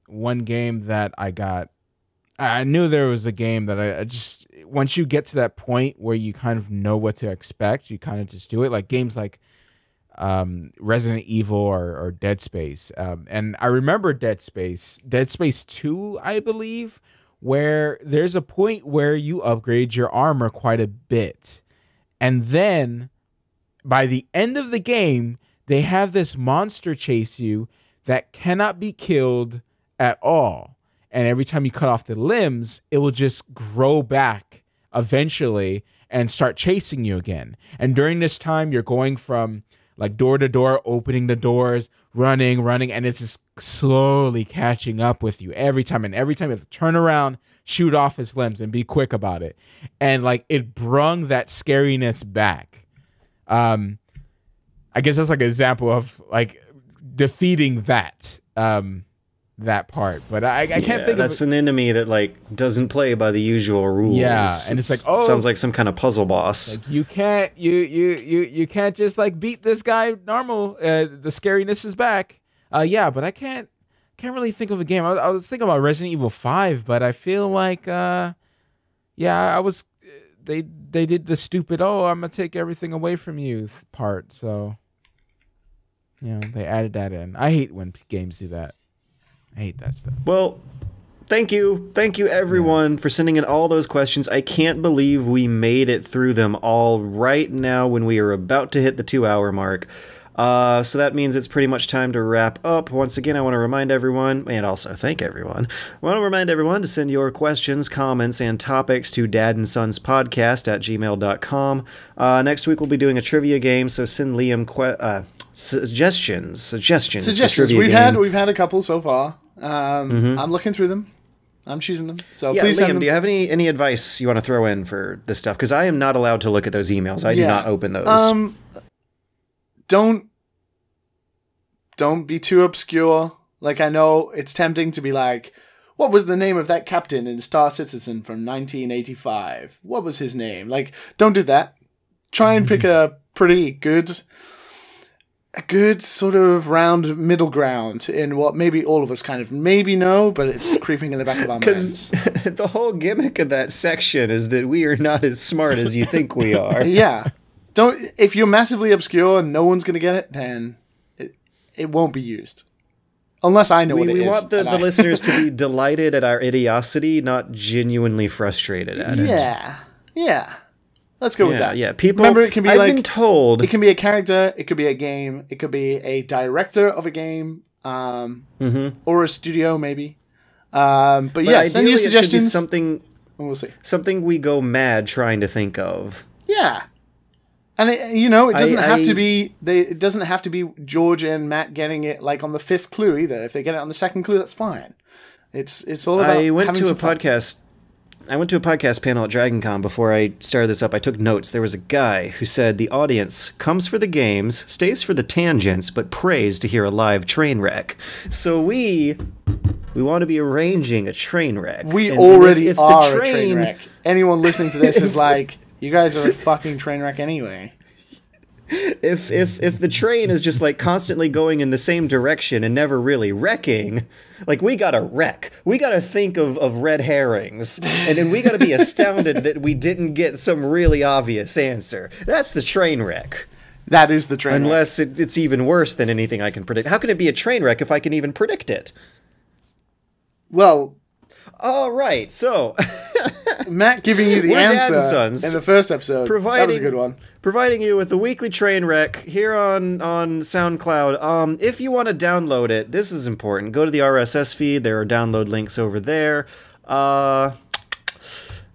Speaker 2: one game that I got. I knew there was a game that I just, once you get to that point where you kind of know what to expect, you kind of just do it. Like games like Resident Evil or Dead Space. And I remember Dead Space 2, I believe, where there's a point where you upgrade your armor quite a bit. And then by the end of the game, they have this monster chase you that cannot be killed at all. And every time you cut off the limbs, it will just grow back eventually and start chasing you again. And during this time, you're going from like door to door, opening the doors, running, and it's just slowly catching up with you every time. And every time you have to turn around, shoot off his limbs, and be quick about it. And like it brung that scariness back. I guess that's like an example of like defeating that part. But I can't think of
Speaker 1: that's an enemy that like doesn't play by the usual rules.
Speaker 2: Yeah, and it's like, oh,
Speaker 1: sounds like some kind of puzzle boss.
Speaker 2: Like you can't just like beat this guy normal. The scariness is back. But I can't really think of a game. I was thinking about Resident Evil 5, but I feel like I was they did the stupid, oh, I'm gonna take everything away from you part. So they added that in. I hate when games do that. I hate that stuff.
Speaker 1: Well, thank you everyone for sending in all those questions. I can't believe we made it through them all right now when we are about to hit the 2-hour mark. So that means it's pretty much time to wrap up. Once again, I want to remind everyone, and also thank everyone, I want to remind everyone to send your questions, comments, and topics to dadandsonspodcast@gmail.com. Next week we'll be doing a trivia game, so send Liam suggestions.
Speaker 3: We've had a couple so far. I'm looking through them. I'm choosing them. So please send them.
Speaker 1: Do you have any advice you want to throw in for this stuff? Because I am not allowed to look at those emails. I do not open those.
Speaker 3: Don't be too obscure. Like, I know it's tempting to be like, what was the name of that captain in Star Citizen from 1985? What was his name? Like, don't do that. Try and pick a good sort of round middle ground in what maybe all of us kind of maybe know, but it's creeping in the back of our minds.
Speaker 1: Because the whole gimmick of that section is that we are not as smart as you think we are.
Speaker 3: Yeah. If you're massively obscure and no one's going to get it, then it won't be used. Unless I know what it is.
Speaker 1: We want the listeners to be delighted at our idiocity, not genuinely frustrated at it.
Speaker 3: Yeah. Let's go with that.
Speaker 1: Yeah, people.
Speaker 3: Remember, it can be
Speaker 1: I've been told.
Speaker 3: It can be a character. It could be a game. It could be a director of a game, or a studio maybe. But yeah, send your suggestions.
Speaker 1: Something.
Speaker 3: We'll see.
Speaker 1: Something we go mad trying to think of.
Speaker 3: Yeah. And it doesn't have to be. It doesn't have to be George and Matt getting it like on the 5th clue either. If they get it on the 2nd clue, that's fine. It's all about.
Speaker 1: I went to a podcast I went to a podcast panel at DragonCon before I started this up. I took notes. There was a guy who said the audience comes for the games, stays for the tangents, but prays to hear a live train wreck. So we want to be arranging a train wreck.
Speaker 3: We
Speaker 1: And
Speaker 3: already
Speaker 1: if
Speaker 3: are
Speaker 1: the
Speaker 3: a train wreck. Anyone listening to this is like, you guys are a fucking train wreck anyway.
Speaker 1: If the train is just like constantly going in the same direction and never really wrecking, like we gotta wreck. We gotta think of red herrings, and then we gotta be astounded that we didn't get some really obvious answer. That's the train wreck.
Speaker 3: That is the train wreck.
Speaker 1: Unless it's even worse than anything I can predict. How can it be a train wreck if I can even predict it?
Speaker 3: Well,
Speaker 1: all right, so
Speaker 3: Matt giving you the
Speaker 1: We're
Speaker 3: answer
Speaker 1: Dad and Sons,
Speaker 3: in the first episode. That was a good one.
Speaker 1: Providing you with the weekly train wreck here on SoundCloud. If you want to download it, this is important. Go to the RSS feed. There are download links over there.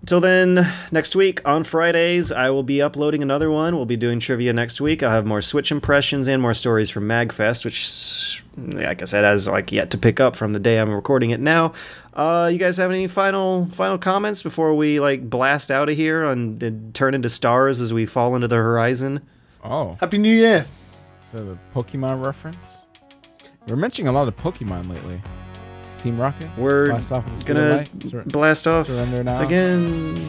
Speaker 1: Until then, next week on Fridays, I will be uploading another one. We'll be doing trivia next week. I'll have more Switch impressions and more stories from MagFest, which, like I said, has yet to pick up from the day I'm recording it now. You guys have any final comments before we blast out of here and turn into stars as we fall into the horizon?
Speaker 2: Oh,
Speaker 3: Happy New Year.
Speaker 2: so the Pokemon reference. We're mentioning a lot of Pokemon lately. Team Rocket.
Speaker 1: We're
Speaker 2: blast off with the
Speaker 1: gonna
Speaker 2: speed of light.
Speaker 1: blast off
Speaker 2: Surrender now.
Speaker 1: again.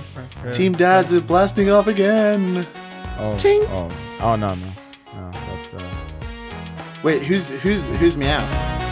Speaker 3: Team Dads are blasting off again.
Speaker 2: Oh,
Speaker 1: Ting.
Speaker 2: oh, no, that's
Speaker 3: Wait, who's meow?